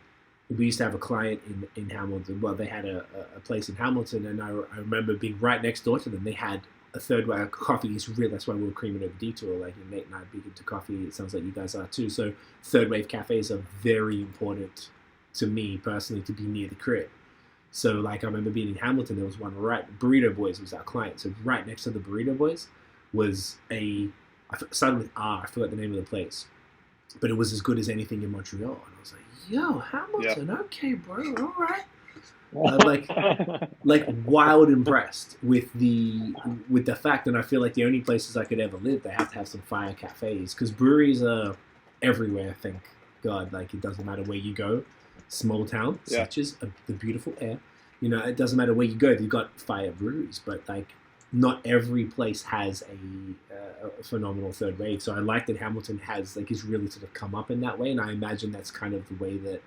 we used to have a client in Hamilton. Well, they had a place in Hamilton, and I remember being right next door to them. They had a third wave coffee is real. That's why we were creaming over Detour. Like Nate and I are big into coffee. It sounds like you guys are too. So third wave cafes are very important to me personally to be near the crib. So like I remember being in Hamilton. There was one right. Burrito Boys was our client. So right next to the Burrito Boys was I started with R. I forgot the name of the place, but it was as good as anything in Montreal. And I was like, yo, Hamilton, okay, bro, all right. Like wild impressed with the fact, and I feel like the only places I could ever live, they have to have some fire cafes because breweries are everywhere. Thank God, like it doesn't matter where you go. Small town, such as the beautiful air, it doesn't matter where you go. They've got fire breweries, but like not every place has a phenomenal third wave. So I like that Hamilton has is really sort of come up in that way, and I imagine that's kind of the way that.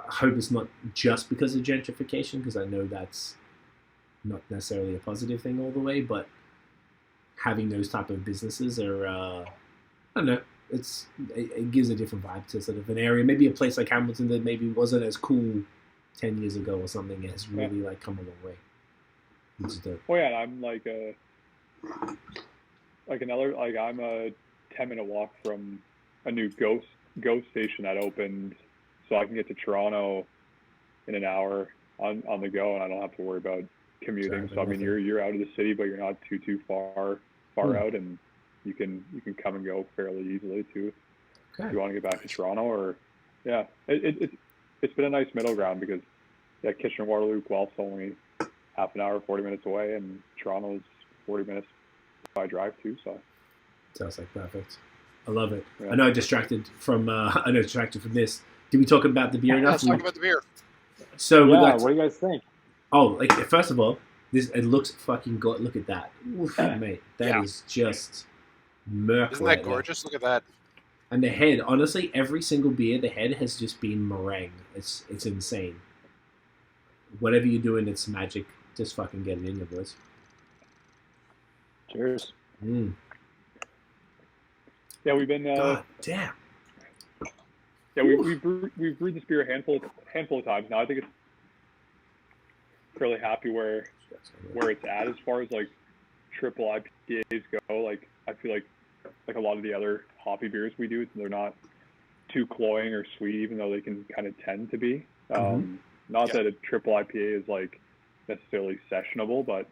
I hope it's not just because of gentrification, because I know that's not necessarily a positive thing all the way, but having those type of businesses are, I don't know, it gives a different vibe to sort of an area. Maybe a place like Hamilton that maybe wasn't as cool 10 years ago or something has really come a long way. Which is dope. Oh yeah, I'm I'm a 10-minute walk from a new ghost station that opened. So I can get to Toronto in an hour on the go, and I don't have to worry about commuting. So I mean, you're out of the city, but you're not too far out, and you can come and go fairly easily too. Okay. If you want to get back to Toronto, or it's been a nice middle ground because Kitchener-Waterloo, Guelph's only half an hour, 40 minutes away, and Toronto's 40 minutes by drive too. So sounds like perfect. I love it. Yeah. I know I distracted from this. Did we talk about the beer enough? Let's talk about the beer. So what do you guys think? Oh, first of all, it looks fucking good. Look at that, oof, mate. That is just murk. Isn't that gorgeous? Look at that. And the head, honestly, every single beer, the head has just been meringue. It's insane. Whatever you're doing, it's magic. Just fucking get it in your boys. Cheers. Yeah, we've been. God damn. Yeah, we've brewed this beer a handful of times now. I think it's fairly happy where it's at as far as like triple IPAs go. Like I feel like a lot of the other hoppy beers we do, they're not too cloying or sweet, even though they can kind of tend to be. Not that a triple IPA is like necessarily sessionable, but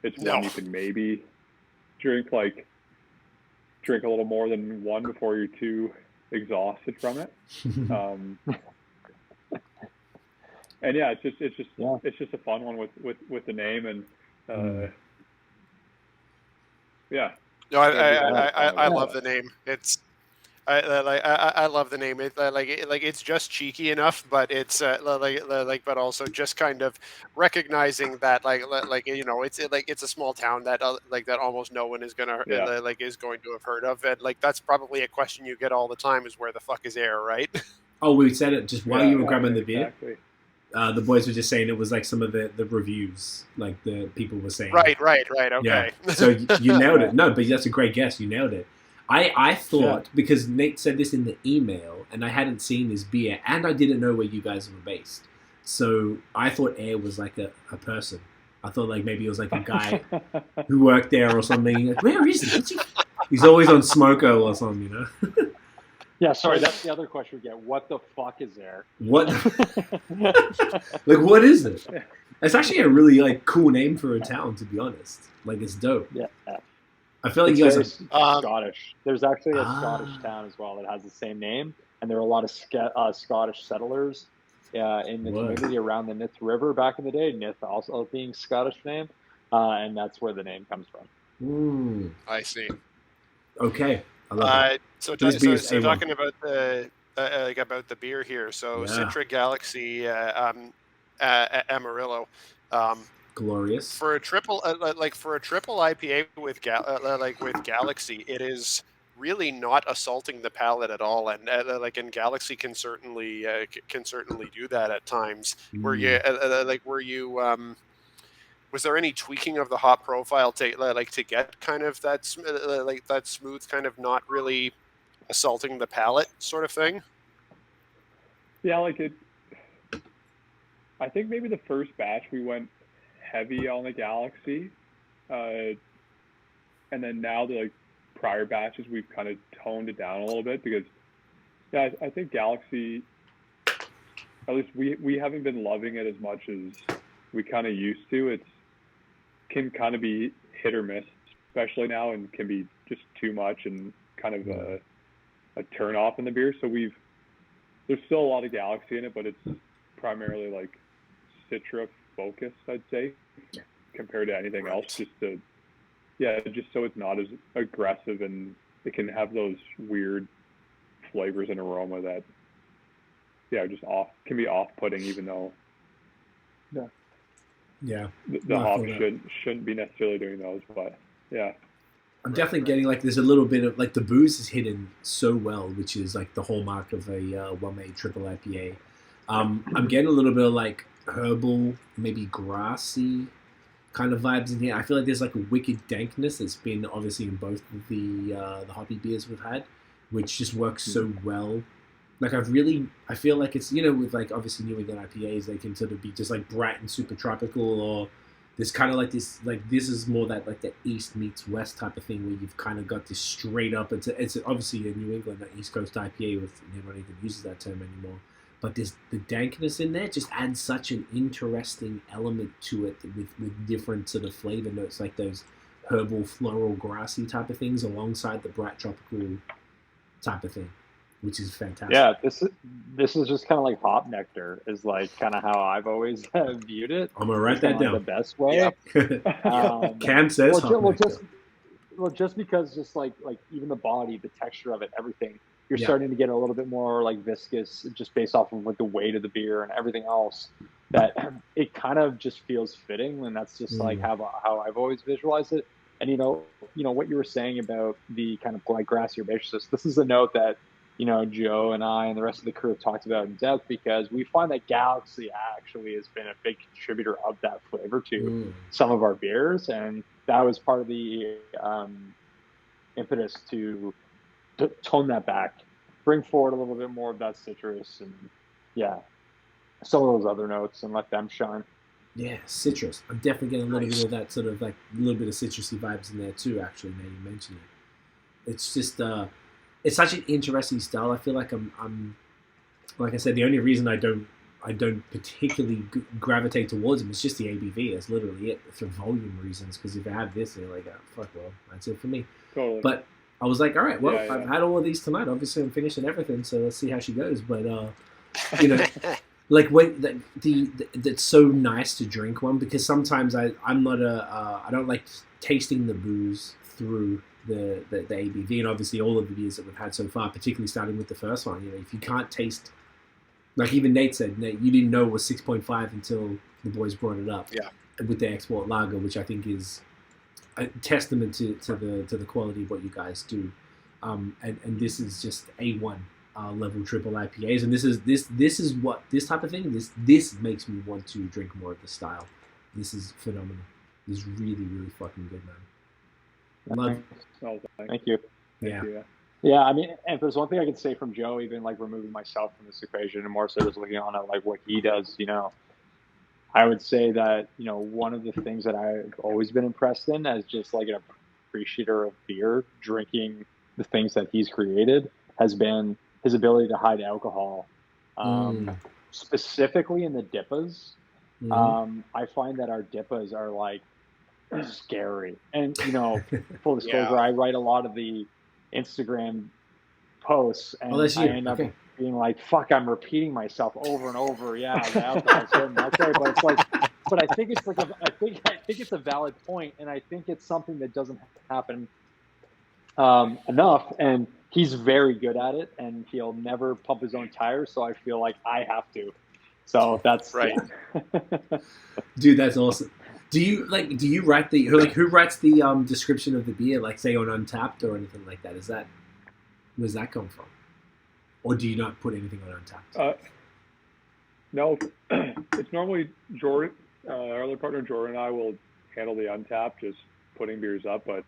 it's one you can maybe drink a little more than one before you're too exhausted from it. And yeah, it's just a fun one with the name and yeah. No, I love the name. I love the name. It's just cheeky enough, but it's but also just kind of recognizing that it's a small town that that almost no one is gonna is going to have heard of, and that's probably a question you get all the time is where the fuck is Ayr, right? Oh, we said it just while you were grabbing the beer. Exactly. The boys were just saying it was like some of the reviews, like the people were saying. Right. Okay. Yeah. So you nailed it. No, but that's a great guess. You nailed it. I thought, because Nate said this in the email, and I hadn't seen this beer, and I didn't know where you guys were based. So I thought Ayr was like a person. I thought like maybe it was like a guy who worked there or something. Like, where is he? He's always on Smoko or something, you know? Yeah, sorry, that's the other question we get. What the fuck is there? What? Like, what is it? It's actually a really like cool name for a town, to be honest. Like, it's dope. Yeah. I feel like you guys are Scottish. There's actually a Scottish town as well that has the same name, and there were a lot of Scottish settlers in the community around the Nith River back in the day. Nith also being Scottish name, and that's where the name comes from. I see. Okay. I love it. So talking about the beer here. So Citra Galaxy Amarillo. Glorious. For a triple IPA with Galaxy, it is really not assaulting the palate at all, and and Galaxy can certainly do that at times. Was there any tweaking of the hop profile to get kind of that smooth, kind of not really assaulting the palate sort of thing? Yeah, I think maybe the first batch we went heavy on the Galaxy, and then now the prior batches we've kind of toned it down a little bit because I think Galaxy, at least we haven't been loving it as much as we kind of used to. It can kind of be hit or miss, especially now, and can be just too much and kind of a turn off in the beer. So there's still a lot of Galaxy in it, but it's primarily like Citra focused, I'd say, compared to anything else, just so it's not as aggressive and it can have those weird flavors and aroma that just can be off-putting, even though the hop shouldn't be necessarily doing those. But I'm definitely getting there's a little bit of the booze is hidden so well, which is like the hallmark of a one-made triple IPA. I'm getting a little bit of herbal, maybe grassy kind of vibes in here. I feel like there's a wicked dankness that's been obviously in both of the hoppy beers we've had, which just works so well. I feel like it's, with obviously New England IPAs, they can sort of be just bright and super tropical, or there's kind of this is more that the East meets West type of thing where you've kind of got this straight up. It's obviously a New England, East Coast IPA, with nobody even uses that term anymore. But the dankness in there just adds such an interesting element to it with different sort of flavor notes, like those herbal, floral, grassy type of things alongside the bright tropical type of thing, which is fantastic. Yeah, this is just kind of like hop nectar is kind of how I've always viewed it. I'm going to write that down. The best way. Cam says hop nectar. Just because even the body, the texture of it, everything, you're starting to get a little bit more viscous just based off of the weight of the beer and everything else, that it kind of just feels fitting. And that's just how I've always visualized it. And, what you were saying about the kind of grassy herbaceous, this is a note that you know, Joe and I and the rest of the crew have talked about in depth, because we find that Galaxy actually has been a big contributor of that flavor to some of our beers, and that was part of the impetus to tone that back, bring forward a little bit more of that citrus, and some of those other notes, and let them shine. Yeah, citrus. I'm definitely getting a little bit of that sort of like a little bit of citrusy vibes in there too. Actually, now you mention it, it's just it's such an interesting style. I feel like I'm like I said, the only reason I don't particularly gravitate towards them is just the ABV. That's literally it, for volume reasons. Because if I have this, they're like, oh, fuck, well, that's it for me. Totally. But I was like, all right, well, I've had all of these tonight. Obviously, I'm finishing everything, so let's see how she goes. But you know, like when that's so nice to drink one, because sometimes I'm not I don't like tasting the booze through the ABV, and obviously all of the beers that we've had so far, particularly starting with the first one, you know, if you can't taste, like even Nate said, you didn't know it was 6.5 until the boys brought it up. Yeah. With the export lager, which I think is a testament to the quality of what you guys do, and this is just A1 level triple IPAs, and this is what this type of thing, this makes me want to drink more of the style. This is phenomenal. This is really, really fucking good, man. Thank you. Yeah, I mean, if there's one thing I could say from Joe, even like removing myself from this equation and more so just looking on at like what he does, you know, I would say that, you know, one of the things that I've always been impressed in as just like an appreciator of beer, drinking the things that he's created, has been his ability to hide alcohol, specifically in the dippas. I find that our dippas are like scary, and you know, full disclosure, I write a lot of the Instagram posts, and I end up being like, fuck, I'm repeating myself over and over. Yeah, the alcohol's certain, that's right. But it's like, but I think it's like I think it's a valid point, and I think it's something that doesn't happen enough, and he's very good at it, and he'll never pump his own tires, so I feel like I have to. So that's right. Yeah. Dude, that's awesome. Do you write who writes the description of the beer, like say on Untapped or anything like that? Where's that come from? Or do you not put anything on Untapped? No, it's normally Jordan, our other partner Jordan and I will handle the Untapped, just putting beers up, but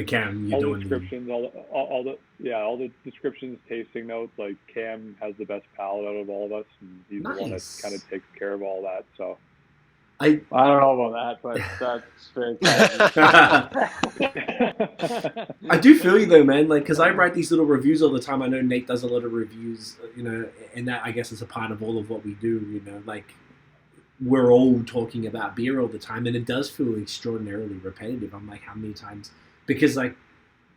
Cam, all the descriptions, all the descriptions, tasting notes, like Cam has the best palate out of all of us, and he's the one that kind of takes care of all that, so. I don't know about that, but that's very I do feel you though, man. Like, because I write these little reviews all the time. I know Nate does a lot of reviews, you know, and that I guess is a part of all of what we do. You know, like we're all talking about beer all the time, and it does feel extraordinarily repetitive. I'm like, how many times? Because like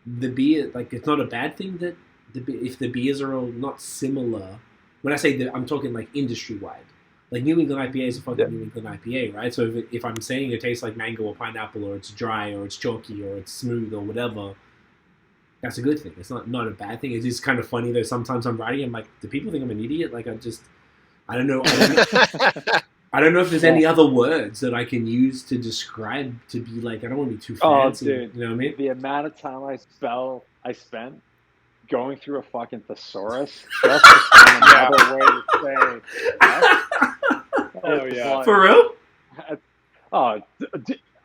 the beer, like it's not a bad thing that if the beers are all not similar. When I say that, I'm talking like industry wide. Like New England IPA is a fucking New England IPA, right? So if I'm saying it tastes like mango or pineapple, or it's dry, or it's chalky, or it's smooth, or whatever, that's a good thing. It's not a bad thing. It's just kind of funny though. Sometimes I'm writing, I'm like, do people think I'm an idiot? Like I don't know. I don't know if there's any other words that I can use to describe to be like, I don't want to be too fancy. Oh, dude, you know what I mean? The amount of time I spent going through a fucking thesaurus just to find another way to say that. Oh yeah, for real?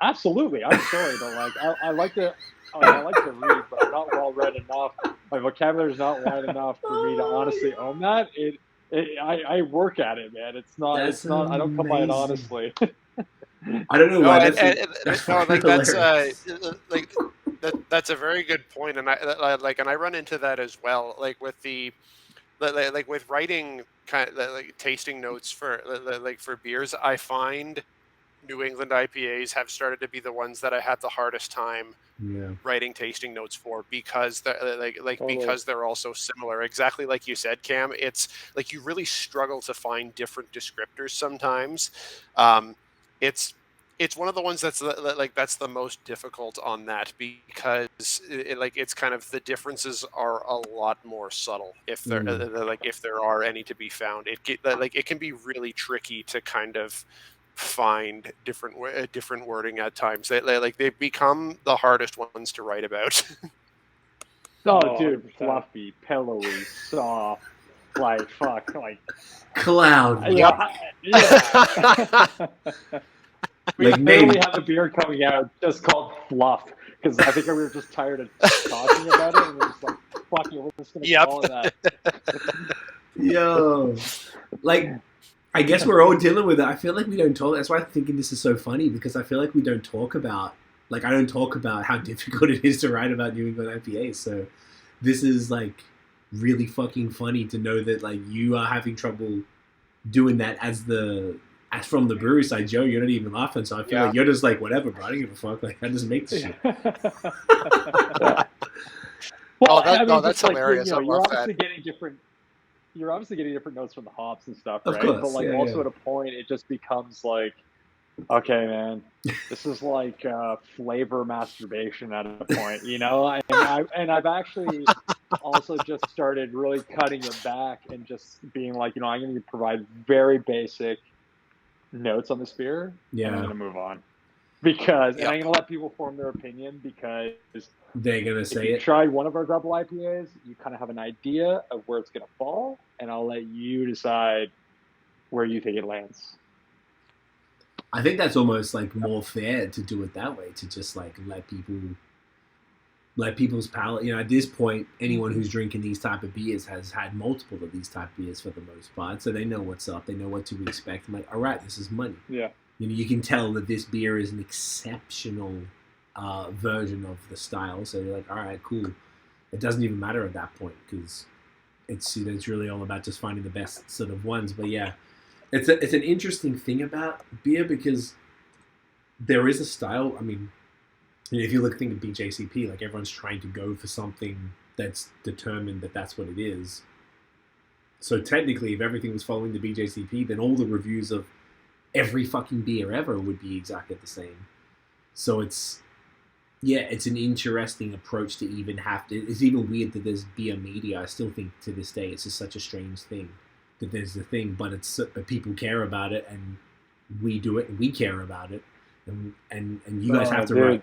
Absolutely. I'm sorry, but like I like to read, but I'm not well read enough. My vocabulary is not wide enough for me to honestly own that. I work at it, man. It's not. I don't come by it honestly. I don't know why. That's a very good point, and I run into that as well. Like with with writing kind of like tasting notes for beers, I find New England IPAs have started to be the ones that I had the hardest time writing tasting notes for, because because they're all so similar. Exactly like you said, Cam. It's like you really struggle to find different descriptors sometimes. It's one of the ones that's that's the most difficult on that, because it's kind of the differences are a lot more subtle if there if there are any to be found. It can be really tricky to kind of find different wording at times. They become the hardest ones to write about. Oh, dude, 100%. fluffy, pillowy, soft, like fuck, like Cloud. yeah. We Like, literally name. have a beer coming out just called Fluff because I think we were just tired of talking about it, and we're just like, fuck it, we're just gonna call it that. Yo, like, I guess we're all dealing with it. I feel like we don't talk. That's why I'm thinking this is so funny, because I feel like we don't talk about, like, I don't talk about how difficult it is to write about New England IPAs. So this is like really fucking funny to know that like you are having trouble doing that as from the brewery side. Joe, you're not even laughing, so I feel like you're just like, whatever, bro. I don't give a fuck. Like, I just make this shit. Well, that's hilarious. You know, I love that. You're obviously getting different notes from the hops and stuff, Of right? course, But like also at a point, it just becomes like, okay, man, this is like flavor masturbation at a point, you know. And I've actually also just started really cutting it back and just being like, you know, I'm going to provide very basic notes on this beer, and I'm going to move on because, and I'm going to let people form their opinion because they're going to say if you it. tried one of our double IPAs, you kind of have an idea of where it's going to fall, and I'll let you decide where you think it lands. I think that's almost like more fair to do it that way, to just like let people's palate, you know, at this point, anyone who's drinking these type of beers has had multiple of these type of beers for the most part, so they know what's up, they know what to expect. I'm like, all right, this is money. Yeah. You know, you can tell that this beer is an exceptional version of the style, so you're like, all right, cool. It doesn't even matter at that point because it's, you know, it's really all about just finding the best sort of ones. But yeah, it's an interesting thing about beer because there is a style. I mean, if you think of BJCP, like everyone's trying to go for something that's determined that that's what it is. So technically, if everything was following the BJCP, then all the reviews of every fucking beer ever would be exactly the same. So it's an interesting approach to even have to. It's even weird that there's beer media. I still think to this day it's just such a strange thing that there's the thing, but people care about it, and we do it, and we care about it, and you guys have to write.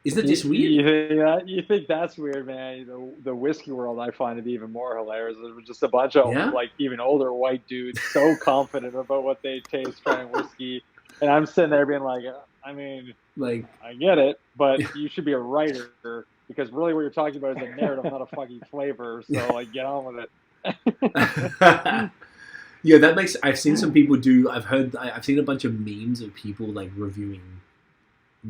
Isn't it just weird? You think that's weird, man? The whiskey world, I find it even more hilarious. It was just a bunch of like even older white dudes so confident about what they taste trying whiskey, and I'm sitting there being like, I mean, like, I get it, but you should be a writer because really what you're talking about is a narrative, not a fucking flavor. So like, get on with it. Yeah, that makes. I've seen some people do. I've seen a bunch of memes of people like reviewing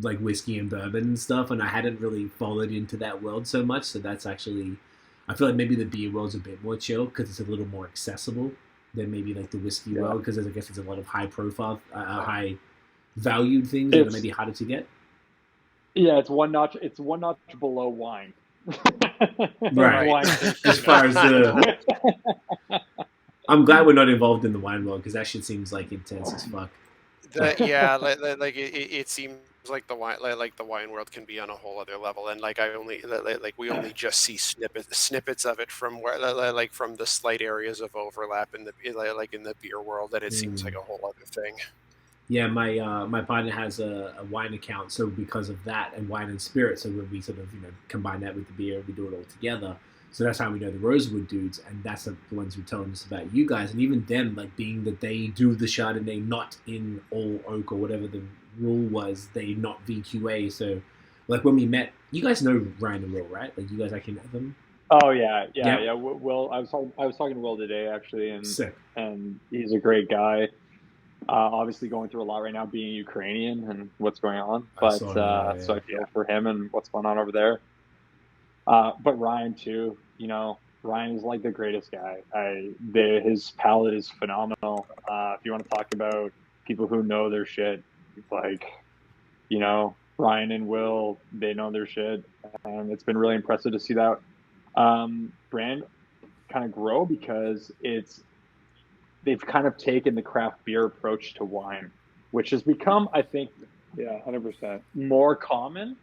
like whiskey and bourbon and stuff, and I hadn't really followed into that world so much. So that's actually, I feel like maybe the beer world's a bit more chill because it's a little more accessible than maybe like the whiskey world, because I guess there's a lot of high profile, high valued things that are maybe harder to get. Yeah, it's one notch below wine. Right. Wine, as far as the. I'm glad we're not involved in the wine world because that shit seems like intense as fuck. It seems like the wine world can be on a whole other level, and we only just see snippets of it from where from the slight areas of overlap in the beer world, that it seems like a whole other thing. Yeah, my partner has a wine account, so because of that, and wine and spirit, so when we sort of combine that with the beer, we do it all together. So that's how we know the Rosewood dudes, and that's the ones who are telling us about you guys. And even them, like being that they do the Chardonnay not in all oak or whatever the rule was, they not VQA. So, like when we met, you guys know Ryan and Will, right? Like you guys actually know them. Oh yeah. Will, I was talking to Will today actually, and he's a great guy. Obviously going through a lot right now, being Ukrainian and what's going on. But so I feel for him and what's going on over there. But Ryan too, Ryan is like the greatest guy. His palate is phenomenal. If you want to talk about people who know their shit, like, Ryan and Will, they know their shit. And it's been really impressive to see that brand kind of grow because they've kind of taken the craft beer approach to wine, which has become, I think, 100% more common.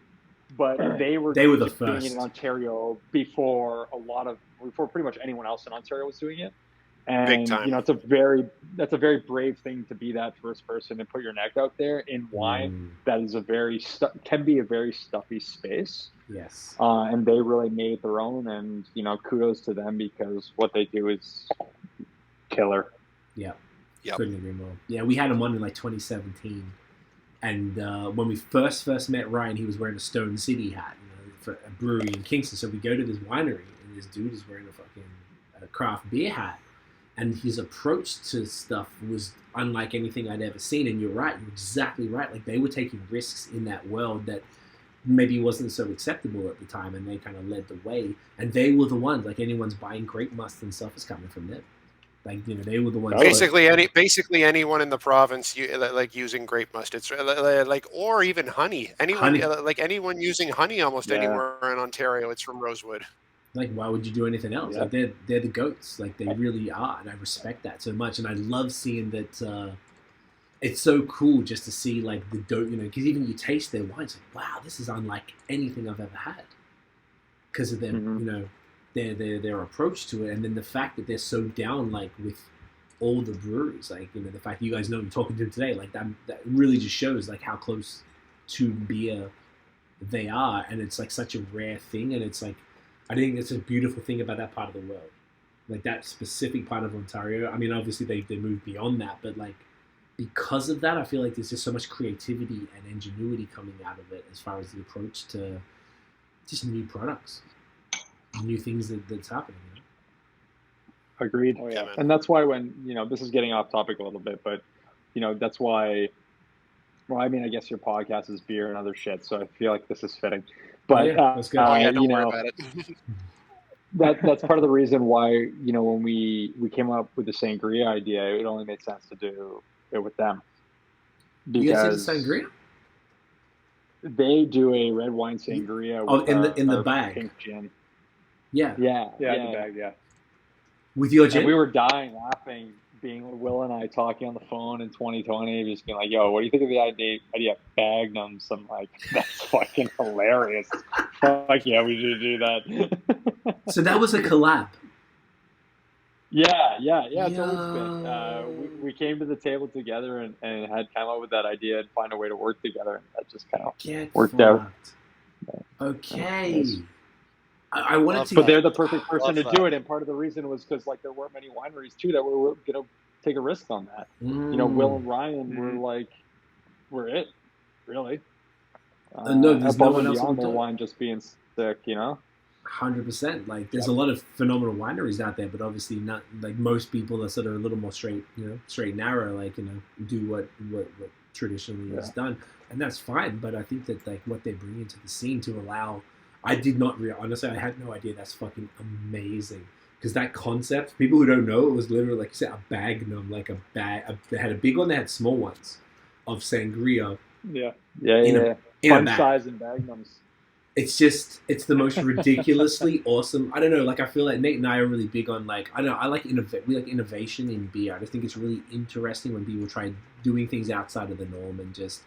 But they were the first doing it in Ontario before pretty much anyone else in Ontario was doing it. And big time. That's a very brave thing to be that first person and put your neck out there in wine. That is can be a very stuffy space. Yes. And they really made it their own, and kudos to them because what they do is killer. Yeah. Yep. Couldn't agree more. Yeah, we had him on in like 2017, and when we first met Ryan, he was wearing a Stone City hat, for a brewery in Kingston. So we go to this winery, and this dude is wearing a fucking craft beer hat, and his approach to stuff was unlike anything I'd ever seen. And you're right, you're exactly right. Like, they were taking risks in that world that maybe wasn't so acceptable at the time, and they kind of led the way. And they were the ones, like, anyone's buying grape must and stuff is coming from them. Like, they were the ones. Basically anyone in the province using grape must. It's or even honey. Anyone using honey almost anywhere in Ontario. It's from Rosewood. Like, why would you do anything else? Yeah. Like, they're the goats. Like, they really are, and I respect that so much. And I love seeing that. It's so cool just to see, like, the dope, because even you taste their wines, like, wow, this is unlike anything I've ever had, because of their their approach to it, and then the fact that they're so down, like, with all the breweries, like, the fact that you guys know I'm talking to them today, like, that really just shows, like, how close to beer they are. And it's, like, such a rare thing, and it's, like, I think it's a beautiful thing about that part of the world, like, that specific part of Ontario. I mean, obviously they moved beyond that, but, like, because of that, I feel like there's just so much creativity and ingenuity coming out of it as far as the approach to just new products, new things that's happening. Agreed. Oh, yeah, and that's why when, this is getting off topic a little bit, but, that's why, well, I mean, I guess your podcast is beer and other shit, so I feel like this is fitting. But, let's go. Don't worry about it. that's part of the reason why, when we came up with the sangria idea, it only made sense to do it with them. Because you guys see the sangria? They do a red wine sangria. In the bag. Pink gin. Yeah. In the bag. Yeah. With your gin? And we were dying laughing, being Will and I talking on the phone in 2020, just being like, "Yo, what do you think of the idea of Bagnums?" I'm like, "That's fucking hilarious." Fuck yeah, we should do that. So that was a collab. Yeah. It's always been. We came to the table together and had come up with that idea and find a way to work together, and that just kind of worked out. Okay. I wanted to. But they're the perfect person to do it, and part of the reason was because, like, there weren't many wineries too that were going to take a risk on that. Will and Ryan were like, we're it, really. No, there's no one else beyond their wine just being sick, 100%. Like, there's a lot of phenomenal wineries out there, but obviously not, like, most people are sort of a little more straight and narrow, like, do what traditionally is done, and that's fine. But I think that, like, what they're bringing to the scene to allow, I did not honestly, I had no idea. That's fucking amazing, because that concept, people who don't know, it was literally, like you said, a bagnum, like a bag. They had a big one, they had small ones of sangria. Yeah. Fun size and bagnums. It's the most ridiculously awesome. I don't know, like, I feel like Nate and I are really big on, like, I don't know, we like innovation in beer. I just think it's really interesting when people try doing things outside of the norm and just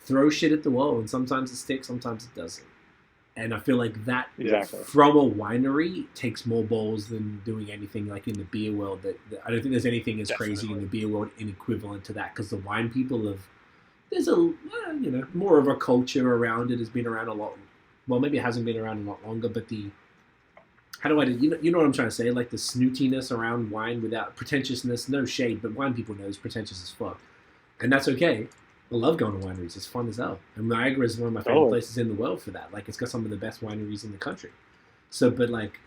throw shit at the wall, and sometimes it sticks, sometimes it doesn't. And I feel like that from a winery takes more balls than doing anything like in the beer world. That I don't think there's anything as crazy in the beer world in equivalent to that, because the wine people there's a more of a culture around it. Has been around a lot. Well, maybe it hasn't been around a lot longer, but you know what I'm trying to say? Like, the snootiness around wine without pretentiousness, no shade, but wine people know it's pretentious as fuck, and that's okay. I love going to wineries. It's fun as hell. And Niagara is one of my favorite places in the world for that. Like, it's got some of the best wineries in the country. So, but, like,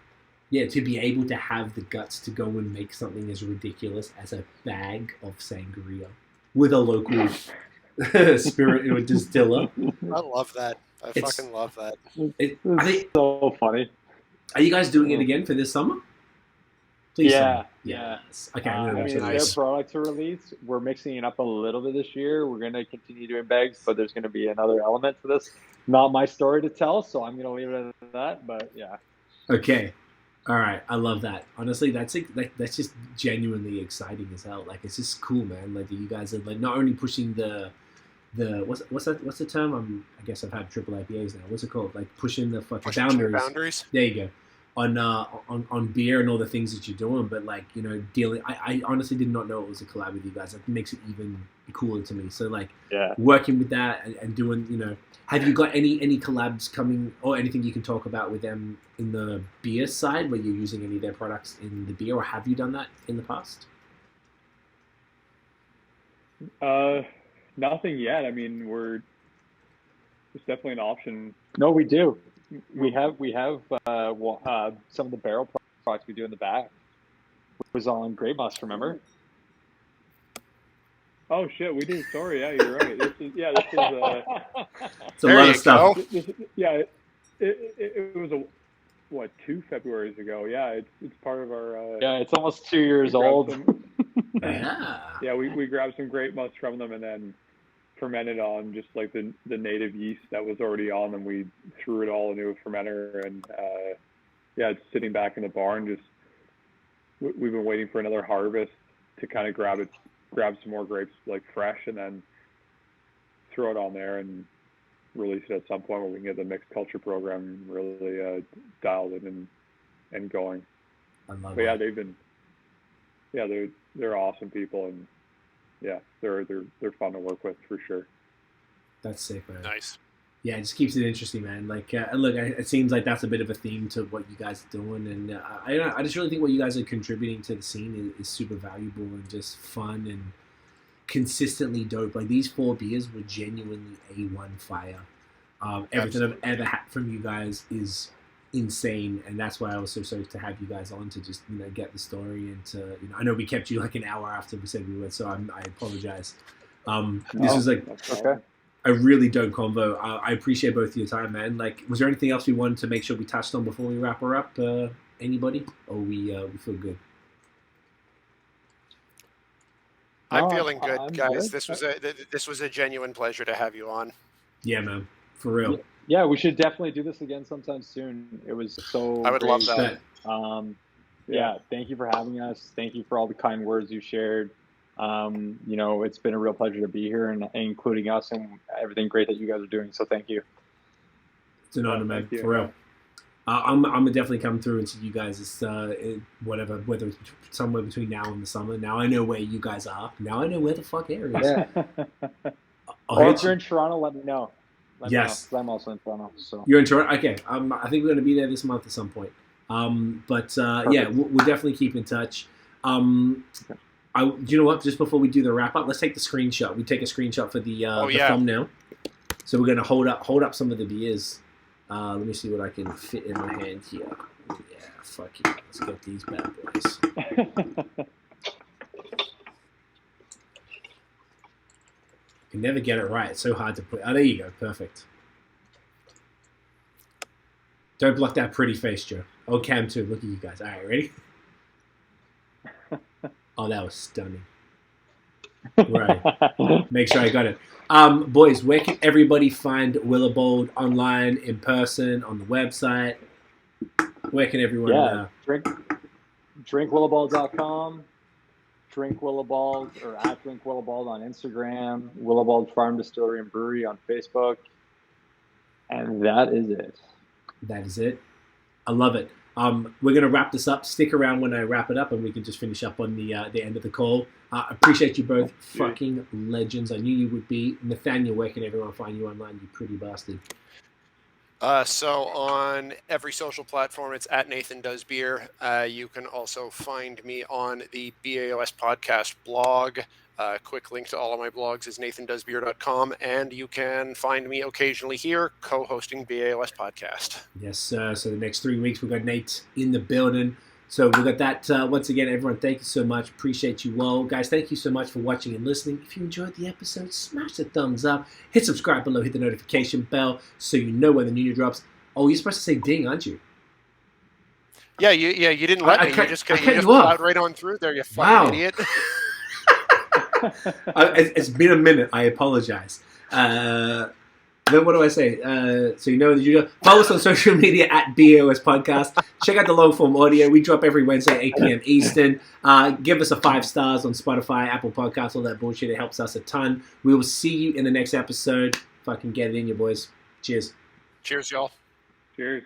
yeah, to be able to have the guts to go and make something as ridiculous as a bag of sangria with a local spirit distiller. I love that. I fucking love that. It's so funny. Are you guys doing it again for this summer? Please. Yeah. Okay. Their product to release. We're mixing it up a little bit this year. We're going to continue doing bags, but there's going to be another element to this. Not my story to tell, so I'm going to leave it at that. But yeah. Okay. All right. I love that. Honestly, that's just genuinely exciting as hell. Like, it's just cool, man. Like, you guys are, like, not only pushing the what's the term? I guess I've had triple IPAs now. What's it called? Like, pushing the fucking boundaries. Boundaries. There you go. on beer and all the things that you're doing, but like, you know, dealing. I honestly did not know it was a collab with you guys. That makes it even cooler to me. So like, working with that and doing, you know, have you got any collabs coming or anything you can talk about with them in the beer side where you're using any of their products in the beer, or have you done that in the past? Nothing yet. I mean, it's definitely an option. No, we do. We have some of the barrel products we do in the back. It was on Grey Must, remember? Oh shit, we do. Sorry, yeah, you're right. This is it's a lot of stuff. It was 2 Februaries ago. Yeah, it's part of our. Yeah, it's almost 2 years old. Yeah, we grabbed some Great Must from them and then fermented on just like the native yeast that was already on them. We threw it all into a fermenter and it's sitting back in the barn. Just we've been waiting for another harvest to kind of grab some more grapes like fresh and then throw it on there and release it at some point where we can get the mixed culture program really dialed in and going. I love but it. yeah, they've been they're awesome people and they're fun to work with for sure. That's sick, man. Nice. Yeah, it just keeps it interesting, man. Like, look, it seems like that's a bit of a theme to what you guys are doing, and I just really think what you guys are contributing to the scene is super valuable and just fun and consistently dope. Like, these 4 beers were genuinely A1 fire. Everything I've ever had from you guys is insane, and that's why I was so stoked to have you guys on to just, you know, get the story and to, you know, I know we kept you like an hour after we said we would, so I apologize. This was like a really dope convo. I appreciate both of your time, man. Like, was there anything else we wanted to make sure we touched on before we wrap her up? Anybody? Or we feel good? I'm feeling good, I'm guys. good. This was a genuine pleasure to have you on. Yeah, man, for real. Yeah, we should definitely do this again sometime soon. It was so I would love that. Yeah, thank you for having us. Thank you for all the kind words you shared. You know, it's been a real pleasure to be here and including us and everything great that you guys are doing. So thank you. It's an honor, man, for real. I'm gonna definitely come through and see you guys. Whether it's somewhere between now and the summer. Now I know where you guys are. Now I know where the fuck Ayr is. Yeah. Or if you're in Toronto, let me know. Yes. I'm also in Toronto. So you're in Toronto. Okay. I think we're gonna be there this month at some point. Yeah, we'll definitely keep in touch. You know what? Just before we do the wrap up, let's take the screenshot. We take a screenshot for the thumbnail. So we're gonna hold up some of the beers. Let me see what I can fit in my hand here. Yeah, fuck yeah. Let's get these bad boys. Can never get it right. It's so hard to put. Oh, there you go. Perfect. Don't block that pretty face, Joe. Oh, Cam too. Look at you guys. All right, ready? Oh, that was stunning. Right. Make sure I got it. Boys, where can everybody find Willibald online, in person, on the website? Where can everyone... drinkwillibald.com, Drink Willibald, or at Drink Willibald on Instagram, Willibald Farm Distillery and Brewery on Facebook. And that is it. That is it. I love it. We're going to wrap this up. Stick around when I wrap it up and we can just finish up on the end of the call. Appreciate you both. Fucking legends. I knew you would be. Nathaniel, where can everyone find you online, you pretty bastard? So on every social platform, it's at NathanDoesBeer. You can also find me on the BAOS podcast blog. Quick link to all of my blogs is NathanDoesBeer.com, and you can find me occasionally here co-hosting BAOS podcast. Yes, sir. So the next 3 weeks, we've got Nate in the building. So we got that. Once again, everyone, thank you so much. Appreciate you all. Guys, thank you so much for watching and listening. If you enjoyed the episode, smash the thumbs up. Hit subscribe below. Hit the notification bell so you know when the new drop. Oh, you're supposed to say ding, aren't you? Yeah, you didn't let me. You just plowed right on through there, you fucking idiot. It's been a minute. I apologize. Then what do I say? So you know that you follow us on social media at BAOS Podcast. Check out the long form audio. We drop every Wednesday at 8 p.m. Eastern. Give us a 5 stars on Spotify, Apple Podcasts, all that bullshit. It helps us a ton. We will see you in the next episode. Fucking get it in, you boys. Cheers. Cheers, y'all. Cheers.